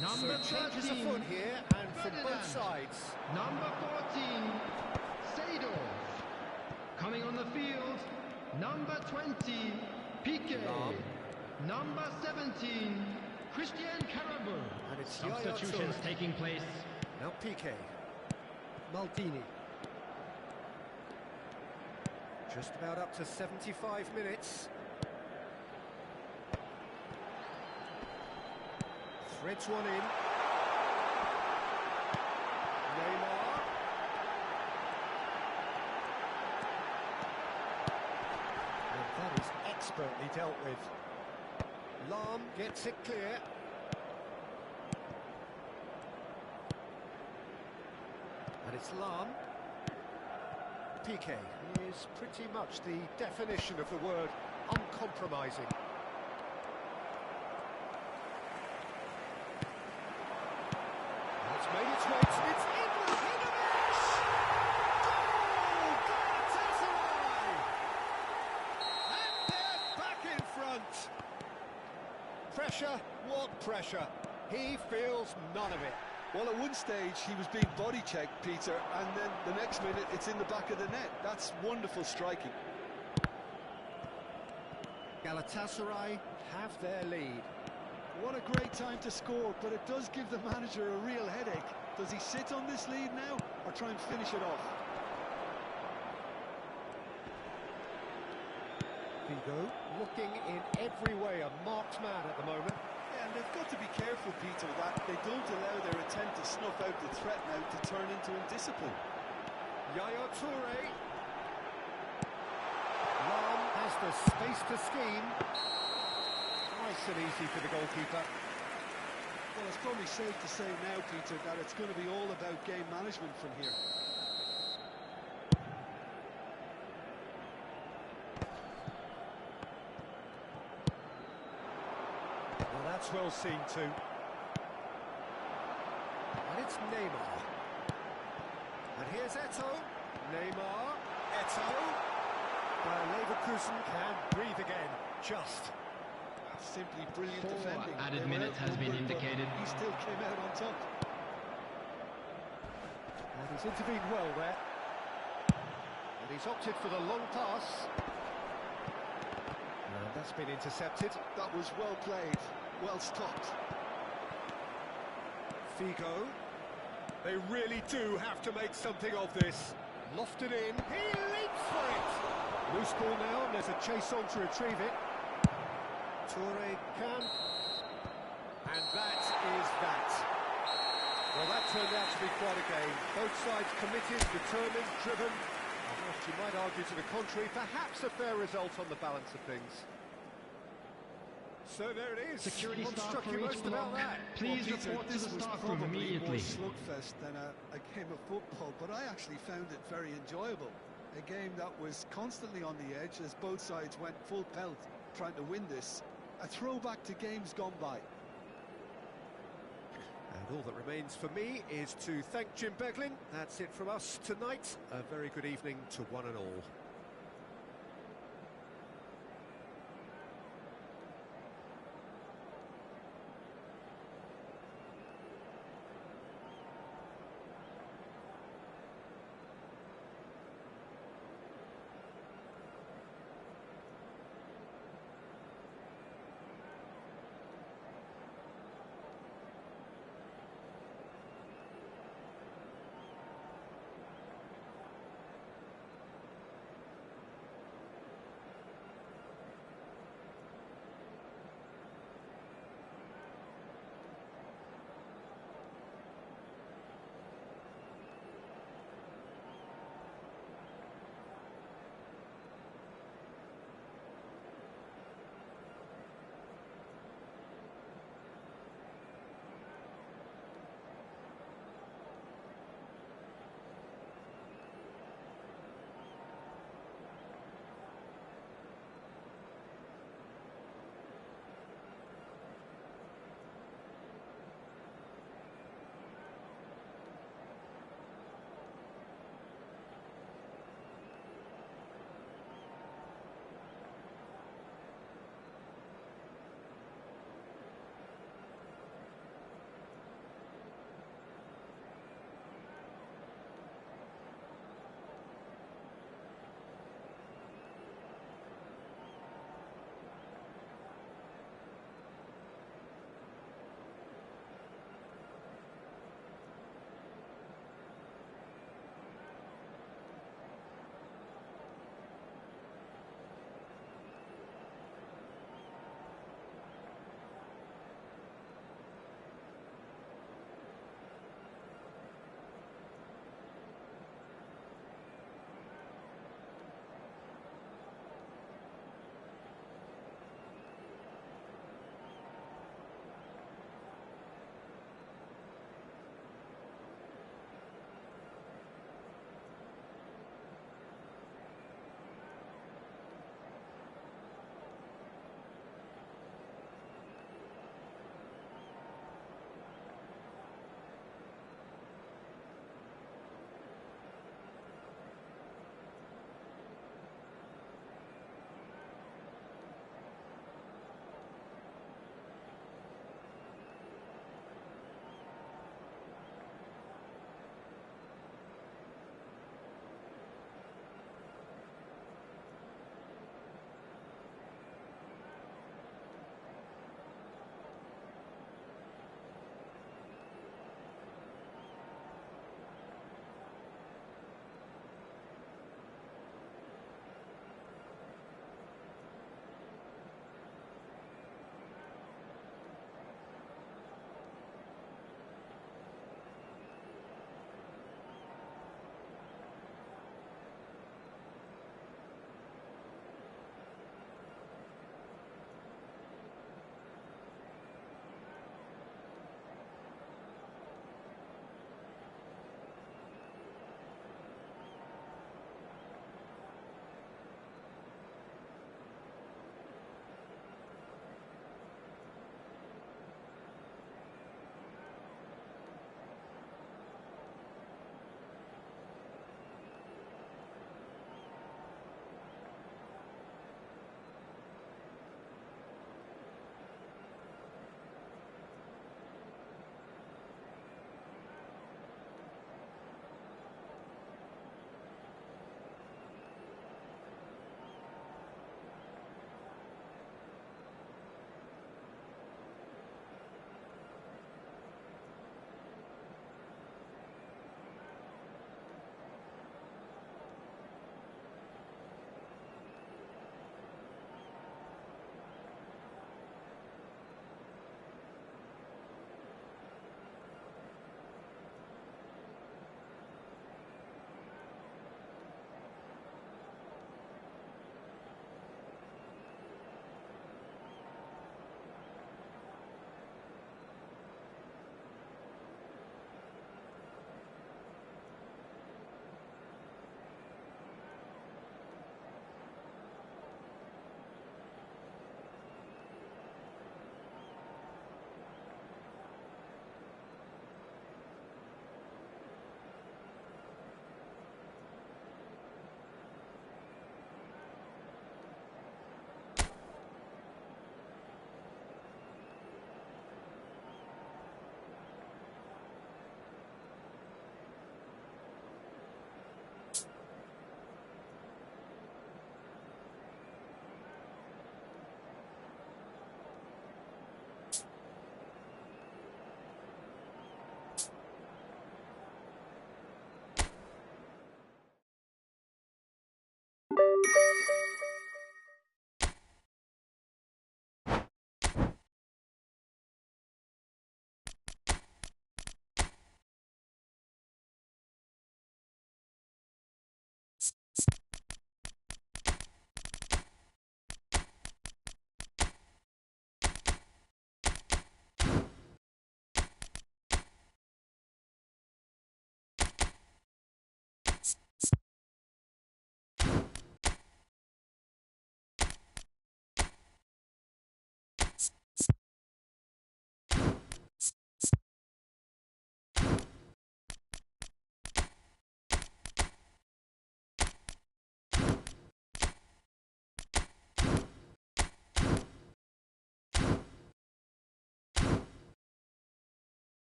Number So changes 13, afoot here, and from both sides. Number 14, Seedorf. Coming on the field, number 20, Piqué. Lam. Number 17, Christian Carabou. And it's Yaya Substitutions Toure. taking place. Now Piqué. Maldini. Just about up to 75 minutes. Threads one in. Neymar. And that is expertly dealt with. Lam gets it clear. And it's Lam. Piqué is pretty much the definition of the word uncompromising. And it's made its way to its Ibrahimovic! Goal! Galatasaray! And they're back in front. Pressure, what pressure? He feels none of it. Well, at one stage he was being body checked, Peter, and then the next minute it's in the back of the net. That's wonderful striking. Galatasaray have their lead. What a great time to score, but it does give the manager a real headache. Does he sit on this lead now, or try and finish it off? Figo looking in every way a marked man at the moment. And they've got to be careful, Peter, that they don't allow their attempt to snuff out the threat now to turn into indiscipline. Yaya Toure. Lam has the space to scheme. Nice and easy for the goalkeeper. Well, it's probably safe to say now, Peter, that it's going to be all about game management from here. Well, that's well seen too. And it's Neymar. And here's Eto'o. Neymar. Eto'o. Well, Leverkusen can breathe again. Just. Simply brilliant defending. Added minute has been indicated. He still came out on top. And he's intervened well there. And he's opted for the long pass. And that's been intercepted. That was well played, well stopped. Figo. They really do have to make something of this. Lofted in. He leaps for it. Loose ball now, and there's a chase on to retrieve it. Toure can. And that is that. Well, that turned out to be quite a game. Both sides committed, determined, driven. And whilst you might argue to the contrary, perhaps a fair result on the balance of things. So there it is. Security What staff struck for you each most about block. that? Please Well, Peter, report to this the was staff room probably immediately. more slugfest than a game of football, but I actually found it very enjoyable. A game that was constantly on the edge as both sides went full pelt trying to win this. A throwback to games gone by. And all that remains for me is to thank Jim Beglin. That's it from us tonight. A very good evening to one and all.